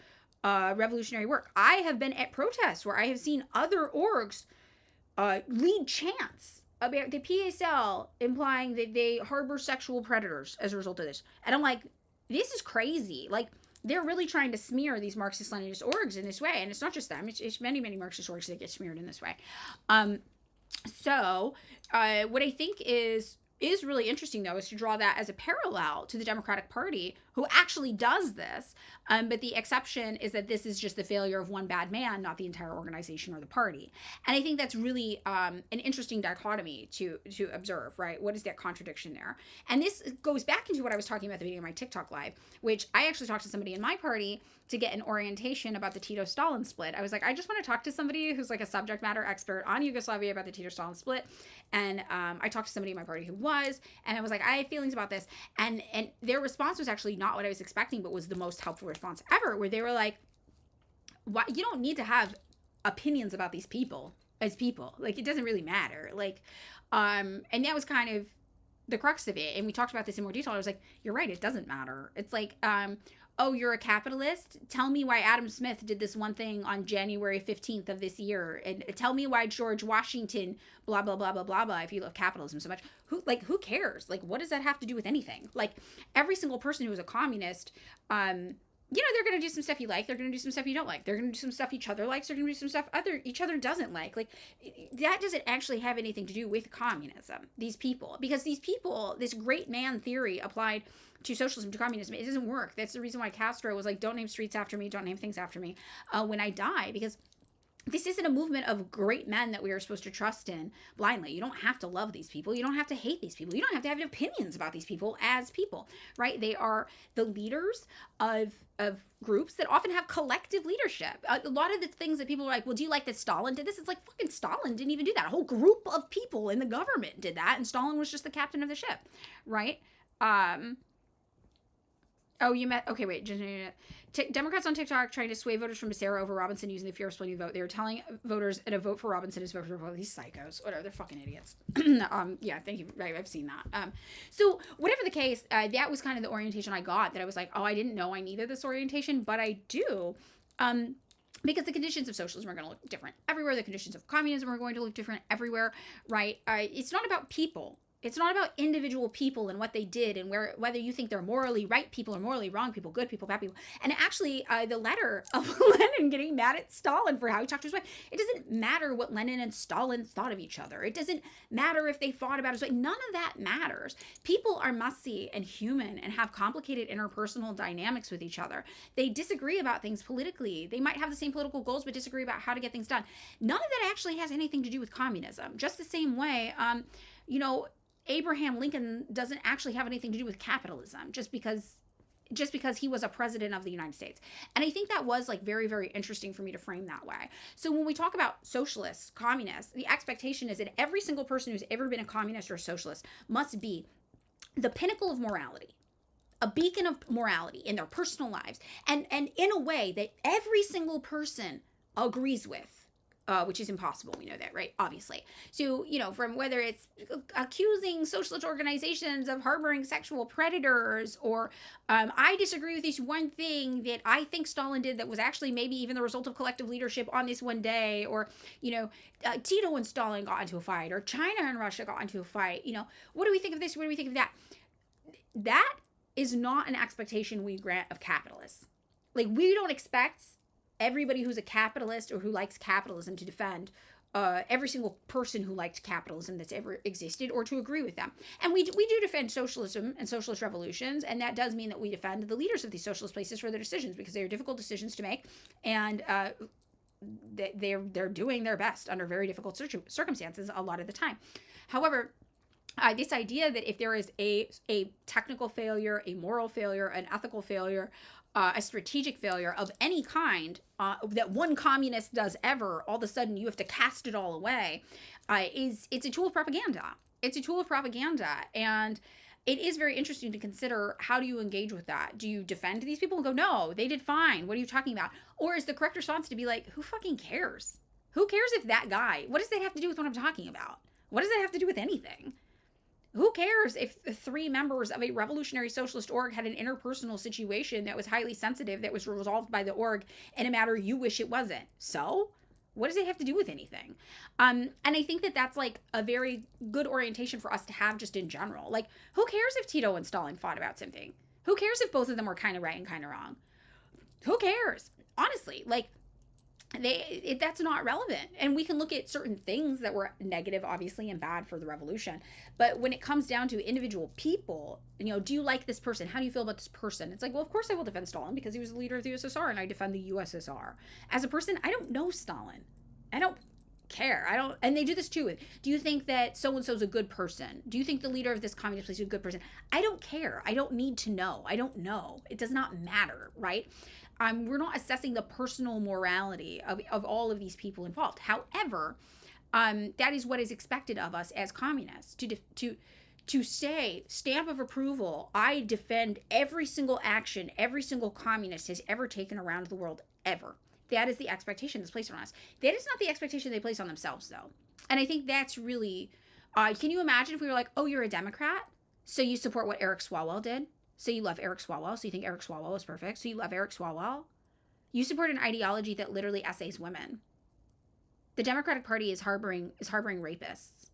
revolutionary work. I have been at protests where I have seen other orgs lead chants about the PSL implying that they harbor sexual predators as a result of this. And I'm like, this is crazy. Like, they're really trying to smear these Marxist-Leninist orgs in this way. And it's not just them. It's many, many Marxist orgs that get smeared in this way. So what I think is really interesting, though, is to draw that as a parallel to the Democratic Party, who actually does this. But the exception is that this is just the failure of one bad man, not the entire organization or the party. And I think that's really an interesting dichotomy to observe, right? What is that contradiction there? And this goes back into what I was talking about at the beginning of my TikTok live, which I actually talked to somebody in my party to get an orientation about the Tito-Stalin split. I was like, I just want to talk to somebody who's like a subject matter expert on Yugoslavia about the Tito-Stalin split. And I talked to somebody in my party who was, and I was like, I have feelings about this. And their response was actually not what I was expecting, but was the most helpful response ever, where they were like, "Why you don't need to have opinions about these people as people. Like, it doesn't really matter." Like, and that was kind of the crux of it. And we talked about this in more detail. I was like, you're right, it doesn't matter. It's like, oh, you're a capitalist? Tell me why Adam Smith did this one thing on January 15th of this year. And tell me why George Washington, blah, blah, blah, blah, blah, blah, if you love capitalism so much. Who cares? Like, what does that have to do with anything? Like, every single person who is a communist, they're going to do some stuff you like. They're going to do some stuff you don't like. They're going to do some stuff each other likes. They're going to do some stuff each other doesn't like. Like, that doesn't actually have anything to do with communism, these people. Because these people, this great man theory applied to socialism, to communism, it doesn't work. That's the reason why Castro was like, don't name streets after me, don't name things after me when I die. Because this isn't a movement of great men that we are supposed to trust in blindly. You don't have to love these people. You don't have to hate these people. You don't have to have opinions about these people as people, right? They are the leaders of groups that often have collective leadership. A lot of the things that people are like, well, do you like that Stalin did this? It's like, fucking Stalin didn't even do that. A whole group of people in the government did that, and Stalin was just the captain of the ship, right? Oh, you met. Okay, wait. Democrats on TikTok trying to sway voters from Becerra over Robinson using the fear of splitting vote. They were telling voters that a vote for Robinson is vote for both. These psychos, whatever. They're fucking idiots. Yeah, thank you. Right, I've seen that. So whatever the case, that was kind of the orientation I got. That I was like, oh, I didn't know I needed this orientation, but I do. Because the conditions of socialism are going to look different everywhere. The conditions of communism are going to look different everywhere, right? It's not about people. It's not about individual people and what they did and whether you think they're morally right people or morally wrong people, good people, bad people. And actually, the letter of Lenin getting mad at Stalin for how he talked to his wife, it doesn't matter what Lenin and Stalin thought of each other. It doesn't matter if they fought about his wife. None of that matters. People are messy and human and have complicated interpersonal dynamics with each other. They disagree about things politically. They might have the same political goals, but disagree about how to get things done. None of that actually has anything to do with communism. Just the same way, Abraham Lincoln doesn't actually have anything to do with capitalism just because he was a president of the United States. And I think that was like very, very interesting for me to frame that way. So when we talk about socialists, communists, the expectation is that every single person who's ever been a communist or a socialist must be the pinnacle of morality, a beacon of morality in their personal lives, and in a way that every single person agrees with. Which is impossible. We know that, right? Obviously. So, from whether it's accusing socialist organizations of harboring sexual predators, or I disagree with this one thing that I think Stalin did that was actually maybe even the result of collective leadership on this one day, or, Tito and Stalin got into a fight, or China and Russia got into a fight. What do we think of this? What do we think of that? That is not an expectation we grant of capitalists. Like, we don't expect everybody who's a capitalist or who likes capitalism to defend every single person who liked capitalism that's ever existed or to agree with them. And we do defend socialism and socialist revolutions, and that does mean that we defend the leaders of these socialist places for their decisions, because they are difficult decisions to make, and they're doing their best under very difficult circumstances a lot of the time. However, this idea that if there is a technical failure, a moral failure, an ethical failure, a strategic failure of any kind that one communist does ever, all of a sudden you have to cast it all away, it's a tool of propaganda. It's a tool of propaganda. And it is very interesting to consider, how do you engage with that? Do you defend these people and go, no, they did fine, what are you talking about? Or is the correct response to be like, who fucking cares? Who cares if that guy, what does that have to do with what I'm talking about? What does that have to do with anything? Who cares if the 3 members of a revolutionary socialist org had an interpersonal situation that was highly sensitive, that was resolved by the org in a matter you wish it wasn't? So what does it have to do with anything? And I think that that's like a very good orientation for us to have just in general. Like, who cares if Tito and Stalin fought about something? Who cares if both of them were kind of right and kind of wrong? Who cares? Honestly, like, that's not relevant. And we can look at certain things that were negative, obviously, and bad for the revolution. But when it comes down to individual people, do you like this person? How do you feel about this person? It's like, well, of course I will defend Stalin because he was the leader of the USSR, and I defend the USSR. As a person, I don't know Stalin. I don't care. And they do this too. Do you think that so-and-so is a good person? Do you think the leader of this communist place is a good person? I don't care. I don't need to know. I don't know. It does not matter, right? We're not assessing the personal morality of all of these people involved. However, that is what is expected of us as communists, to say, stamp of approval, I defend every single action every single communist has ever taken around the world, ever. That is the expectation that's placed on us. That is not the expectation they place on themselves, though. And I think that's really, can you imagine if we were like, oh, you're a Democrat, so you support what Eric Swalwell did? So you love Eric Swalwell, so you think Eric Swalwell is perfect, so you love Eric Swalwell? You support an ideology that literally essays women. The Democratic Party is harboring rapists.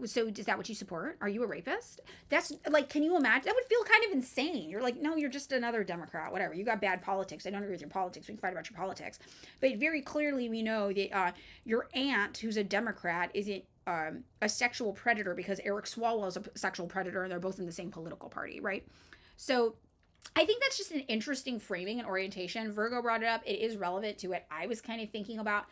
So is that what you support? Are you a rapist? That's like, can you imagine? That would feel kind of insane. You're like, no, you're just another Democrat, whatever. You got bad politics. I don't agree with your politics. We can fight about your politics. But very clearly we know that your aunt, who's a Democrat, isn't a sexual predator because Eric Swalwell is a sexual predator and they're both in the same political party, right? So I think that's just an interesting framing and orientation. Virgo brought it up. It is relevant to what I was kind of thinking about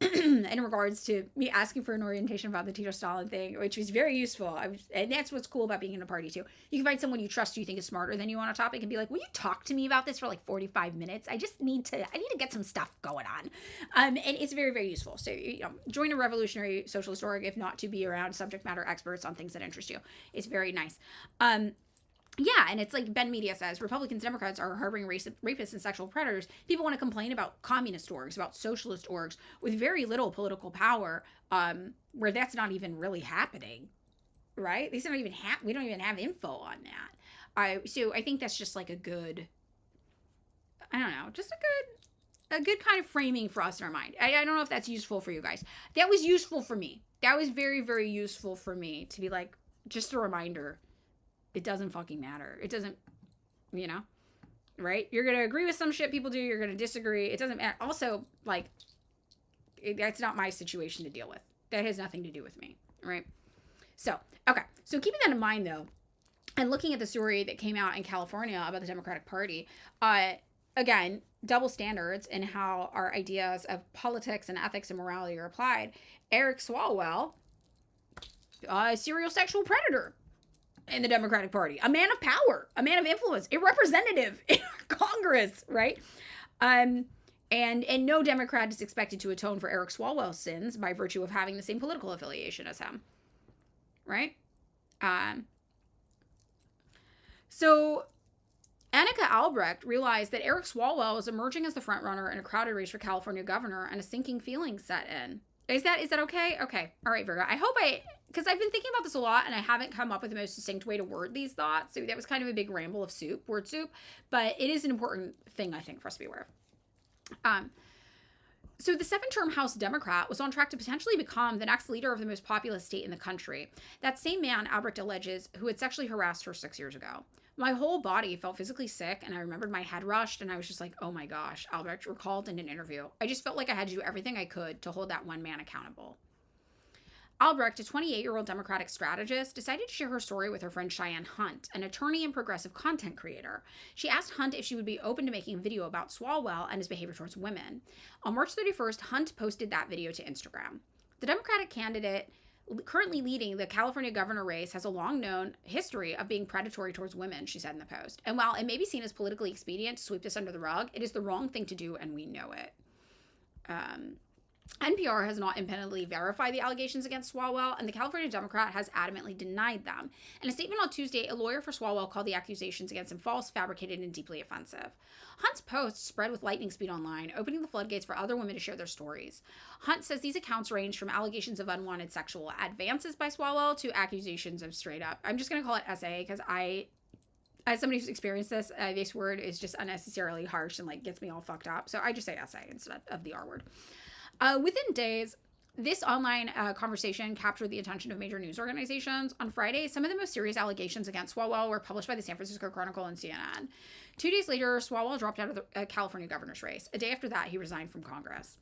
in regards to me asking for an orientation about the Tito Stalin thing, which was very useful. And that's what's cool about being in a party too. You can find someone you trust, you think is smarter than you on a topic, and be like, "Will you talk to me about this for like 45 minutes? I need to get some stuff going on." And it's very, very useful. So join a revolutionary socialist org, if not to be around subject matter experts on things that interest you. It's very nice. Yeah, and it's like Ben Media says, Republicans, Democrats are harboring rapists and sexual predators. People want to complain about communist orgs, about socialist orgs with very little political power, where that's not even really happening, right? These don't even we don't even have info on that. So I think that's just like a good, I don't know, just a good kind of framing for us in our mind. I don't know if that's useful for you guys. That was useful for me. That was very, very useful for me to be like, just a reminder. It doesn't fucking matter. It doesn't, right? You're going to agree with some shit people do. You're going to disagree. It doesn't matter. Also, like, that's not my situation to deal with. That has nothing to do with me, right? So, okay. So keeping that in mind, though, and looking at the story that came out in California about the Democratic Party, again, double standards in how our ideas of politics and ethics and morality are applied. Eric Swalwell, serial sexual predator in the Democratic Party, a man of power, a man of influence, a representative in Congress, right? And no Democrat is expected to atone for Eric Swalwell's sins by virtue of having the same political affiliation as him, right? So Annika Albrecht realized that Eric Swalwell was emerging as the frontrunner in a crowded race for California governor, and a sinking feeling set in. Is that okay? Okay. All right, Virgo. Because I've been thinking about this a lot and I haven't come up with the most succinct way to word these thoughts. So that was kind of a big ramble of word soup. But it is an important thing, I think, for us to be aware of. So the 7-term House Democrat was on track to potentially become the next leader of the most populous state in the country. That same man, Albrecht alleges, who had sexually harassed her 6 years ago. My whole body felt physically sick, and I remembered my head rushed, and I was just like, oh my gosh, Albrecht recalled in an interview. I just felt like I had to do everything I could to hold that one man accountable. Albrecht, a 28-year-old Democratic strategist, decided to share her story with her friend Cheyenne Hunt, an attorney and progressive content creator. She asked Hunt if she would be open to making a video about Swalwell and his behavior towards women. On March 31st, Hunt posted that video to Instagram. The Democratic candidate currently leading the California governor race has a long-known history of being predatory towards women, she said in the post. And while it may be seen as politically expedient to sweep this under the rug, it is the wrong thing to do, and we know it. NPR has not independently verified the allegations against Swalwell, and the California Democrat has adamantly denied them. In a statement on Tuesday, a lawyer for Swalwell called the accusations against him false, fabricated, and deeply offensive. Hunt's post spread with lightning speed online, opening the floodgates for other women to share their stories. Hunt says these accounts range from allegations of unwanted sexual advances by Swalwell to accusations of straight up, I'm just going to call it SA, because as somebody who's experienced this word is just unnecessarily harsh and like gets me all fucked up. So I just say SA instead of the R word. Within days, this online conversation captured the attention of major news organizations. On Friday, some of the most serious allegations against Swalwell were published by the San Francisco Chronicle and CNN. 2 days later, Swalwell dropped out of the California governor's race. A day after that, he resigned from Congress.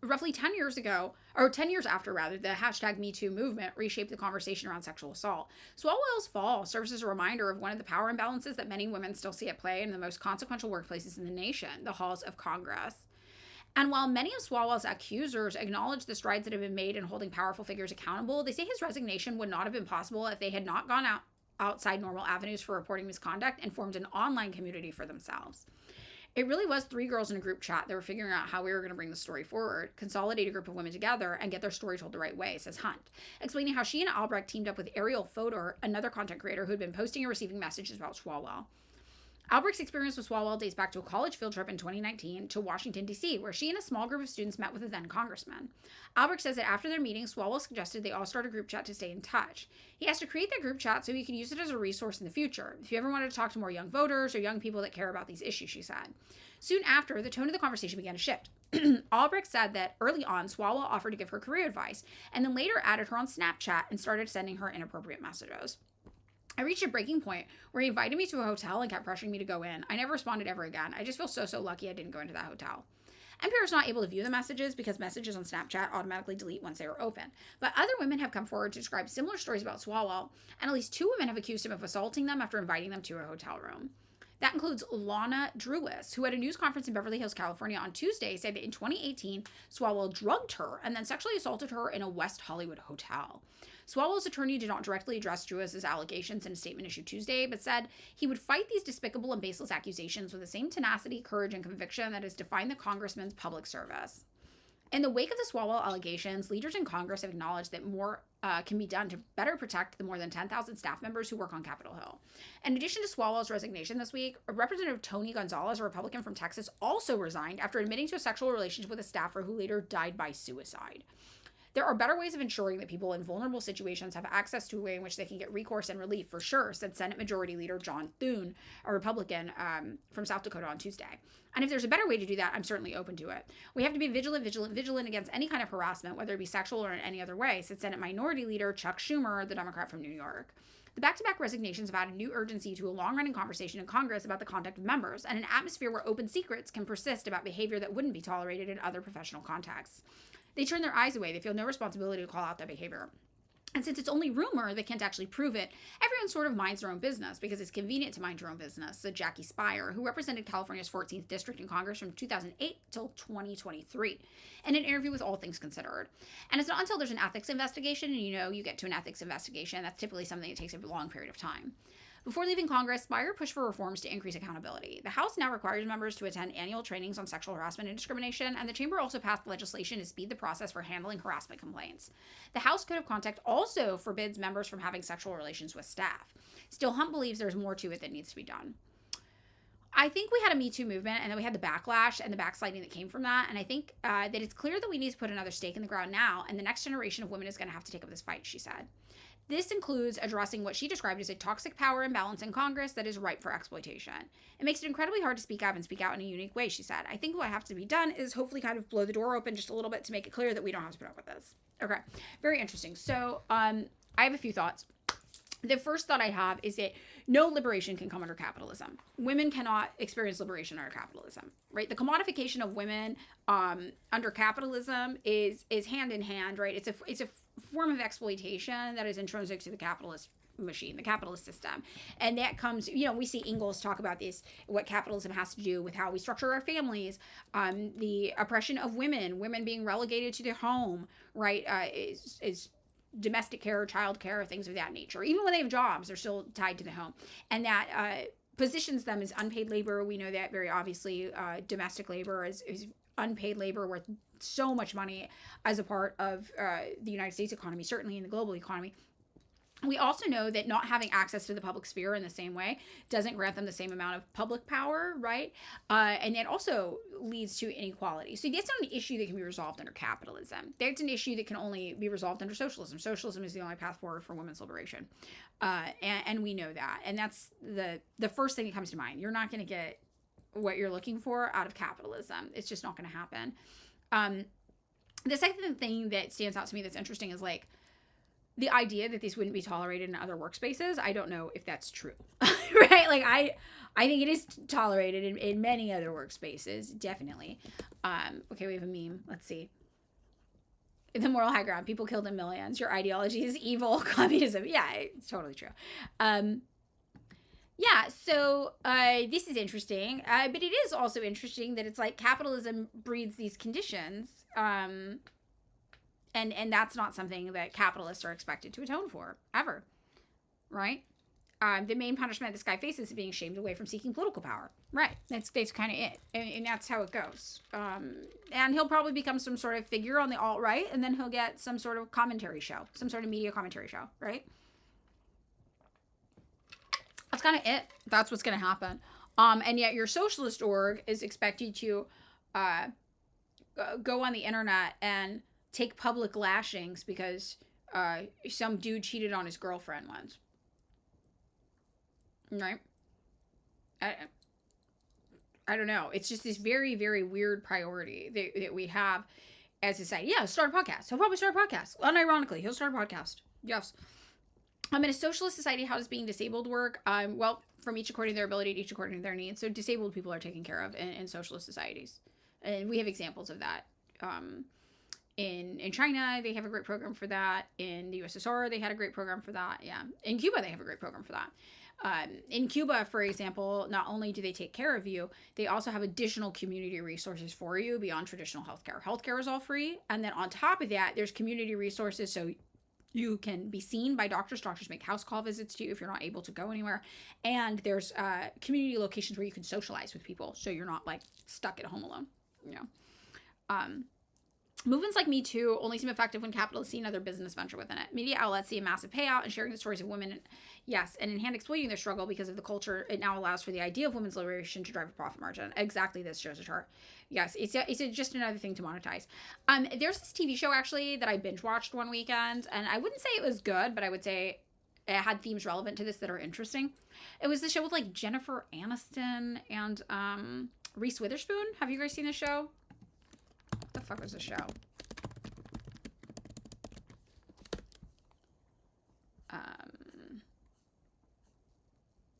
Roughly 10 years after, the hashtag #MeToo movement reshaped the conversation around sexual assault. Swalwell's fall serves as a reminder of one of the power imbalances that many women still see at play in the most consequential workplaces in the nation, the halls of Congress. And while many of Swalwell's accusers acknowledge the strides that have been made in holding powerful figures accountable, they say his resignation would not have been possible if they had not gone outside normal avenues for reporting misconduct and formed an online community for themselves. It really was 3 girls in a group chat that were figuring out how we were going to bring the story forward, consolidate a group of women together, and get their story told the right way, says Hunt, explaining how she and Albrecht teamed up with Ariel Fodor, another content creator who had been posting and receiving messages about Swalwell. Albrecht's experience with Swalwell dates back to a college field trip in 2019 to Washington, D.C., where she and a small group of students met with a then congressman. Albrecht says that after their meeting, Swalwell suggested they all start a group chat to stay in touch. He asked to create that group chat so he could use it as a resource in the future, if you ever wanted to talk to more young voters or young people that care about these issues, she said. Soon after, the tone of the conversation began to shift. Albrecht said that early on, Swalwell offered to give her career advice, and then later added her on Snapchat and started sending her inappropriate messages. I reached a breaking point where he invited me to a hotel and kept pressuring me to go in. I never responded ever again. I just feel so lucky I didn't go into that hotel. NPR is not able to view the messages because messages on Snapchat automatically delete once they are open. But other women have come forward to describe similar stories about Swalwell, and at least 2 women have accused him of assaulting them after inviting them to a hotel room. That includes Lana Drewis, who at a news conference in Beverly Hills, California on Tuesday said that in 2018, Swalwell drugged her and then sexually assaulted her in a West Hollywood hotel. Swalwell's attorney did not directly address Drewis's allegations in a statement issued Tuesday, but said he would fight these despicable and baseless accusations with the same tenacity, courage, and conviction that has defined the congressman's public service. In the wake of the Swalwell allegations, leaders in Congress have acknowledged that more can be done to better protect the more than 10,000 staff members who work on Capitol Hill. In addition to Swalwell's resignation this week, Representative Tony Gonzalez, a Republican from Texas, also resigned after admitting to a sexual relationship with a staffer who later died by suicide. There are better ways of ensuring that people in vulnerable situations have access to a way in which they can get recourse and relief, for sure, said Senate Majority Leader John Thune, a Republican from South Dakota, on Tuesday. And if there's a better way to do that, I'm certainly open to it. We have to be vigilant against any kind of harassment, whether it be sexual or in any other way, said Senate Minority Leader Chuck Schumer, the Democrat from New York. The back-to-back resignations have added new urgency to a long-running conversation in Congress about the conduct of members and an atmosphere where open secrets can persist about behavior that wouldn't be tolerated in other professional contexts. They turn their eyes away. They feel no responsibility to call out that behavior. And since it's only rumor, they can't actually prove it, everyone sort of minds their own business because it's convenient to mind your own business, said Jackie Speier, who represented California's 14th district in Congress from 2008 till 2023, in an interview with All Things Considered. And it's not until there's an ethics investigation, and you get to an ethics investigation, that's typically something that takes a long period of time. Before leaving Congress, Speier pushed for reforms to increase accountability. The House now requires members to attend annual trainings on sexual harassment and discrimination, and the chamber also passed legislation to speed the process for handling harassment complaints. The House Code of Conduct also forbids members from having sexual relations with staff. Still, Hunt believes there's more to it that needs to be done. I think we had a Me Too movement, and then we had the backlash and the backsliding that came from that, and I think that it's clear that we need to put another stake in the ground now, and the next generation of women is going to have to take up this fight, she said. This includes addressing what she described as a toxic power imbalance in Congress that is ripe for exploitation. It makes it incredibly hard to speak up and speak out in a unique way, she said. I think what has to be done is hopefully kind of blow the door open just a little bit to make it clear that we don't have to put up with this. Okay, very interesting. So I have a few thoughts. The first thought I have is that no liberation can come under capitalism. Women cannot experience liberation under capitalism, right? The commodification of women under capitalism is hand in hand, right? It's a form of exploitation that is intrinsic to the capitalist machine, the capitalist system. And that comes, we see Ingalls talk about this, what capitalism has to do with how we structure our families, the oppression of women being relegated to their home, right, is domestic care, child care, things of that nature. Even when they have jobs, they're still tied to the home. And that positions them as unpaid labor. We know that very obviously. Domestic labor is unpaid labor worth so much money as a part of the United States economy, certainly in the global economy. We also know that not having access to the public sphere in the same way doesn't grant them the same amount of public power, right? And that also leads to inequality. So that's not an issue that can be resolved under capitalism. That's an issue that can only be resolved under socialism. Socialism is the only path forward for women's liberation. And we know that. And that's the first thing that comes to mind. You're not going to get what you're looking for out of capitalism. It's just not going to happen. The second thing that stands out to me that's interesting is like, the idea that this wouldn't be tolerated in other workspaces, I don't know if that's true, right? Like I think it is tolerated in many other workspaces, definitely. Okay, we have a meme. Let's see. The moral high ground. People killed in millions. Your ideology is evil. Communism. Yeah, it's totally true. Yeah, so this is interesting, but it is also interesting that it's like capitalism breeds these conditions. And that's not something that capitalists are expected to atone for, ever, right? The main punishment this guy faces is being shamed away from seeking political power. Right, that's kind of it. And that's how it goes. And he'll probably become some sort of figure on the alt-right, and then he'll get some sort of commentary show, some sort of media commentary show, right? That's kind of it. That's what's going to happen. And yet your socialist org is expected to go on the internet and take public lashings because some dude cheated on his girlfriend once. Right? I don't know. It's just this very, very weird priority that we have as a society. Yeah, start a podcast. He'll probably start a podcast. Unironically, he'll start a podcast. Yes. In a socialist society, how does being disabled work? Well, from each according to their ability, each according to their needs. So disabled people are taken care of in socialist societies. And we have examples of that. In China, they have a great program for that. In the USSR, they had a great program for that. Yeah. In Cuba, they have a great program for that. In Cuba, for example, not only do they take care of you, they also have additional community resources for you beyond traditional healthcare. Healthcare is all free. And then on top of that, there's community resources. So you can be seen by doctors. Doctors make house call visits to you if you're not able to go anywhere. And there's community locations where you can socialize with people. So you're not like stuck at home alone, you know. Movements like Me Too only seem effective when capitalists see another business venture within it. Media outlets see a massive payout and sharing the stories of women, yes, and in hand exploiting their struggle because of the culture. It now allows for the idea of women's liberation to drive a profit margin. Exactly, this shows a chart. Yes, it's just another thing to monetize. There's this TV show actually that I binge watched one weekend, and I wouldn't say it was good, but I would say it had themes relevant to this that are interesting. It was the show with like Jennifer Aniston and Reese Witherspoon. Have you guys seen the show? What the fuck was the show?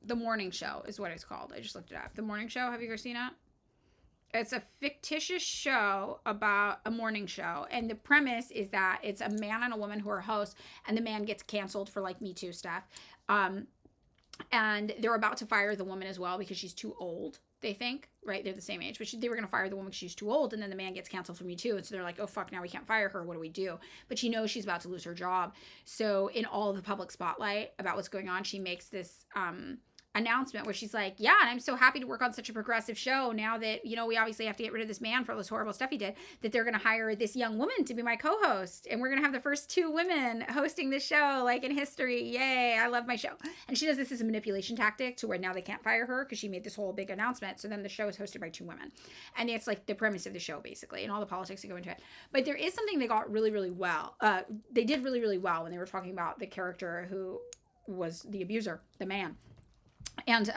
The Morning Show is what it's called. I just looked it up. The Morning Show. Have you guys seen it? It's a fictitious show about a morning show. And the premise is that it's a man and a woman who are hosts, and the man gets canceled for like Me Too stuff. And they're about to fire the woman as well because she's too old. They think, right? They're the same age, but they were going to fire the woman because she's too old. And then the man gets canceled for Me Too. And so they're like, oh, fuck, now we can't fire her. What do we do? But she knows she's about to lose her job. So in all of the public spotlight about what's going on, she makes this announcement where she's like, yeah, and I'm so happy to work on such a progressive show now that, you know, we obviously have to get rid of this man for all this horrible stuff he did, that they're going to hire this young woman to be my co-host. And we're going to have the first 2 women hosting the show, like in history. Yay, I love my show. And she does this as a manipulation tactic to where now they can't fire her because she made this whole big announcement. So then the show is hosted by 2 women. And it's like the premise of the show, basically, and all the politics that go into it. But there is something they got really, really well. They did really, really well when they were talking about the character who was the abuser, the man. And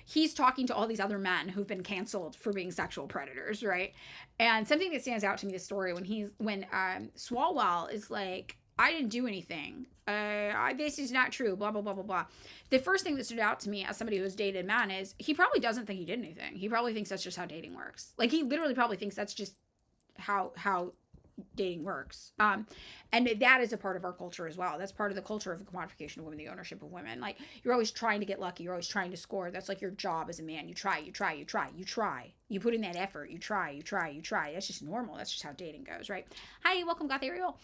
he's talking to all these other men who've been canceled for being sexual predators, right? And something that stands out to me, the story, when Swalwell is like, I didn't do anything. This is not true, blah, blah, blah, blah, blah. The first thing that stood out to me as somebody who has dated men is he probably doesn't think he did anything. He probably thinks that's just how dating works. Like, he literally probably thinks that's just how dating works. And that is a part of our culture as well. That's part of the culture of the commodification of women, the ownership of women. Like, you're always trying to get lucky. You're always trying to score. That's like your job as a man. You try. You put in that effort. You try. That's just normal. That's just how dating goes, right? Hi, welcome, Goth Ariel.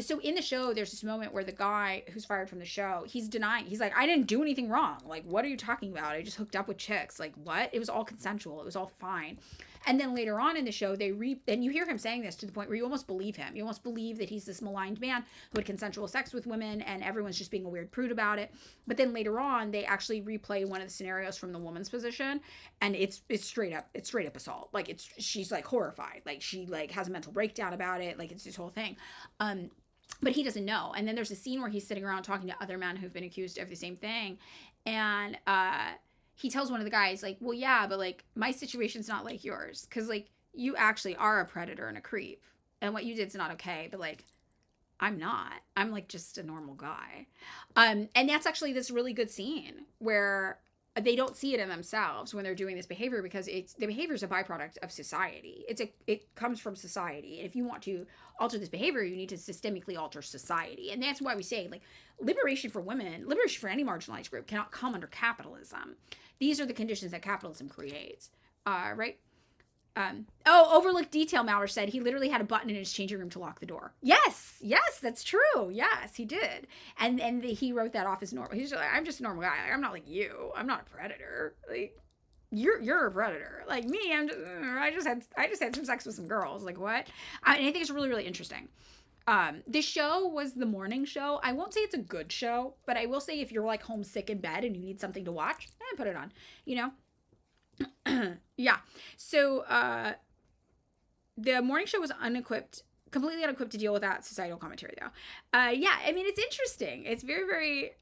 So in the show, there's this moment where the guy who's fired from the show, he's denying. He's like, I didn't do anything wrong. Like, what are you talking about? I just hooked up with chicks. Like, what? It was all consensual. It was all fine. And then later on in the show, and you hear him saying this to the point where you almost believe him. You almost believe that he's this maligned man who had consensual sex with women and everyone's just being a weird prude about it. But then later on, they actually replay one of the scenarios from the woman's position, and it's straight up assault. Like, she's like horrified. Like, she like has a mental breakdown about it. Like, it's this whole thing. But he doesn't know. And then there's a scene where he's sitting around talking to other men who've been accused of the same thing. And he tells one of the guys, like, well, yeah, but like my situation's not like yours. Cause like you actually are a predator and a creep. And what you did's not okay. But like, I'm not. I'm like just a normal guy. And that's actually this really good scene where they don't see it in themselves when they're doing this behavior, because the behavior is a byproduct of society. It comes from society. And if you want to alter this behavior, you need to systemically alter society. And that's why we say, like, liberation for women, liberation for any marginalized group cannot come under capitalism. These are the conditions that capitalism creates, right? Overlooked detail, Maurer said. He literally had a button in his changing room to lock the door. Yes, that's true. Yes, he did. And he wrote that off as normal. He's like, I'm just a normal guy. I'm not like you. I'm not a predator. Like, you're a predator. Like me, I just had some sex with some girls. Like, what? And I think it's really, really interesting. The show was The Morning Show. I won't say it's a good show, but I will say if you're like homesick in bed and you need something to watch, put it on, you know? Yeah. So, the Morning Show was completely unequipped to deal with that societal commentary, though. Yeah, I mean, it's interesting. It's very, very,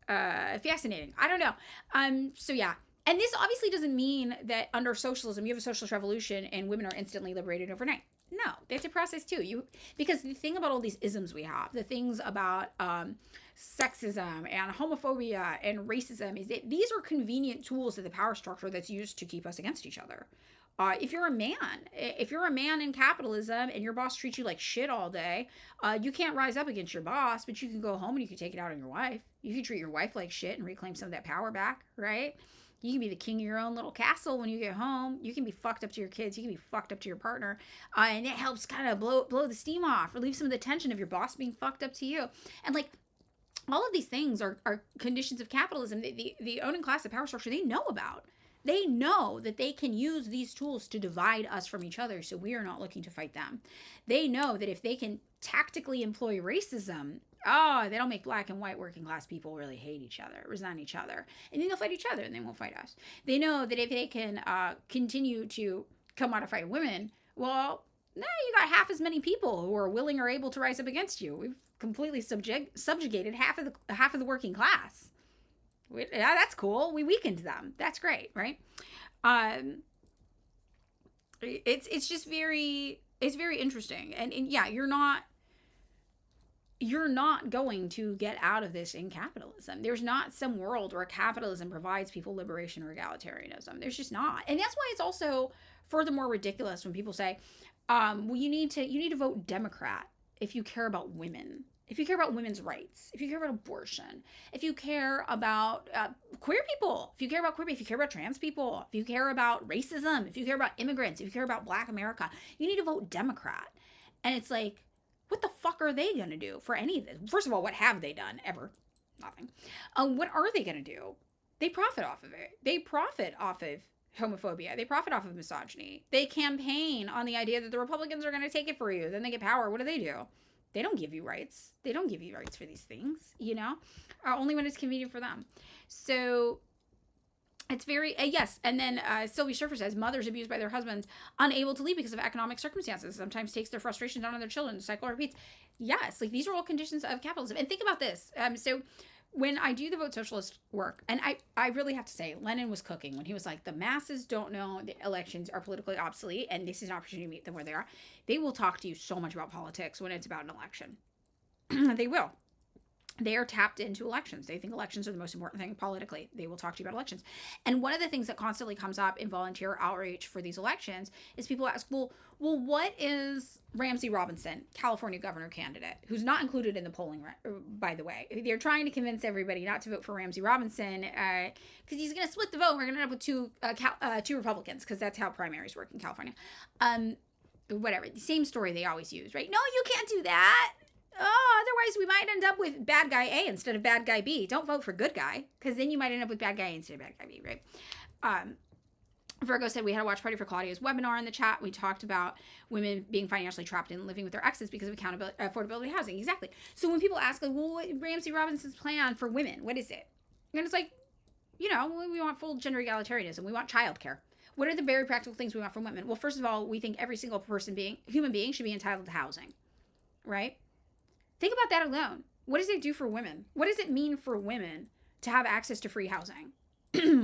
fascinating. I don't know. So yeah. And this obviously doesn't mean that under socialism, you have a socialist revolution and women are instantly liberated overnight. No, they have to process too. Because the thing about all these isms we have, the things about sexism and homophobia and racism, is that these are convenient tools of the power structure that's used to keep us against each other. If you're a man in capitalism and your boss treats you like shit all day, you can't rise up against your boss, but you can go home and you can take it out on your wife. You can treat your wife like shit and reclaim some of that power back, right? You can be the king of your own little castle when you get home. You can be fucked up to your kids. You can be fucked up to your partner. And it helps kind of blow the steam off, relieve some of the tension of your boss being fucked up to you. And like, all of these things are conditions of capitalism that the owning class, the power structure, they know about. They know that they can use these tools to divide us from each other, so we are not looking to fight them. They know that if they can tactically employ racism, they'll make black and white working class people really hate each other, resent each other, and then they'll fight each other and they won't fight us. They know that if they can continue to commodify women, well, now you got half as many people who are willing or able to rise up against you. We've completely subjugated half of the working class. That's cool. We weakened them. That's great, right? It's just very interesting, and yeah, you're not going to get out of this in capitalism. There's not some world where capitalism provides people liberation or egalitarianism. There's just not, and that's why it's also furthermore ridiculous when people say, well, you need to vote Democrat if you care about women. If you care about women's rights, if you care about abortion, if you care about queer people, if you care about trans people, if you care about racism, if you care about immigrants, if you care about Black America, you need to vote Democrat. And it's like, what the fuck are they going to do for any of this? First of all, what have they done ever? Nothing. What are they going to do? They profit off of it. They profit off of homophobia. They profit off of misogyny. They campaign on the idea that the Republicans are going to take it for you. Then they get power. What do? They don't give you rights. They don't give you rights for these things, only when it's convenient for them. So it's very, yes. And then Sylvie Schaefer says, mothers abused by their husbands, unable to leave because of economic circumstances, sometimes takes their frustrations out on their children. The cycle repeats. Yes, like these are all conditions of capitalism. And think about this. So when I do the vote socialist work, and I really have to say, Lenin was cooking when he was like, the masses don't know the elections are politically obsolete, and this is an opportunity to meet them where they are. They will talk to you so much about politics when it's about an election. They will. They are tapped into elections. They think elections are the most important thing politically. They will talk to you about elections. And one of the things that constantly comes up in volunteer outreach for these elections is people ask, well, what is Ramsey Robinson, California governor candidate, who's not included in the polling, by the way? They're trying to convince everybody not to vote for Ramsey Robinson because he's going to split the vote. We're going to end up with two Republicans, because that's how primaries work in California. Whatever. The same story they always use, right? No, you can't do that. Otherwise we might end up with bad guy A instead of bad guy B. Don't vote for good guy, because then you might end up with bad guy A instead of bad guy B, right? Virgo said we had a watch party for Claudia's webinar in the chat. We talked about women being financially trapped in living with their exes because of affordability housing. Exactly. So when people ask, like, well, what Ramsey Robinson's plan for women, what is it? And it's like, we want full gender egalitarianism. We want childcare. What are the very practical things we want from women? Well, first of all, we think every single human being should be entitled to housing, right? Think about that alone. What does it do for women? What does it mean for women to have access to free housing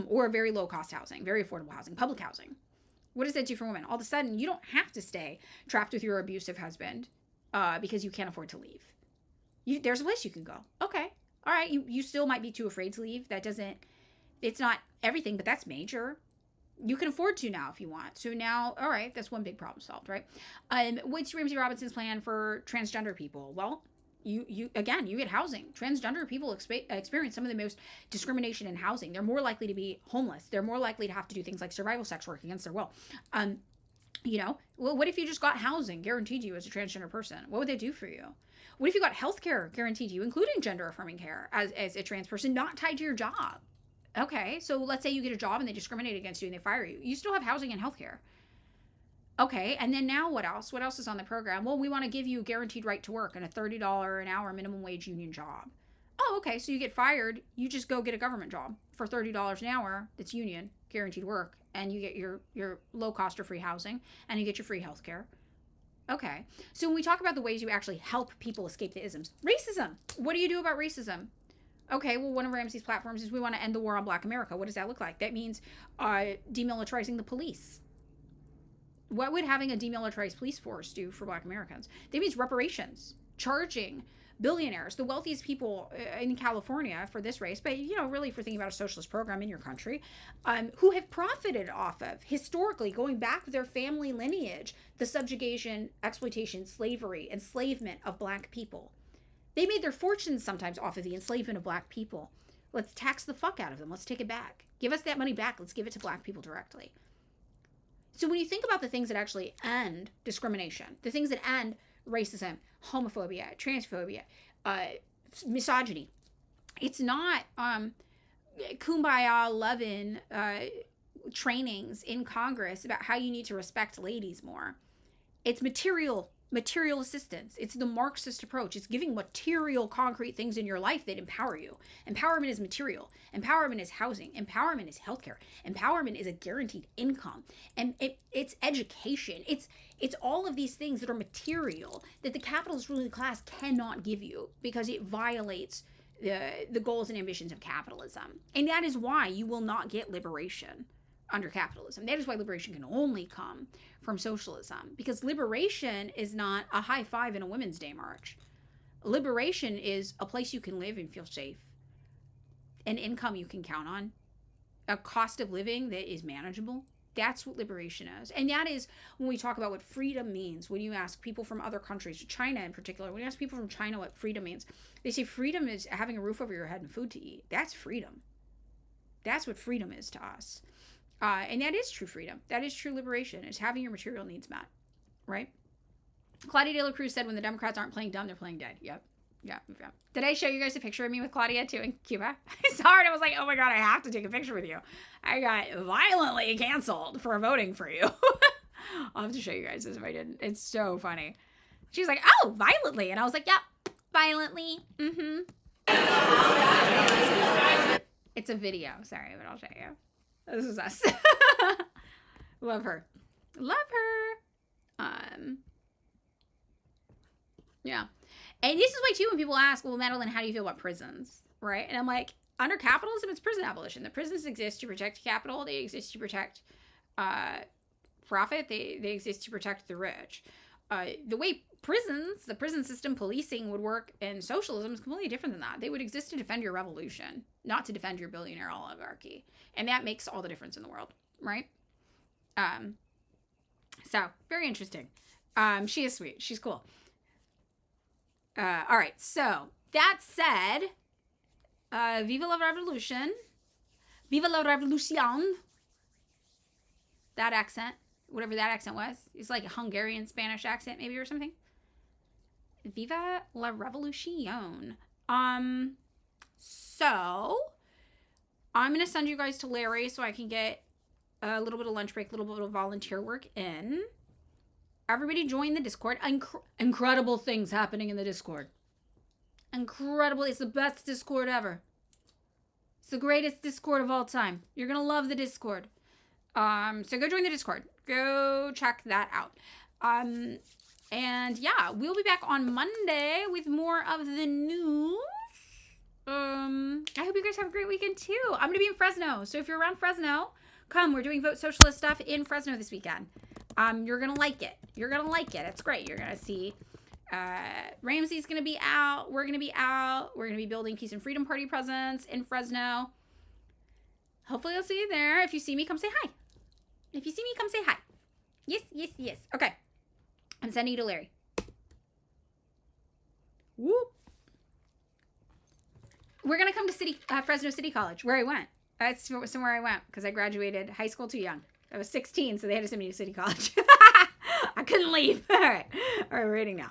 or very low cost housing, very affordable housing, public housing? What does that do for women? All of a sudden, you don't have to stay trapped with your abusive husband because you can't afford to leave. There's a place you can go. Okay. All right. You still might be too afraid to leave. It's not everything, but that's major. You can afford to now if you want. So now, all right, that's one big problem solved, right? What's Ramsey Robinson's plan for transgender people? Well, you get housing. Transgender people experience some of the most discrimination in housing. They're more likely to be homeless. They're more likely to have to do things like survival sex work against their will. Well, what if you just got housing guaranteed to you as a transgender person? What would they do for you? What if you got health care guaranteed to you, including gender affirming care as a trans person, not tied to your job? Okay, so let's say you get a job and they discriminate against you and they fire you. You still have housing and health care. Okay, and then now what else? What else is on the program? Well, we want to give you a guaranteed right to work and a $30 an hour minimum wage union job. Oh, okay, so you get fired, you just go get a government job for $30 an hour that's union, guaranteed work, and you get your low cost or free housing, and you get your free health care. Okay, so when we talk about the ways you actually help people escape the isms, racism, what do you do about racism? Okay, well, one of Ramsey's platforms is we want to end the war on Black America. What does that look like? That means demilitarizing the police. What would having a demilitarized police force do for Black Americans? That means reparations, charging billionaires, the wealthiest people in California for this race, but really if we're thinking about a socialist program in your country, who have profited off of, historically, going back their family lineage, the subjugation, exploitation, slavery, enslavement of black people. They made their fortunes sometimes off of the enslavement of black people. Let's tax the fuck out of them. Let's take it back. Give us that money back. Let's give it to black people directly. So when you think about the things that actually end discrimination, the things that end racism, homophobia, transphobia, misogyny, it's not kumbaya loving trainings in Congress about how you need to respect ladies more. It's material assistance. It's the Marxist approach. It's giving material, concrete things in your life that empower you. Empowerment is material. Empowerment is housing. Empowerment is healthcare. Empowerment is a guaranteed income. And it's education. It's all of these things that are material that the capitalist ruling class cannot give you because it violates the goals and ambitions of capitalism. And that is why you will not get liberation under capitalism. That is why liberation can only come from socialism, because liberation is not a high five in a Women's Day march. Liberation is a place you can live and feel safe, an income you can count on, a cost of living that is manageable. That's what liberation is. And that is when we talk about what freedom means. When you ask people from other countries, China in particular, when you ask people from China what freedom means, they say freedom is having a roof over your head and food to eat. That's freedom. That's what freedom is to us. And that is true freedom. That is true liberation. It's having your material needs met, right? Claudia de la Cruz said when the Democrats aren't playing dumb, they're playing dead. Yep. Did I show you guys a picture of me with Claudia too in Cuba? I saw her and I was like, oh my God, I have to take a picture with you. I got violently canceled for voting for you. I'll have to show you guys this if I didn't. It's so funny. She's like, oh, violently. And I was like, yep, violently. It's a video. Sorry, but I'll show you. This is us. Love her. Yeah. And this is why, too, when people ask, well, Madeline, how do you feel about prisons? Right? And I'm like, under capitalism, it's prison abolition. The prisons exist to protect capital. They exist to protect profit. They exist to protect the rich. The way the prison system, policing would work in socialism is completely different than that. They would exist to defend your revolution, not to defend your billionaire oligarchy. And that makes all the difference in the world, right? So, very interesting. She is sweet. She's cool. All right. So, that said, Viva la Revolution. Viva la Revolution. That accent, whatever that accent was. It's like a Hungarian Spanish accent maybe or something. Viva la Revolution. So, I'm going to send you guys to Larry so I can get a little bit of lunch break, a little bit of volunteer work in. Everybody join the Discord. Incredible things happening in the Discord. Incredible. It's the best Discord ever. It's the greatest Discord of all time. You're going to love the Discord. So go join the Discord. Go check that out. And yeah, we'll be back on Monday with more of the news. I hope you guys have a great weekend too. I'm going to be in Fresno. So if you're around Fresno, come. We're doing Vote Socialist stuff in Fresno this weekend. You're going to like it. You're going to like it. It's great. You're going to see Ramsey's going to be out. We're going to be out. We're going to be building Peace and Freedom Party presence in Fresno. Hopefully I'll see you there. If you see me, come say hi. If you see me, come say hi. Yes. Okay. I'm sending you to Larry. Whoop. We're going to come to Fresno City College, where I went. That's somewhere I went because I graduated high school too young. I was 16, so they had to send me to City College. I couldn't leave. All right, we're reading now.